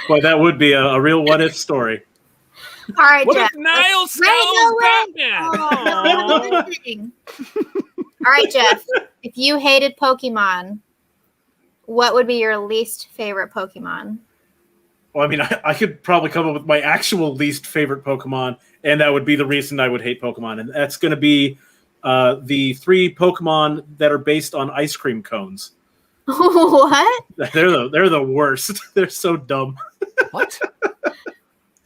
S2: Boy, that would be a real what if story.
S3: All right,
S1: What
S3: Jeff.
S1: if Nile
S3: Wait, no,
S1: Scala
S3: wait.
S1: Batman?
S3: Oh. All right, Jeff. If you hated Pokemon, what would be your least favorite Pokemon?
S2: Well, I mean, I could probably come up with my actual least favorite Pokemon, and that would be the reason I would hate Pokemon. And that's going to be the 3 Pokemon that are based on ice cream cones.
S3: What?
S2: They're the worst. They're so dumb.
S1: What?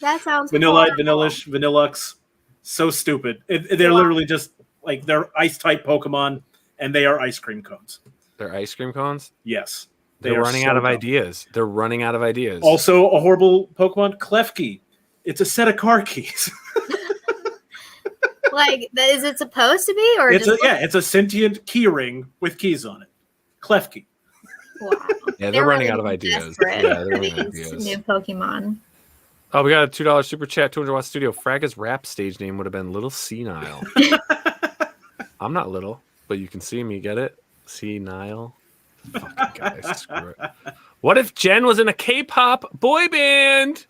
S3: That sounds
S2: Vanilla,
S3: horrible.
S2: Vanillish, Vanillux. So stupid. They're literally just like they're ice type Pokemon, and they are ice cream cones.
S1: They're ice cream cones?
S2: Yes. They
S1: They're
S2: are
S1: running
S2: so
S1: out of
S2: dumb.
S1: ideas. They're running out of ideas.
S2: Also, a horrible Pokemon, Klefki. It's a set of car keys.
S3: Like, is it supposed to be, or just
S2: It's a sentient key ring with keys on it. Klefki.
S3: wow?
S1: Yeah, they're running
S3: really
S1: out of ideas.
S3: desperate
S1: Yeah, they're
S3: for
S1: running out of
S3: these
S1: ideas.
S3: new Pokemon.
S1: Oh, we got a $2 super chat, 200 watt studio. Fraga's rap stage name would have been Little Senile. I'm not little, but you can see me. Get it? Senile. Fucking guys, screw it. What if Jen was in a K-pop boy band?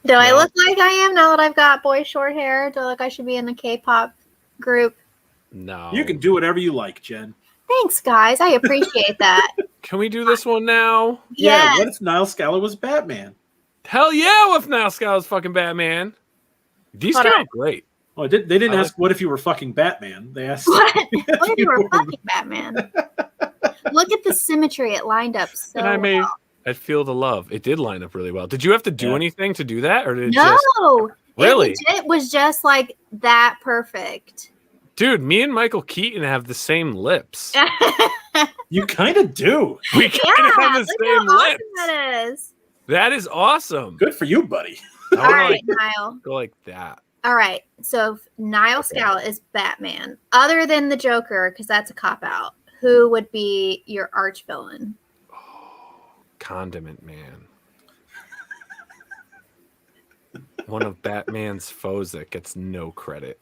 S3: Do I
S1: No.
S3: look like I am now that I've got boy short hair? Do I look like I should be in the K-pop group?
S1: No.
S2: You can do whatever you like, Jen.
S3: Thanks, guys. I appreciate that.
S1: Can we do this one now?
S2: Yeah,
S3: Yes.
S2: what if Nile Scala was Batman?
S1: Hell yeah! With Nile Scala's fucking Batman. These
S3: Hold
S1: came
S3: on.
S1: out great.
S2: Oh, they didn't
S1: I
S2: ask what if you were fucking Batman. They asked
S3: What if you were fucking Batman? Look at the symmetry. It lined up so
S1: And I made.
S3: well.
S1: I feel the love. It did line up really well. Did you have to do
S2: Yeah.
S1: anything to do that, or did it
S3: No.
S1: just really?
S3: It was just like that perfect.
S1: Dude, me and Michael Keaton have the same lips.
S2: You kind of do.
S1: We kind of have the
S3: look
S1: same
S3: how awesome
S1: lips.
S3: that is.
S1: That is awesome.
S2: Good for you, buddy.
S1: I
S3: All
S1: wanna,
S3: right,
S1: like,
S3: Niall.
S1: go like that.
S3: All right. So if Nile Scala is Batman, other than the Joker, because that's a cop out, who would be your arch villain?
S1: Condiment Man. One of Batman's foes that gets no credit.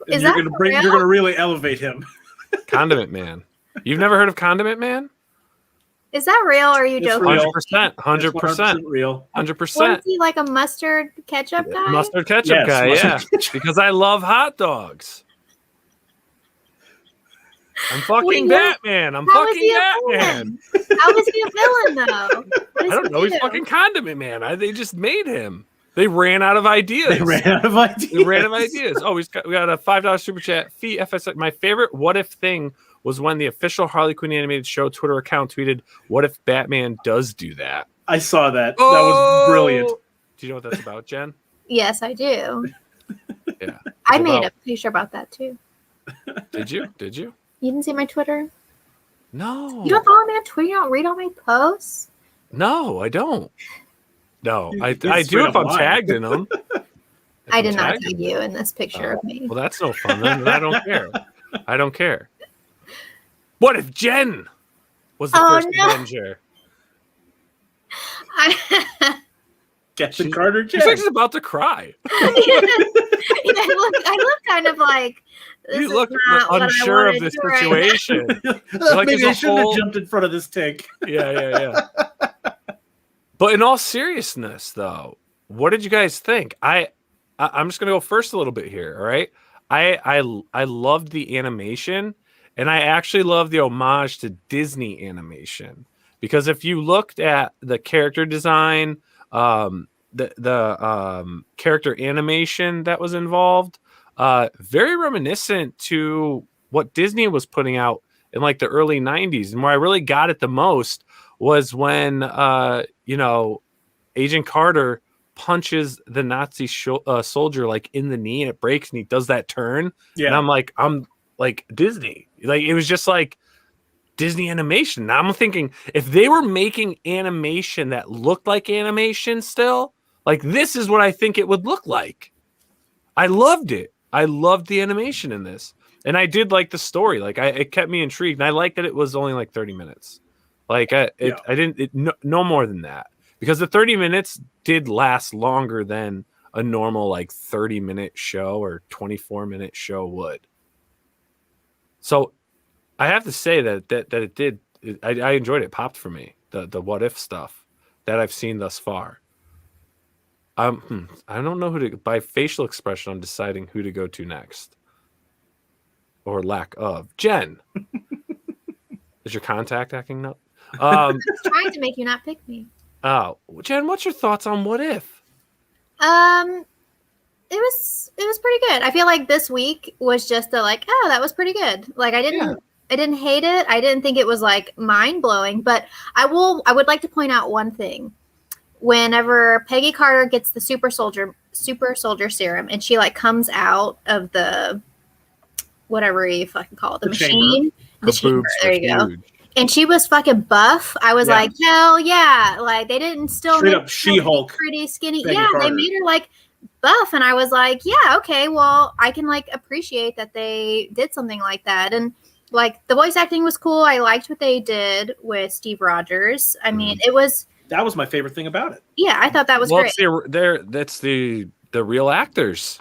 S3: Is
S2: you're
S3: that
S2: gonna bring.
S3: real?
S2: You're gonna really elevate him.
S1: Condiment Man. You've never heard of Condiment Man?
S3: Is that real or are you
S2: It's
S3: joking?
S2: real.
S1: 100%. 100%.
S2: Real.
S1: 100%.
S3: Was he like a mustard ketchup guy?
S1: Mustard ketchup
S2: Yes,
S1: guy,
S2: mustard
S1: yeah.
S2: ketchup.
S1: Because I love hot dogs. I'm fucking
S3: Wait,
S1: Batman. I'm
S3: How is
S1: fucking
S3: he a
S1: Batman.
S3: villain? How is he a villain though? What does
S1: I don't
S3: he
S1: know. He's
S3: do?
S1: fucking Condiment Man. They just made him. They ran out of ideas.
S2: They ran out of ideas.
S1: We ran out of ideas. Oh, we got a $5 super chat. Fee FS. My favorite what if thing was when the official Harley Quinn animated show Twitter account tweeted, "What if Batman does do that?"
S2: I saw that. That was brilliant.
S1: Do you know what that's about, Jen?
S3: Yes, I do.
S1: Yeah.
S3: I
S1: It's
S3: made
S1: about-
S3: a picture about that too.
S1: Did you? Did you?
S3: You didn't see my Twitter?
S1: No.
S3: You don't follow me on Twitter? You don't read all my posts?
S1: No, I don't. No, I
S2: He's
S1: do
S2: straight
S1: if
S2: up
S1: I'm
S2: lying.
S1: tagged in them.
S3: I did not tag you in this picture
S1: Oh,
S3: of me.
S1: Well, that's no fun. Then I don't care. I don't care. What if Jen was the
S3: Oh,
S1: first
S3: no.
S1: Avenger?
S2: Captain Carter.
S1: She's like she's about to cry.
S3: I look kind of like this
S1: You
S3: is
S1: look
S3: not what I
S1: unsure of
S3: wanna
S1: this
S3: do right now.
S1: situation. Like
S2: Maybe
S1: there's
S2: I
S1: a
S2: shouldn't
S1: whole-
S2: have jumped in front of this tank.
S1: Yeah. But in all seriousness, though, what did you guys think? I'm just gonna go first a little bit here. All right, I loved the animation, and I actually love the homage to Disney animation because if you looked at the character design, the character animation that was involved, very reminiscent to what Disney was putting out in like the early 90s. And where I really got it the most was when Agent Carter punches the Nazi soldier like in the knee and it breaks and he does that turn.
S2: Yeah.
S1: And I'm like Disney. Like it was just like Disney animation. Now I'm thinking if they were making animation that looked like animation still, like this is what I think it would look like. I loved it. I loved the animation in this. And I did like the story. Like it kept me intrigued. And I liked that it was only like 30 minutes. Like I didn't no more than that. Because the 30 minutes did last longer than a normal like 30-minute show or 24-minute show would. So I have to say that it did. I enjoyed it. It popped for me. The what if stuff that I've seen thus far. I don't know who to by facial expression. I'm deciding who to go to next, or lack of. Jen, is your contact acting up?
S3: It's trying to make you not pick me.
S1: Oh, Jen, what's your thoughts on what if?
S3: It was pretty good. I feel like this week was just that was pretty good. Like I didn't hate it. I didn't think it was like mind blowing, but I would like to point out one thing. Whenever Peggy Carter gets the super soldier serum and she like comes out of the whatever you fucking call it, the machine.
S1: Her
S3: The chamber.
S1: boobs
S3: There
S1: were
S3: you go.
S1: huge.
S3: And she was fucking buff. I was
S2: Yeah.
S3: like, hell yeah. Like they didn't still
S2: Straight
S3: make
S2: up
S3: her
S2: She-Hulk,
S3: pretty skinny.
S2: Peggy
S3: Yeah,
S2: Carter.
S3: they made her like buff. And I was like, yeah, okay, well, I can like appreciate that they did something like that. And like the voice acting was cool. I liked what they did with Steve Rogers. I mean, it was
S2: That was my favorite thing about it.
S3: yeah, I thought that was great.
S1: It's that's the real actors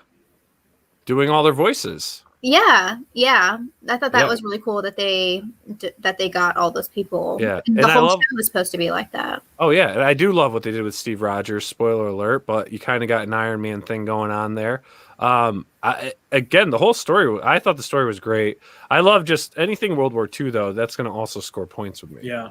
S1: doing all their voices.
S3: Yeah, yeah. I thought that
S1: Yeah.
S3: was really cool that they got all those people.
S1: Yeah,
S3: And the
S1: and I
S3: whole
S1: love-
S3: show was supposed to be like that.
S1: Oh yeah, and I do love what they did with Steve Rogers. Spoiler alert, but you kind of got an Iron Man thing going on there. Again, the whole story. I thought the story was great. I love just anything World War II though. That's going to also score points with me.
S2: Yeah.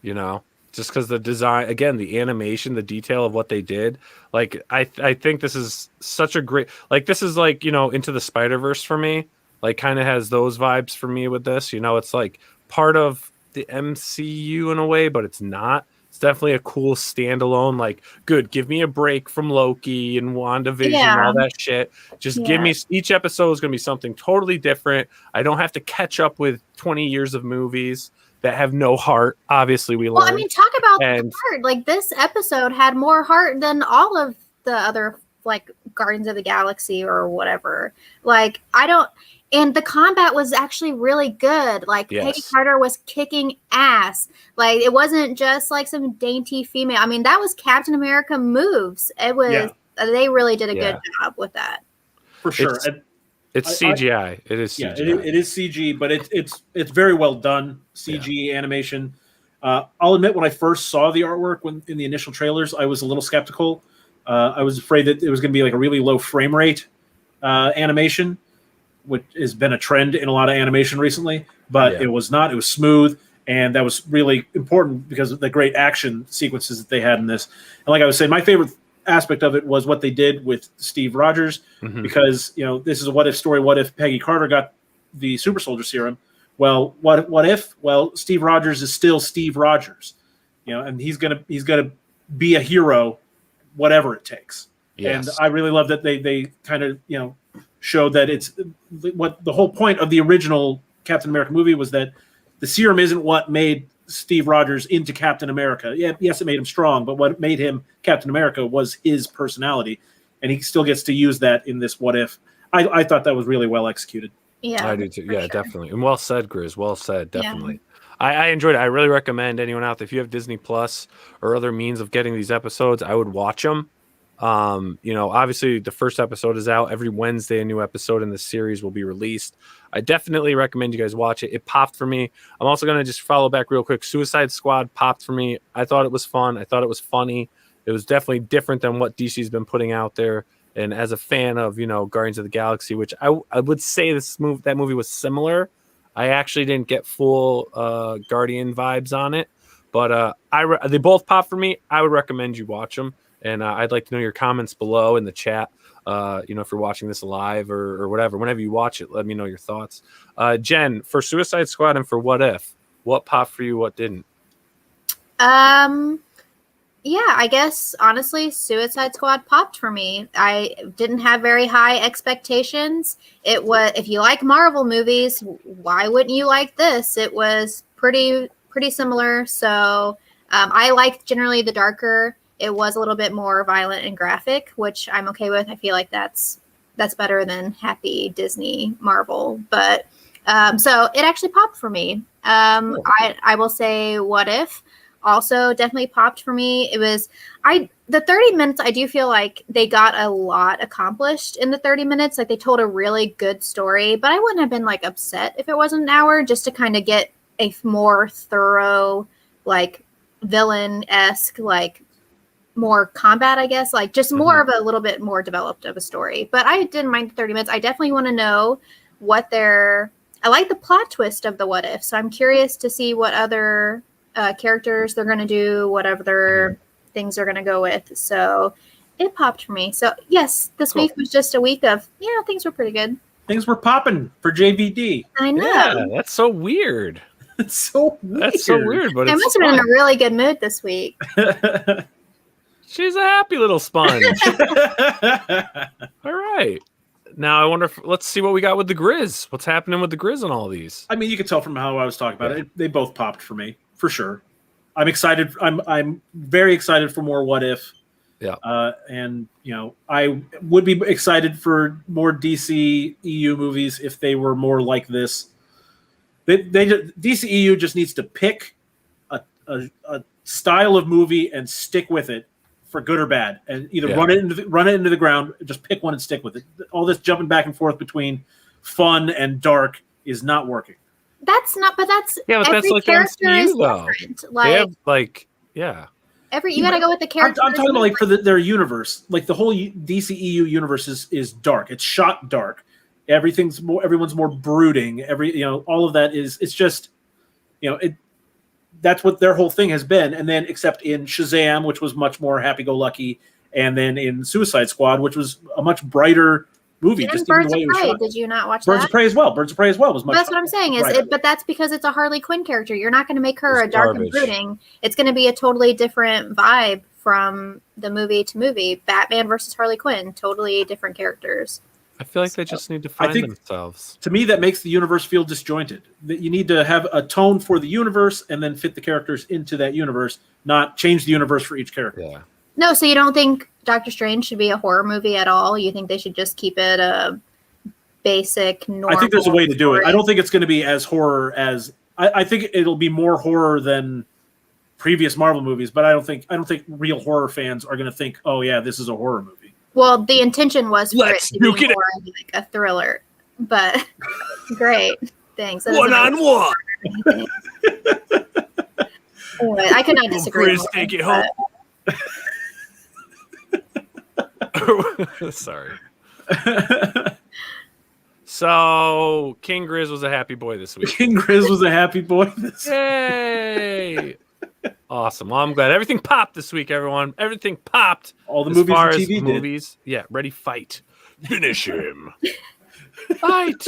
S1: You know, just because the design, again, the animation, the detail of what they did. Like I think this is such a great. Like this is like, you know, Into the Spider-Verse for me. Like kind of has those vibes for me with this. You know, it's like part of the MCU in a way, but it's not. It's definitely a cool standalone. Like, good, give me a break from Loki and WandaVision and all that shit. Just give me, each episode is going to be something totally different. I don't have to catch up with 20 years of movies that have no heart. Obviously, we learned.
S3: Well, I mean, talk about the heart. Like this episode had more heart than all of the other like Guardians of the Galaxy or whatever. Like and the combat was actually really good. Like Peggy Carter was kicking ass. Like it wasn't just like some dainty female. I mean, that was Captain America moves. It was they really did a good job with that.
S2: For sure.
S1: It's CGI. It is CGI.
S2: Yeah, it is CG, but it's very well done CG animation. I'll admit, when I first saw the artwork in the initial trailers, I was a little skeptical. I was afraid that it was going to be like a really low frame rate animation, which has been a trend in a lot of animation recently. But it was not. It was smooth, and that was really important because of the great action sequences that they had in this. And like I was saying, my favorite aspect of it was what they did with Steve Rogers, because you know this is a what if story. What if Peggy Carter got the super soldier serum? Well, what if? Well, Steve Rogers is still Steve Rogers, you know, and he's gonna be a hero, whatever it takes. Yes. And I really love that they kind of, you know, showed that it's what the whole point of the original Captain America movie was, that the serum isn't what made Steve Rogers into Captain America. Yeah, yes, it made him strong, but what made him Captain America was his personality, and he still gets to use that in this what if. I thought that was really well executed.
S3: Yeah,
S1: I do too. Yeah, definitely. And well said, Grizz. Well said. Definitely. Yeah. I enjoyed it. I really recommend anyone out there, if you have Disney Plus or other means of getting these episodes, I would watch them. You know, obviously the first episode is out. Every Wednesday, a new episode in the series will be released. I definitely recommend you guys watch it. It popped for me. I'm also going to just follow back real quick. Suicide Squad popped for me. I thought it was fun. I thought it was funny. It was definitely different than what DC's been putting out there. And as a fan of, you know, Guardians of the Galaxy, which I would say that movie was similar. I actually didn't get full Guardian vibes on it, but they both popped for me. I would recommend you watch them, and I'd like to know your comments below in the chat. You know, if you're watching this live or whatever, whenever you watch it, let me know your thoughts. Jen, for Suicide Squad and for What If, what popped for you? What didn't?
S3: Yeah, I guess honestly, Suicide Squad popped for me. I didn't have very high expectations. It was, if you like Marvel movies, why wouldn't you like this? It was pretty similar. So I liked generally the darker. It was a little bit more violent and graphic, which I'm okay with. I feel like that's better than happy Disney Marvel. But so it actually popped for me. I will say What If also definitely popped for me. It was the 30 minutes, I do feel like they got a lot accomplished in the 30 minutes. Like they told a really good story, but I wouldn't have been like upset if it wasn't an hour, just to kind of get a more thorough, like villain-esque, like more combat, I guess, like just more of a little bit more developed of a story. But I didn't mind the 30 minutes. I definitely want to know what I like the plot twist of the What If. So I'm curious to see what other characters they're going to do, what other things they're going to go with. So it popped for me. So yes, this week was just a week of, things were pretty good.
S2: Things were popping for JVD.
S3: I know.
S1: Yeah, that's so weird.
S2: It's so weird.
S1: That's so weird, but
S3: I must have been in a really good mood this week.
S1: She's a happy little sponge. All right. Now I wonder let's see what we got with the Grizz. What's happening with the Grizz on all these?
S2: I mean, you can tell from how I was talking about it. They both popped for me, for sure. I'm excited. I'm very excited for more What If.
S1: Yeah.
S2: And I would be excited for more DC EU movies if they were more like this. DC EU just needs to pick a style of movie and stick with it, for good or bad, and either run it into the ground, just pick one and stick with it. All this jumping back and forth between fun and dark is not working.
S3: That's not, but that's
S1: Yeah, but that's
S3: every
S1: like
S3: character is
S1: MCU though.
S3: different.
S1: They
S3: Like
S1: have like yeah.
S3: you got to go with the character.
S2: I'm talking about like for their universe, like the whole DCEU universe is dark. It's shot dark. Everyone's more brooding. All of that it's just, that's what their whole thing has been. And then except in Shazam, which was much more happy-go-lucky, and then in Suicide Squad, which was a much brighter movie.
S3: And
S2: just
S3: Birds
S2: even the way
S3: of
S2: it was
S3: Prey.
S2: shot.
S3: Did you not watch
S2: Birds
S3: that?
S2: of Prey as well. Birds of Prey as well was much.
S3: That's what I'm saying. But that's because it's a Harley Quinn character. You're not going to make her
S1: It's
S3: a dark
S1: garbage.
S3: and brooding. It's going to be a totally different vibe from the movie to movie. Batman versus Harley Quinn, totally different characters.
S1: I feel like they just need to find themselves.
S2: To me, that makes the universe feel disjointed. That you need to have a tone for the universe and then fit the characters into that universe, not change the universe for each character.
S1: Yeah.
S3: No, so you don't think Doctor Strange should be a horror movie at all? You think they should just keep it a basic, normal
S2: I think there's a way to do it.
S3: story?
S2: I don't think it's going to be as horror as I think it'll be more horror than previous Marvel movies, but I don't think real horror fans are going to think, oh yeah, this is a horror movie.
S3: Well, the intention was for
S1: Let's
S3: it to be
S1: nuke it.
S3: more like a thriller, but great. Thanks. That
S1: One
S3: doesn't
S1: on
S3: make
S1: one.
S3: Anyway, I could not disagree.
S1: Grizz,
S3: more,
S1: take it
S3: but-
S1: home. Sorry. So King Grizz was a happy boy this week.
S2: King Grizz was a happy boy.
S1: Yay! Awesome. Well, I'm glad everything popped this week, everyone. Everything popped.
S2: All the
S1: as
S2: movies
S1: far
S2: and
S1: as
S2: TV did.
S1: movies. Yeah, ready, fight. Finish him. Fight.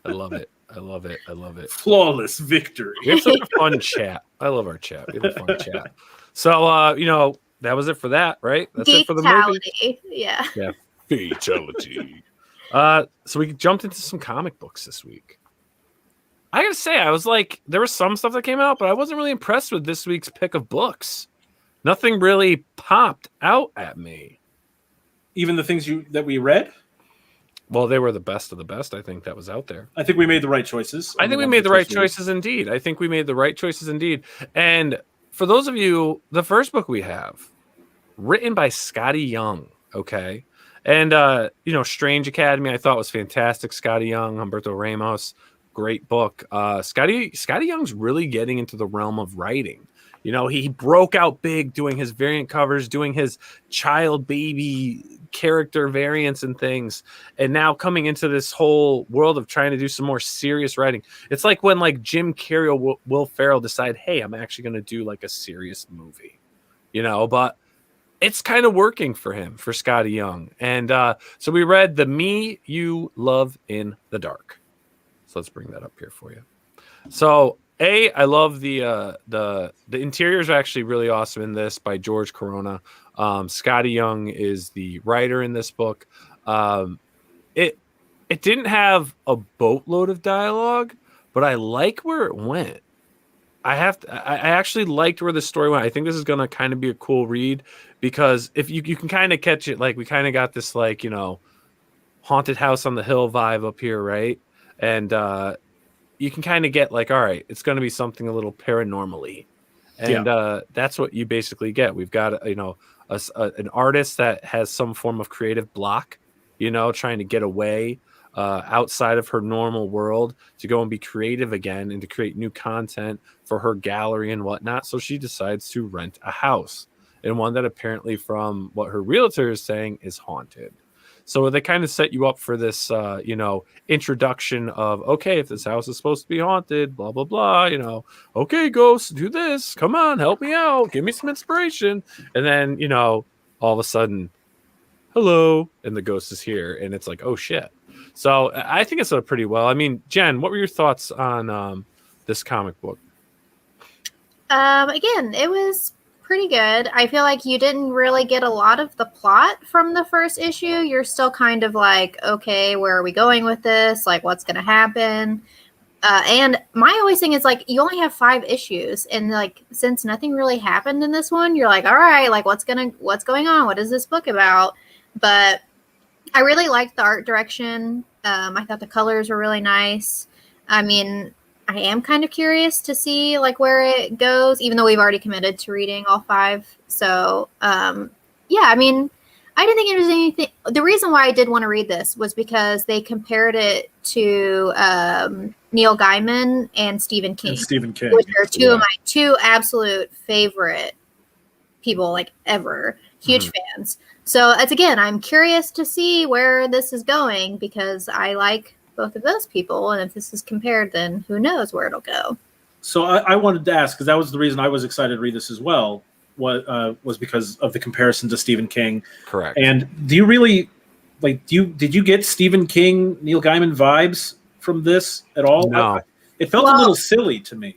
S1: I love it. I love it. I love it.
S2: Flawless victory.
S1: We have such a fun chat. I love our chat. We have a fun chat. So, that was it for that, right? That's it for the movie.
S3: Fatality. Yeah.
S1: Yeah. Fatality. So we jumped into some comic books this week. I gotta say, I was like, there was some stuff that came out, but I wasn't really impressed with this week's pick of books. Nothing really popped out at me.
S2: Even the things that we read,
S1: Well, they were the best of the best, I think, that was out there.
S2: I think we made the right choices.
S1: I think we made the right choices indeed. I think we made the right choices indeed. And for those of you, the first book we have, written by Scotty Young, okay? And, Strange Academy, I thought was fantastic. Scotty Young, Humberto Ramos, great book. Scotty Young's really getting into the realm of writing. He broke out big doing his variant covers, doing his child baby character variants and things. And now coming into this whole world of trying to do some more serious writing. It's like when Jim Carrey or Will Ferrell decide, hey, I'm actually going to do a serious movie, but it's kind of working for him, for Scotty Young. And so we read The Me You Love in the Dark. So let's bring that up here for you. So I love the interiors are actually really awesome in this by George Corona. Scotty Young is the writer in this book. It didn't have a boatload of dialogue, but I like where it went. I actually liked where the story went. I think this is going to kind of be a cool read because if you can kind of catch it, we kind of got this haunted house on the hill vibe up here, right? And you can kind of get all right, it's going to be something a little paranormally. And that's what you basically get. We've got, an artist that has some form of creative block, trying to get away outside of her normal world to go and be creative again and to create new content for her gallery and whatnot. So she decides to rent a house, and one that apparently, from what her realtor is saying, is haunted. So they kind of set you up for this, introduction of, okay, if this house is supposed to be haunted, blah, blah, blah, okay, ghost, do this. Come on, help me out. Give me some inspiration. And then, all of a sudden, hello, and the ghost is here. And it's like, oh, shit. So I think it's done pretty well. I mean, Jen, what were your thoughts on this comic book?
S3: Again, it was pretty good. I feel like you didn't really get a lot of the plot from the first issue. You're still kind of okay, where are we going with this? What's going to happen? And my always thing is you only have 5 issues, and since nothing really happened in this one, you're all right, what's going on? What is this book about? But I really liked the art direction. I thought the colors were really nice. I mean, I am kind of curious to see where it goes, even though we've already committed to reading all 5. So, I mean, I didn't think it was anything. The reason why I did want to read this was because they compared it to Neil Gaiman and Stephen King, which are two of my two absolute favorite people, like ever. Huge fans. So it's again, I'm curious to see where this is going because I like both of those people, and if this is compared, then who knows where it'll go.
S2: So I wanted to ask, because that was the reason I was excited to read this as well. Was because of the comparison to Stephen King.
S1: Correct.
S2: And do you really did you get Stephen King, Neil Gaiman vibes from this at all?
S1: No.
S2: It felt a little silly to me.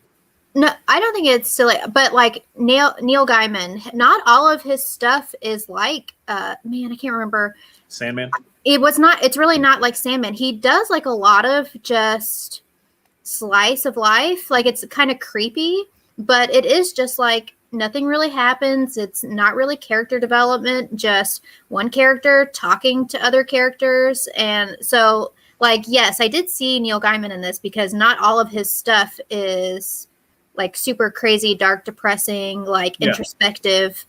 S3: No, I don't think it's silly, but like Neil Gaiman, not all of his stuff is like man, I can't remember.
S2: Sandman?
S3: It's really not like Sandman. He does like a lot of just slice of life. Like it's kind of creepy, but it is just like nothing really happens. It's not really character development, just one character talking to other characters. And so, like, yes, I did see Neil Gaiman in this because not all of his stuff is like super crazy, dark, depressing, like introspective.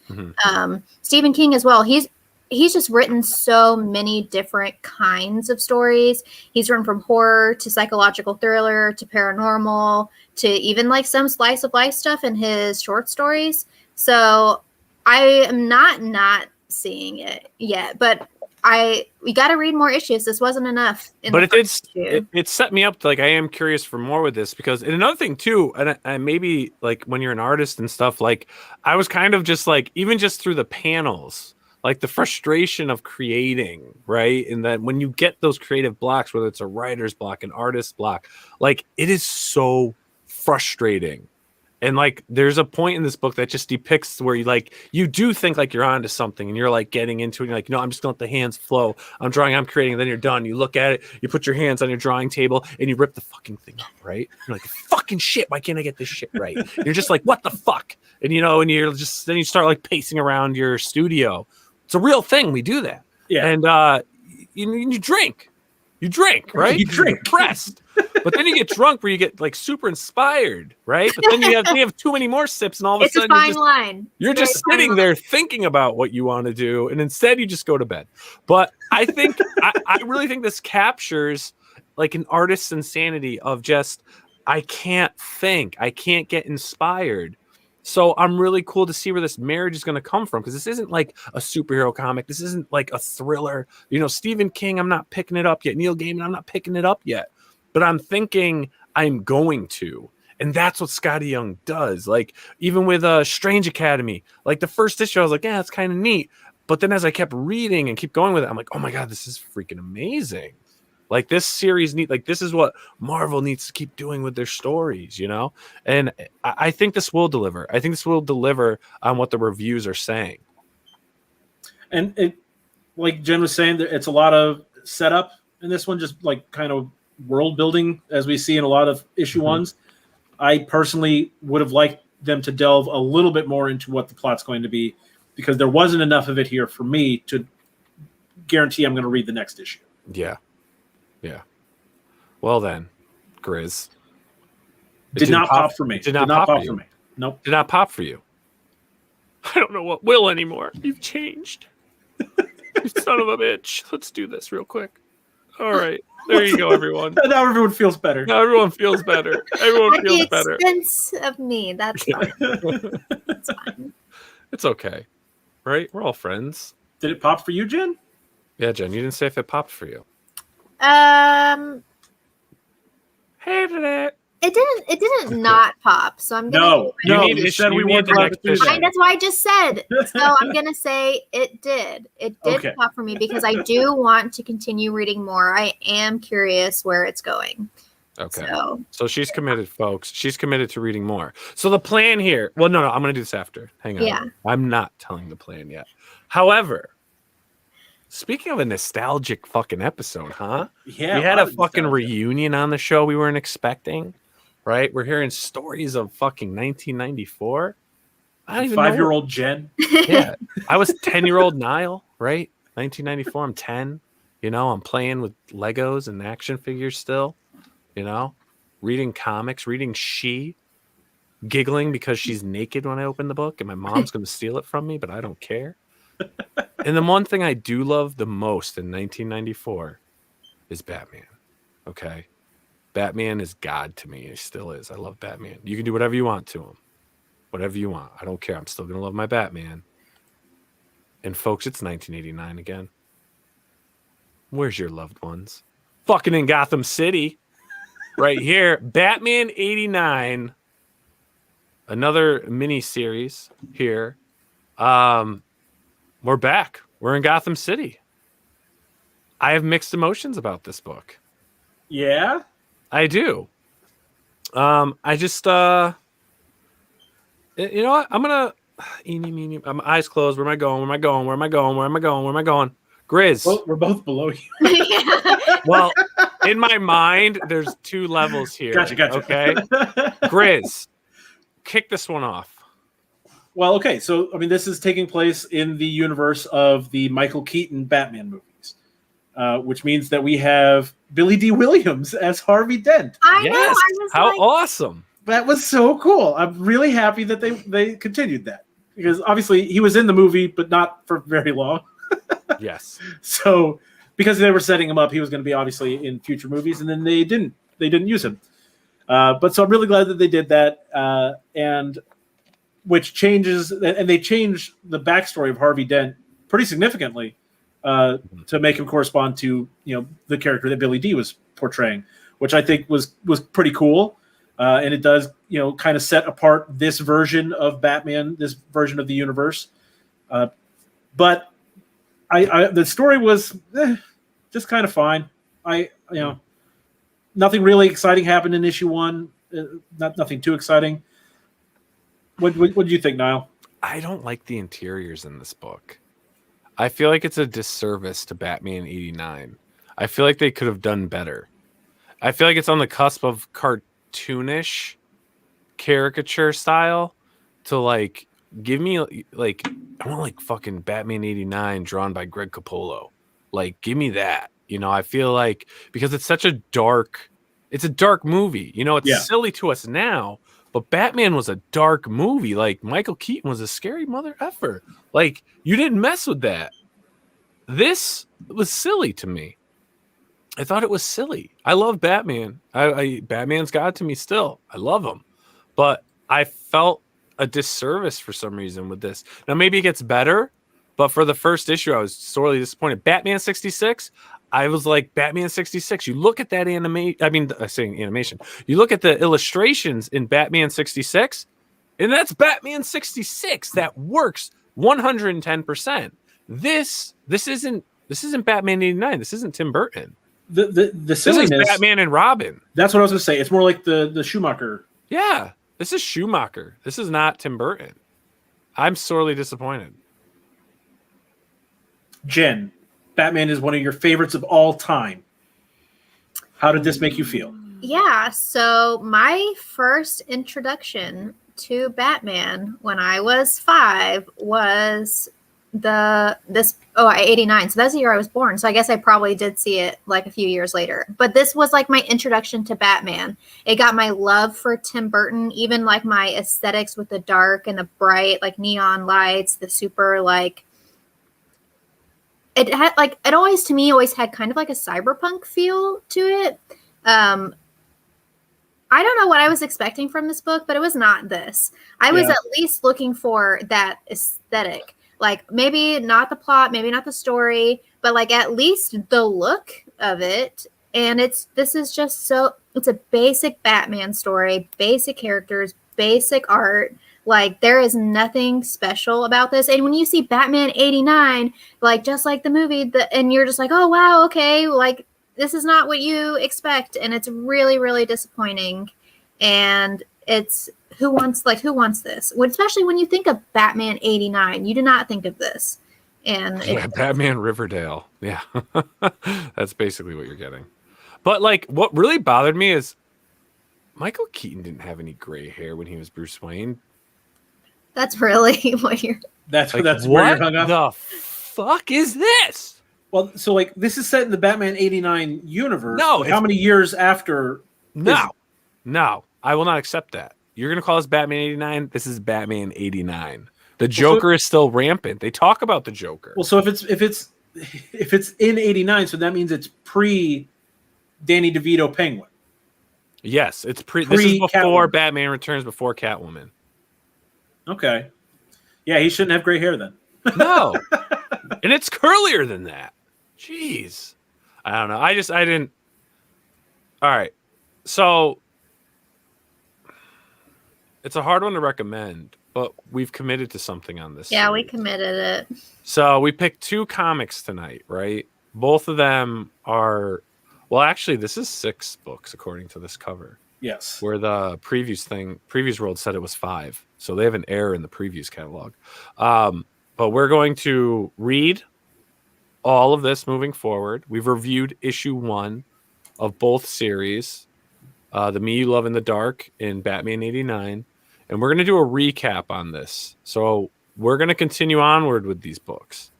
S3: Stephen King as well. He's just written so many different kinds of stories. He's written from horror to psychological thriller to paranormal to even like some slice of life stuff in his short stories. So I am not seeing it yet, but we got to read more issues. This wasn't enough.
S1: But it set me up to, like, I am curious for more with this because, and another thing too, and maybe like when you're an artist and stuff, like I was kind of just like, even just through the panels, like the frustration of creating, right? And then when you get those creative blocks, whether it's a writer's block, an artist's block, like it is so frustrating. And like there's a point in this book that just depicts where you do think like you're onto something and you're like getting into it and you're like, no, I'm just gonna let the hands flow. I'm drawing, I'm creating, and then you're done. You look at it, you put your hands on your drawing table and you rip the fucking thing up, right? You're like, fucking shit, why can't I get this shit right? You're just like, what the fuck? And and you're just, then you start like pacing around your studio. It's a real thing. We do that. Yeah. And you drink. You drink, right?
S2: You drink.
S1: Depressed. But then you get drunk where you get like super inspired, right? But then you have too many more sips and all of a sudden
S3: it's a fine line.
S1: You're just sitting there thinking about what you want to do, and instead you just go to bed. But I think I really think this captures like an artist's insanity of just I can't think. I can't get inspired. So I'm really cool to see where this marriage is going to come from, because this isn't like a superhero comic. This isn't like a thriller. Stephen King, I'm not picking it up yet. Neil Gaiman, I'm not picking it up yet. But I'm thinking I'm going to. And that's what Scotty Young does. Like, even with Strange Academy, like the first issue, I was like, yeah, it's kind of neat. But then as I kept reading and keep going with it, I'm like, oh my God, this is freaking amazing. Like this series this is what Marvel needs to keep doing with their stories, And I think this will deliver. I think this will deliver on what the reviews are saying.
S2: And it, like Jen was saying, it's a lot of setup in this one, just like kind of world building as we see in a lot of issue ones. I personally would have liked them to delve a little bit more into what the plot's going to be, because there wasn't enough of it here for me to guarantee I'm going to read the next issue.
S1: Yeah. Yeah. Well then, Grizz.
S2: Did not pop for me. Did not pop for me. Nope.
S1: Did not pop for you. I don't know what will anymore. You've changed. You son of a bitch. Let's do this real quick. All right. There you go, everyone.
S2: Now everyone feels better.
S1: Now everyone feels better. Everyone feels better.
S3: At the expense of me. That's fine. That's fine.
S1: It's okay. Right? We're all friends.
S2: Did it pop for you, Jen?
S1: Yeah, Jen. You didn't say if it popped for you.
S3: Hated
S1: it.
S3: It didn't not pop. So I'm gonna
S2: you said we weren't allowed to do that.
S3: That's why I just said. So I'm gonna say it did. It did pop for me because I do want to continue reading more. I am curious where it's going.
S1: Okay. So she's committed, folks. She's committed to reading more. So the plan here. Well, no, I'm gonna do this after. Hang on.
S3: Yeah.
S1: I'm not telling the plan yet. However, speaking of a nostalgic fucking episode, huh?
S2: Yeah.
S1: We had a fucking reunion on the show we weren't expecting, right? We're hearing stories of fucking 1994. I don't even know.
S2: 5-year-old Jen.
S1: Yeah. I was 10-year-old Nile, right? 1994. I'm 10. I'm playing with Legos and action figures still, reading comics, reading giggling because she's naked when I open the book and my mom's going to steal it from me, but I don't care. And the one thing I do love the most in 1994 is Batman. Okay. Batman is God to me. He still is. I love Batman. You can do whatever you want to him. Whatever you want. I don't care. I'm still going to love my Batman. And folks, it's 1989 again. Where's your loved ones? Fucking in Gotham City. Right here. Batman 89. Another mini series here. We're back. We're in Gotham City. I have mixed emotions about this book.
S2: Yeah?
S1: I do. I just you know what? I'm gonna my eyes closed. Where am I going? Where am I going? Where am I going? Where am I going? Where am I going? Grizz.
S2: Well, we're both below you.
S1: Well, in my mind, there's two levels here.
S2: Gotcha.
S1: Okay. Grizz, kick this one off.
S2: Well, okay. So, I mean, this is taking place in the universe of the Michael Keaton Batman movies, which means that we have Billy D. Williams as Harvey Dent.
S3: I know.
S1: Yes.
S3: I was
S1: How
S3: like,
S1: awesome.
S2: That was so cool. I'm really happy that they continued that, because obviously he was in the movie, but not for very long.
S1: Yes.
S2: So, because they were setting him up, he was going to be obviously in future movies, and then they didn't use him. But so I'm really glad that they did that, and which changes, and they changed the backstory of Harvey Dent pretty significantly to make him correspond to, you know, the character that Billy D was portraying, which I think was pretty cool. And it does, you know, kind of set apart this version of Batman, this version of the universe. But I the story was just kind of fine. Nothing really exciting happened in issue 1. Nothing too exciting. What do you think, Nile?
S1: I don't like the interiors in this book. I feel like it's a disservice to Batman 89. I feel like they could have done better. I feel like it's on the cusp of cartoonish caricature style to like give me like, I want like fucking Batman 89 drawn by Greg Capullo. Like, give me that. You know, I feel like because it's such a dark movie. You know, it's silly to us now, but Batman was a dark movie. Like, Michael Keaton was a scary mother effer. Like, you didn't mess with that. This was silly to me. I thought it was silly. I love Batman. Batman's God to me still. I love him. But I felt a disservice for some reason with this. Now, maybe it gets better, but for the first issue, I was sorely disappointed. Batman 66, I was like, Batman 66. You look at that animation. You look at the illustrations in Batman 66, and that's Batman 66. That works 110%. This isn't Batman 89. This isn't Tim Burton.
S2: The silliness.
S1: This is Batman and Robin.
S2: That's what I was going to say. It's more like the Schumacher.
S1: Yeah, this is Schumacher. This is not Tim Burton. I'm sorely disappointed.
S2: Jen, Batman is one of your favorites of all time. How did this make you feel?
S3: Yeah, so my first introduction to Batman when I was 5 was 89. So that's the year I was born. So I guess I probably did see it like a few years later. But this was like my introduction to Batman. It got my love for Tim Burton, even like my aesthetics with the dark and the bright like neon lights, the super like it had like it always had kind of like a cyberpunk feel to it. I don't know what I was expecting from this book, but it was not this. I was at least looking for that aesthetic. Like maybe not the plot, maybe not the story, but like at least the look of it. And it's a basic Batman story, basic characters, basic art. Like there is nothing special about this. And when you see Batman 89, like just like the movie, and you're just like, oh wow, okay, like this is not what you expect, and it's really, really disappointing. And it's who wants this? Especially when you think of Batman 89, you do not think of this. And
S1: Batman Riverdale. Yeah, that's basically what you're getting. But like, what really bothered me is Michael Keaton didn't have any gray hair when he was Bruce Wayne.
S3: That's really what you're.
S2: That's
S1: like,
S2: where you're hung up.
S1: The fuck is this?
S2: Well, so like this is set in the Batman 89 universe.
S1: No,
S2: how many years after?
S1: No, I will not accept that. You're gonna call this Batman 89. This is Batman 89. The Joker is still rampant. They talk about the Joker.
S2: Well, so if it's in 89, so that means it's pre Danny DeVito Penguin.
S1: Yes, it's this is before
S2: Catwoman.
S1: Batman Returns, before Catwoman.
S2: Okay. Yeah, he shouldn't have gray hair then.
S1: No. And it's curlier than that. Jeez. I don't know. I didn't. All right. So it's a hard one to recommend, but we've committed to something on this.
S3: Yeah, we
S1: series.
S3: committed it.
S1: So we picked 2 comics tonight, right? Both of them are, well, actually, this is 6 books according to this cover.
S2: Yes.
S1: Where the previous world said it was 5. So they have an error in the previews catalog. But we're going to read all of this moving forward. We've reviewed issue 1 of both series, The Me You Love in the Dark in Batman 89. And we're going to do a recap on this. So we're going to continue onward with these books.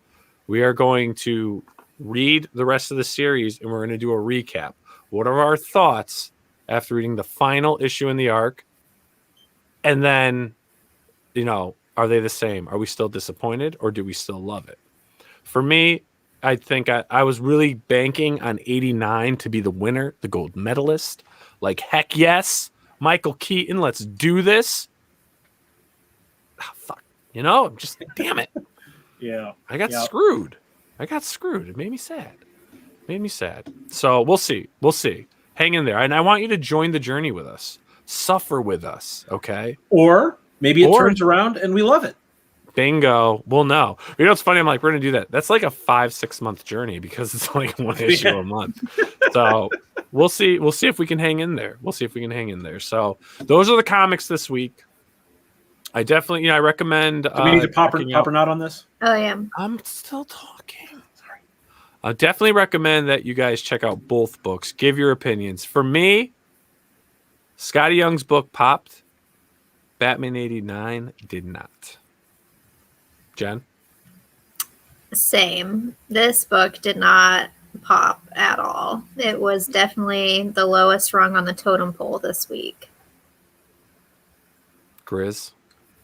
S1: We are going to read the rest of the series, and we're going to do a recap. What are our thoughts after reading the final issue in the arc? And then, are they the same? Are we still disappointed, or do we still love it? For me, I think I was really banking on 89 to be the winner, the gold medalist. Like, heck yes, Michael Keaton, let's do this. Oh, fuck. Just damn it.
S2: Yeah.
S1: I got screwed. It made me sad. So we'll see. Hang in there. And I want you to join the journey with us. Suffer with us, okay?
S2: Or maybe it turns around and we love it.
S1: Bingo. We'll know. It's funny. I'm like, we're going to do that. That's like a 5-6 month journey because it's like 1 issue a month. So we'll see. We'll see if we can hang in there. So those are the comics this week. I definitely, I recommend.
S2: Do we need to pop or not on this?
S3: Oh, yeah.
S1: I'm still talking. Sorry. I definitely recommend that you guys check out both books. Give your opinions. For me, Scotty Young's book popped. Batman 89 did not. Jen?
S3: Same. This book did not pop at all. It was definitely the lowest rung on the totem pole this week.
S1: Grizz?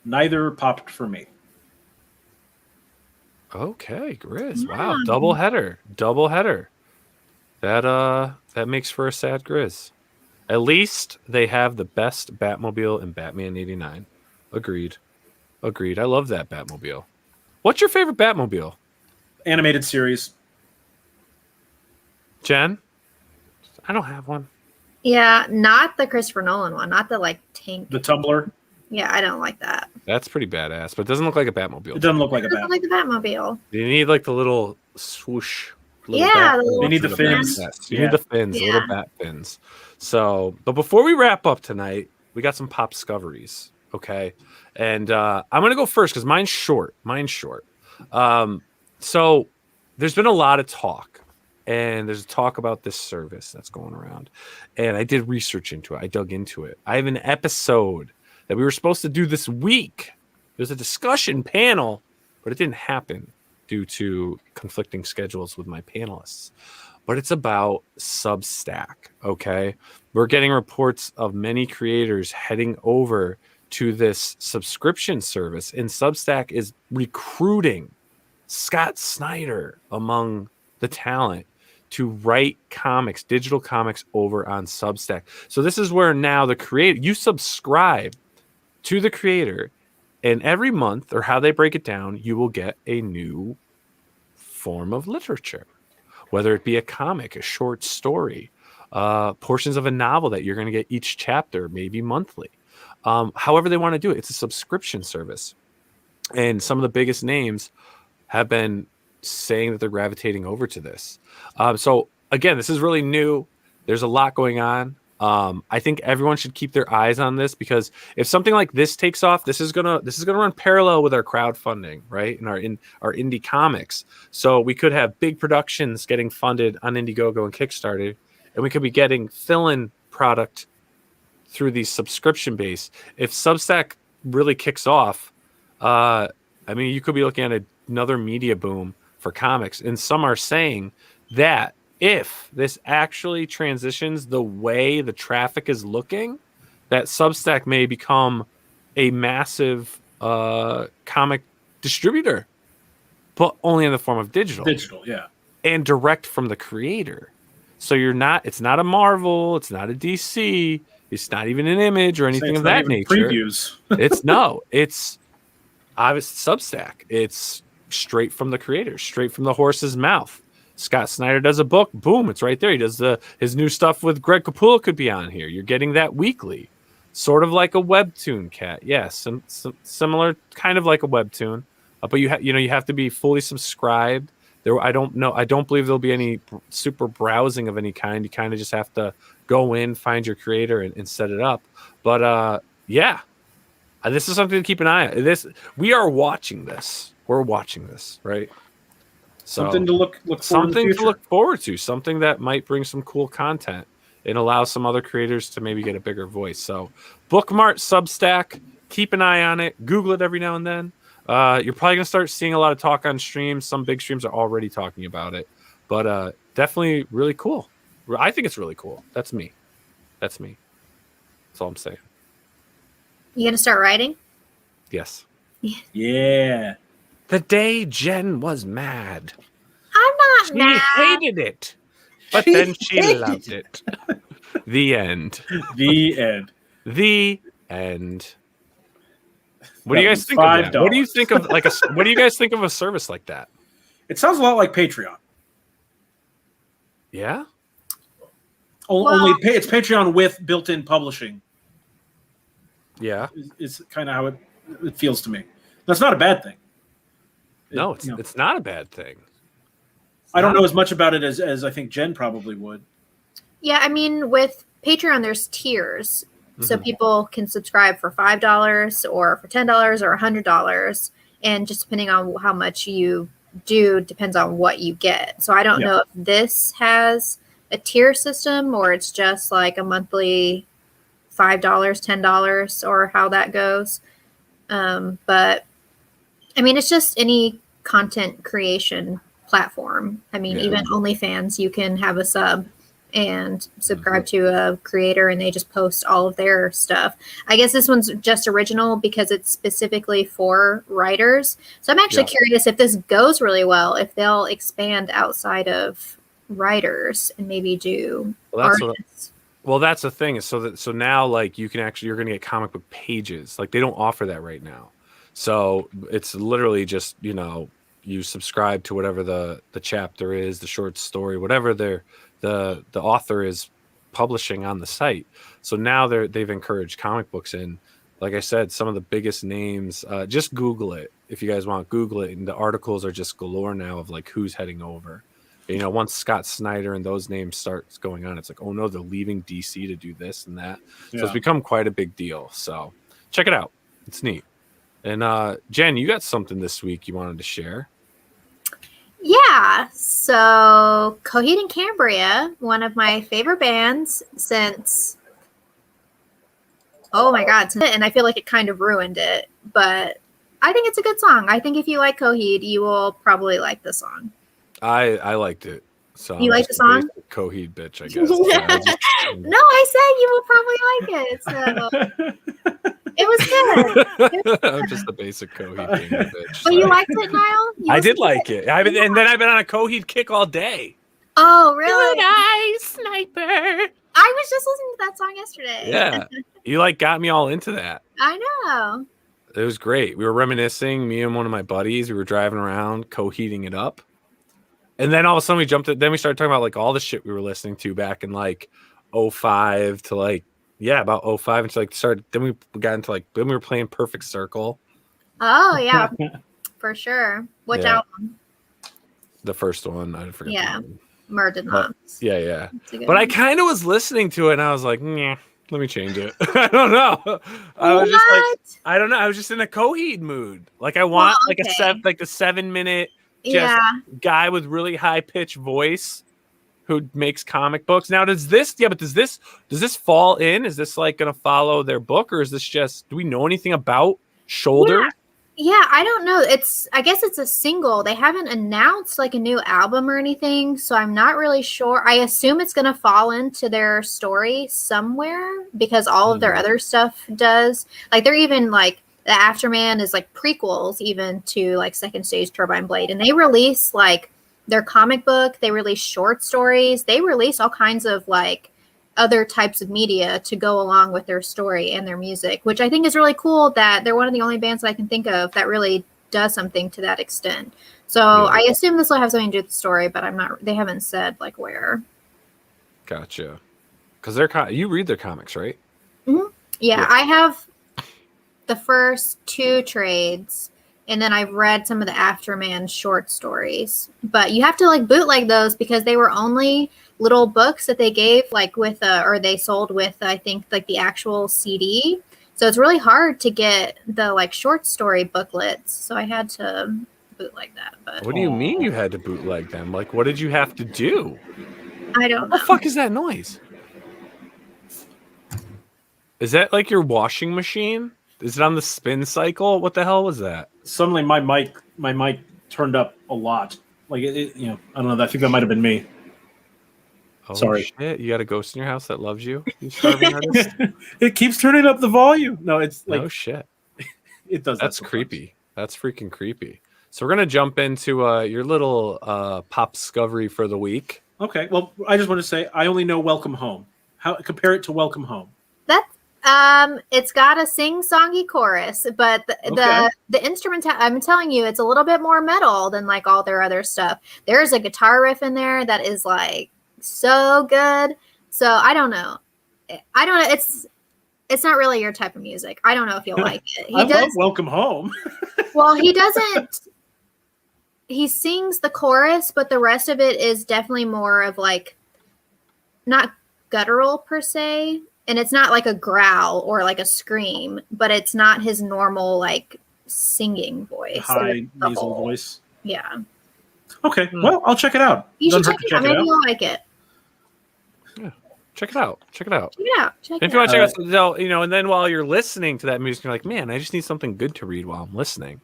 S2: Neither popped for me.
S1: Okay, Grizz. Wow, double header. That makes for a sad Grizz. At least they have the best Batmobile in Batman 89. Agreed. I love that Batmobile. What's your favorite Batmobile?
S2: Animated series.
S1: Jen? I don't have one.
S3: Yeah, not the Christopher Nolan one, not the tank.
S2: The Tumbler.
S3: Yeah, I don't like that.
S1: That's pretty badass, but it doesn't look like a Batmobile.
S2: It doesn't look like
S3: It
S2: a
S3: doesn't
S2: bat.
S3: look like the Batmobile.
S1: You need the little swoosh.
S3: Yeah,
S2: They need the fins.
S1: You need the fins, the little bat fins. So, but before we wrap up tonight, we got some pop discoveries, okay? And I'm gonna go first because mine's short. So there's been a lot of talk, and there's talk about this service that's going around. And I did research into it. I dug into it. I have an episode that we were supposed to do this week. There's a discussion panel, but it didn't happen due to conflicting schedules with my panelists. But it's about Substack, okay? We're getting reports of many creators heading over to this subscription service, and Substack is recruiting Scott Snyder among the talent to write comics, digital comics over on Substack. So this is where now the creator, you subscribe to the creator, and every month, or how they break it down, you will get a new form of literature, whether it be a comic, a short story, portions of a novel that you're going to get each chapter, maybe monthly. However they want to do it. It's a subscription service. And some of the biggest names have been saying that they're gravitating over to this. So again, this is really new. There's a lot going on. I think everyone should keep their eyes on this, because if something like this takes off, this is gonna run parallel with our crowdfunding, right? In our indie comics. So we could have big productions getting funded on Indiegogo and Kickstarter, and we could be getting fill-in product through these subscription base. If Substack really kicks off, you could be looking at another media boom for comics. And some are saying that if this actually transitions the way the traffic is looking, that Substack may become a massive comic distributor, but only in the form of digital.
S2: Digital, yeah.
S1: And direct from the creator. So it's not a Marvel, it's not a DC, it's not even an Image or anything of that nature.
S2: Previews.
S1: It's obviously Substack. It's straight from the creator, straight from the horse's mouth. Scott Snyder does a book, boom, it's right there. He does his new stuff with Greg Capullo could be on here. You're getting that weekly. Sort of like a webtoon, Cat. Yes, some similar, kind of like a webtoon. But you have to be fully subscribed. I don't believe there'll be any super browsing of any kind. You kind of just have to go in, find your creator, and set it up. But this is something to keep an eye on. We are watching this. We're watching this, right? So,
S2: something to look
S1: forward to. Something that might bring some cool content and allow some other creators to maybe get a bigger voice. So, bookmark Substack. Keep an eye on it. Google it every now and then. You're probably going to start seeing a lot of talk on streams. Some big streams are already talking about it. But definitely really cool. I think it's really cool. That's me. That's all I'm saying.
S3: You going to start writing?
S1: Yes.
S2: Yeah.
S1: The day Jen was mad.
S3: I'm not mad.
S1: She hated it. But then she loved it. The end.
S2: The end.
S1: The end. What do you guys think of that? What do you think of what do you guys think of a service like that?
S2: It sounds a lot like Patreon.
S1: Yeah.
S2: Only it's Patreon with built-in publishing.
S1: Yeah.
S2: It's kind of how it feels to me. That's not a bad thing.
S1: No, it's not a bad thing.
S2: I don't know as much about it as I think Jen probably would.
S3: Yeah, I mean, with Patreon, there's tiers. So people can subscribe for $5 or for $10 or $100. And just depending on how much you do depends on what you get. So I don't know if this has a tier system or it's just like a monthly $5, $10 or how that goes. But I mean, it's just any content creation platform. I mean, even OnlyFans, you can have a sub and subscribe to a creator and they just post all of their stuff. I guess this one's just original because it's specifically for writers. So I'm actually curious if this goes really well, if they'll expand outside of writers and maybe do artists.
S1: Well, that's the thing. So now like you're going to get comic book pages. Like they don't offer that right now. So it's literally just, you subscribe to whatever the chapter is, the short story, whatever the author is publishing on the site. So now they've encouraged comic books in. Like I said, some of the biggest names, just Google it. If you guys want, Google it. And the articles are just galore now of like who's heading over. Once Scott Snyder and those names starts going on, it's like, oh no, they're leaving DC to do this and that. So it's become quite a big deal. So check it out. It's neat. And Jen, you got something this week you wanted to share.
S3: Yeah, so Coheed and Cambria, one of my favorite bands since, oh my God, and I feel like it kind of ruined it, but I think it's a good song. I think if you like Coheed, you will probably like the song.
S1: I liked it. So
S3: you like the song?
S1: Coheed bitch, I guess.
S3: No, I said you will probably like it. So it was good.
S1: I'm just the basic Coheed bitch.
S3: But you liked it, Niall?
S1: I did like it. And then I've been on a Coheed kick all day.
S3: Oh, really?
S1: Good eye, sniper.
S3: I was just listening to that song yesterday.
S1: Yeah. You got me all into that.
S3: I know.
S1: It was great. We were reminiscing, me and one of my buddies. We were driving around, Coheeding it up. And then all of a sudden then we started talking about like all the shit we were listening to back in like 05 to like, about 05 and then we got into then we were playing Perfect Circle.
S3: Oh yeah, for sure. Which album?
S1: The first one. I forget.
S3: Yeah, Murdered Moms.
S1: Yeah. But I kind of was listening to it and I was like, let me change it. I don't know. I was just like, I don't know. I was just in a Coheed mood. Like I want the 7 minute guy with really high pitched voice who makes comic books. Now does this fall in? Is this like gonna follow their book, or is this just, do we know anything about Shoulder?
S3: Yeah, I don't know. I guess it's a single. They haven't announced like a new album or anything, so I'm not really sure. I assume it's gonna fall into their story somewhere because all of their other stuff does. Like they're even like the Afterman is like prequels even to like Second Stage Turbine Blade, and they release like their comic book, they release short stories, they release all kinds of like other types of media to go along with their story and their music, which I think is really cool that they're one of the only bands that I can think of that really does something to that extent. So I assume this will have something to do with the story, but they haven't said like where.
S1: Gotcha. Because you read their comics, right?
S3: Mm-hmm. Yeah, I have the first 2 trades, and then I've read some of the Afterman short stories. But you have to like bootleg those because they were only little books that they gave like with or they sold with I think like the actual CD. So it's really hard to get the like short story booklets. So I had to bootleg that. But
S1: what do you mean you had to bootleg them? Like, what did you have to do?
S3: I don't know.
S1: What the fuck is that noise? Is that like your washing machine? Is it on the spin cycle? What the hell was that?
S2: Suddenly my mic turned up a lot. Like I don't know. I think that might have been me.
S1: Oh,
S2: sorry.
S1: Shit. You got a ghost in your house that loves you? You starving artist?
S2: It keeps turning up the volume. No, it's like
S1: no shit.
S2: It does.
S1: That's creepy. That's freaking creepy. So we're gonna jump into your little pop discovery for the week.
S2: Okay. Well, I just want to say I only know Welcome Home. How compare it to Welcome Home?
S3: It's got a sing-songy chorus, but the instrument, I'm telling you, it's a little bit more metal than like all their other stuff. There's a guitar riff in there that is like so good. So I don't know. It's not really your type of music. I don't know if you'll like it.
S2: I love Welcome Home.
S3: Well, he doesn't. He sings the chorus, but the rest of it is definitely more of like not guttural per se. And it's not like a growl or like a scream, but it's not his normal like singing voice.
S2: High nasal voice.
S3: Yeah.
S2: Okay. Well, I'll check it out.
S3: You should check it out. Maybe you'll like it.
S1: Yeah. Check it out. Check it out.
S3: Yeah.
S1: If you want to check it out, and then while you're listening to that music, you're like, man, I just need something good to read while I'm listening.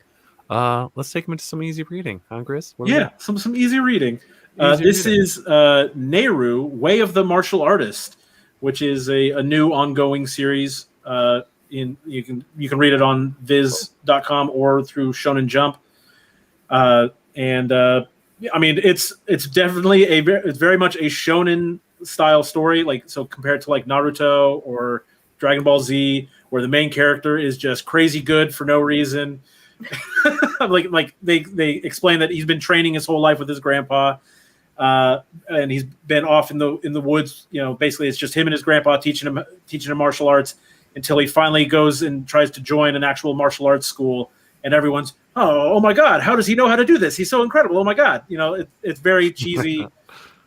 S1: Let's take them into some easy reading, huh, Grizz?
S2: Yeah, some easy reading. This is Nehru, Way of the Martial Artist, which is a new ongoing series. You can read it on Viz.com or through Shonen Jump. I mean, it's definitely it's very much a shonen style story. Like, so compared to like Naruto or Dragon Ball Z, where the main character is just crazy good for no reason. like they explain that he's been training his whole life with his grandpa. And he's been off in the woods. Basically it's just him and his grandpa teaching him martial arts until he finally goes and tries to join an actual martial arts school. And everyone's, oh my God, how does he know how to do this? He's so incredible. Oh my God. It's very cheesy.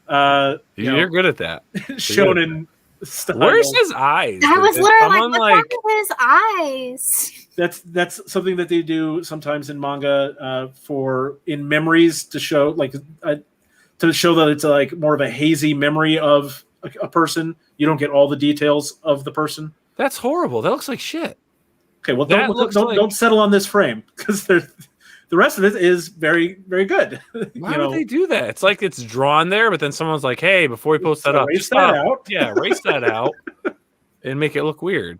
S1: You're good at that.
S2: Shonen style.
S1: Where's his eyes?
S3: I was literally like, what's wrong with his eyes?
S2: That's something that they do sometimes in manga in memories to show to show that it's like more of a hazy memory of a person. You don't get all the details of the person.
S1: That's horrible. That looks like shit.
S2: Okay, well, don't settle on this frame because the rest of it is very, very good.
S1: Why would they do that? It's like it's drawn there, but then someone's like, hey, before we post that up,
S2: erase that out.
S1: Yeah, erase that out and make it look weird.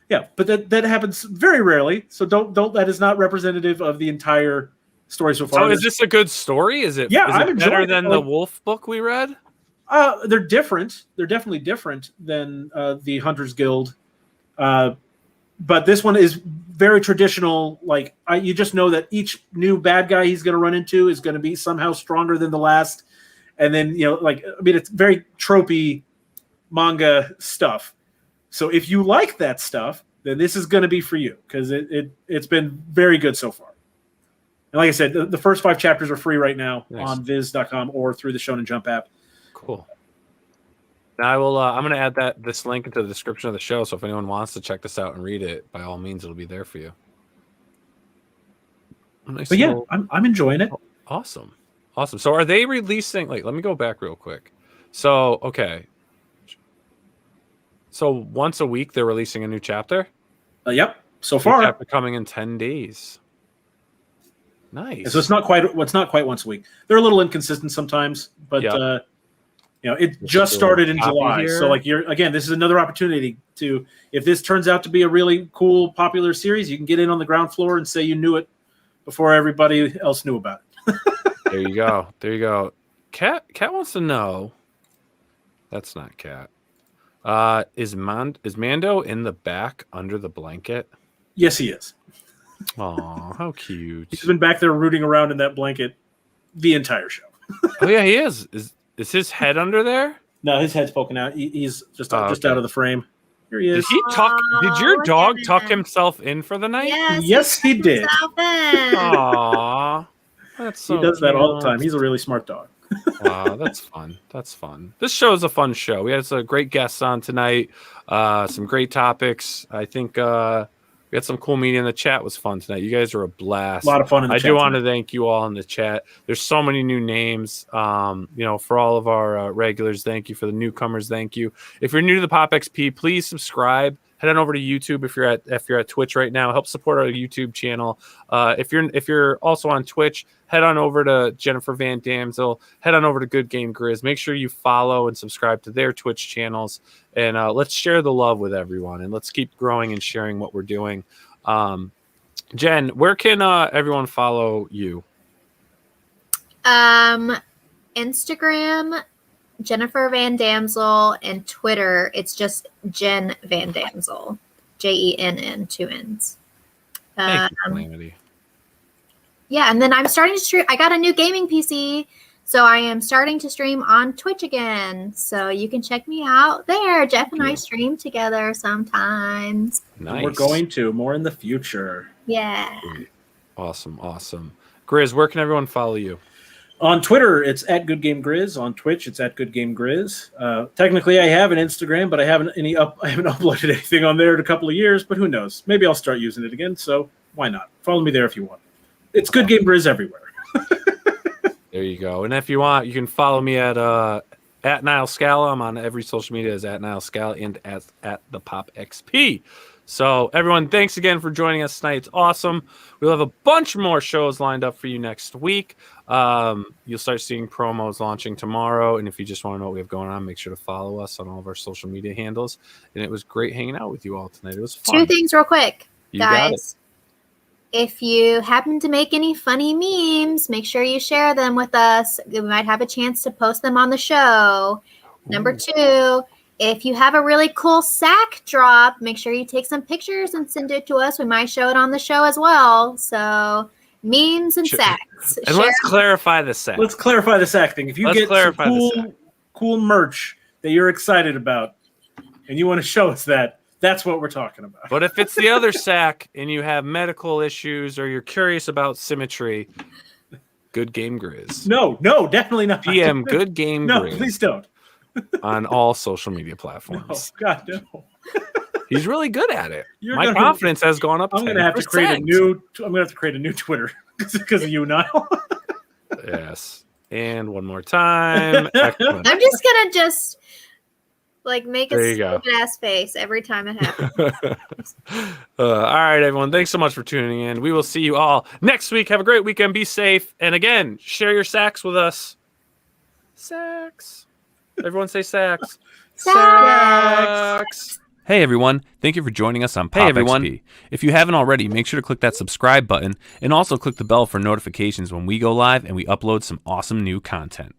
S2: Yeah, but that happens very rarely. So don't that is not representative of the entire story so far.
S1: So is this a good story? Is it better than the Wolf book we read?
S2: They're different. They're definitely different than the Hunters Guild. But this one is very traditional. Like you just know that each new bad guy he's going to run into is going to be somehow stronger than the last. And then, it's very tropey manga stuff. So if you like that stuff, then this is going to be for you because it's been very good so far. And like I said, the first 5 chapters are free right now on Viz.com or through the Shonen Jump app.
S1: Cool. Now I will. I'm going to add this link into the description of the show. So if anyone wants to check this out and read it, by all means, it'll be there for you.
S2: But yeah, I'm enjoying it.
S1: Awesome. So are they releasing? Let me go back real quick. So okay. So once a week they're releasing a new chapter.
S2: Yep. So far,
S1: chapter coming in 10 days. Nice.
S2: So it's not quite once a week. They're a little inconsistent sometimes, but It just started in July.
S1: here.
S2: So this is another opportunity to, if this turns out to be a really cool, popular series, you can get in on the ground floor and say you knew it before everybody else knew about it.
S1: There you go. Cat wants to know. That's not Cat. Is Mando in the back under the blanket?
S2: Yes, he is.
S1: Aw, how cute.
S2: He's been back there rooting around in that blanket the entire show.
S1: Oh yeah, he is. Is his head under there?
S2: No, his head's poking out. He's just out of the frame. Here he is.
S1: Did he tuck? Did your dog tuck himself in for the night?
S2: Yes, he did.
S1: Aw, that's so
S2: he does that all the
S1: cute.
S2: time. He's a really smart dog.
S1: Wow, that's fun. This show is a fun show. We had some great guests on tonight. Some great topics. I think we had some cool media in the chat. Was fun tonight. You guys are a blast.
S2: A lot of fun in the chat.
S1: I do want to thank you all in the chat. There's so many new names. For all of our regulars, thank you. For the newcomers, thank you. If you're new to the POPXP, please subscribe. Head on over to YouTube if you're at Twitch right now. Help support our YouTube channel. If you're also on Twitch, head on over to Jennifer Van Damsel. Head on over to Good Game Grizz. Make sure you follow and subscribe to their Twitch channels. And let's share the love with everyone. And let's keep growing and sharing what we're doing. Jen, where can everyone follow you?
S3: Instagram, Jennifer Van Damsel, and Twitter, it's just Jen Van Damsel. JENN, 2 N's.
S1: Thank you, Calamity.
S3: Yeah, and then I'm starting to stream. I got a new gaming PC, so I am starting to stream on Twitch again. So you can check me out there. Jeff and I stream together sometimes.
S1: Nice.
S2: We're going to more in the future.
S3: Yeah.
S1: Awesome. Grizz, where can everyone follow you?
S2: On Twitter, it's at Good Game Grizz. On Twitch, it's at Good Game Grizz. Technically, I have an Instagram, but I haven't uploaded anything on there in a couple of years. But who knows? Maybe I'll start using it again. So why not? Follow me there if you want. It's Good Game Grizz everywhere.
S1: There you go. And if you want, you can follow me at Nile Scala. I'm on every social media as at Nile Scala and at the POPXP. So everyone, thanks again for joining us tonight. It's awesome. We'll have a bunch more shows lined up for you next week. You'll start seeing promos launching tomorrow. And if you just want to know what we have going on, make sure to follow us on all of our social media handles. And it was great hanging out with you all tonight. It was fun.
S3: 2 things real quick,
S1: You got
S3: guys. If you happen to make any funny memes, make sure you share them with us. We might have a chance to post them on the show. Number 2, if you have a really cool sack drop, make sure you take some pictures and send it to us. We might show it on the show as well. So memes and sacks.
S1: And let's clarify the sack.
S2: Let's clarify the sack thing. If you get some cool merch that you're excited about and you want to show us that, that's what we're talking about.
S1: But if it's the other sack and you have medical issues or you're curious about symmetry, Good Game Grizz.
S2: No, definitely not.
S1: PM Good Game Grizz.
S2: No, please don't.
S1: On all social media platforms.
S2: No, God, no.
S1: He's really good at it. My confidence has gone up.
S2: I'm going to have to create a new. I'm going to have to create a new Twitter because of you, Nile.
S1: Yes, and one more time. Excellent.
S3: I'm just gonna make a
S1: There you go.
S3: stupid ass face every time it happens.
S1: All right, everyone. Thanks so much for tuning in. We will see you all next week. Have a great weekend. Be safe. And again, share your sacks with us. Sacks. Everyone say sacks.
S3: Sacks.
S8: Hey everyone, thank you for joining us on POPXP. If you haven't already, make sure to click that subscribe button and also click the bell for notifications when we go live and we upload some awesome new content.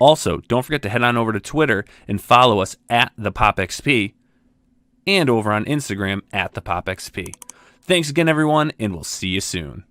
S8: Also, don't forget to head on over to Twitter and follow us at the POPXP and over on Instagram at the POPXP. Thanks again everyone, and we'll see you soon.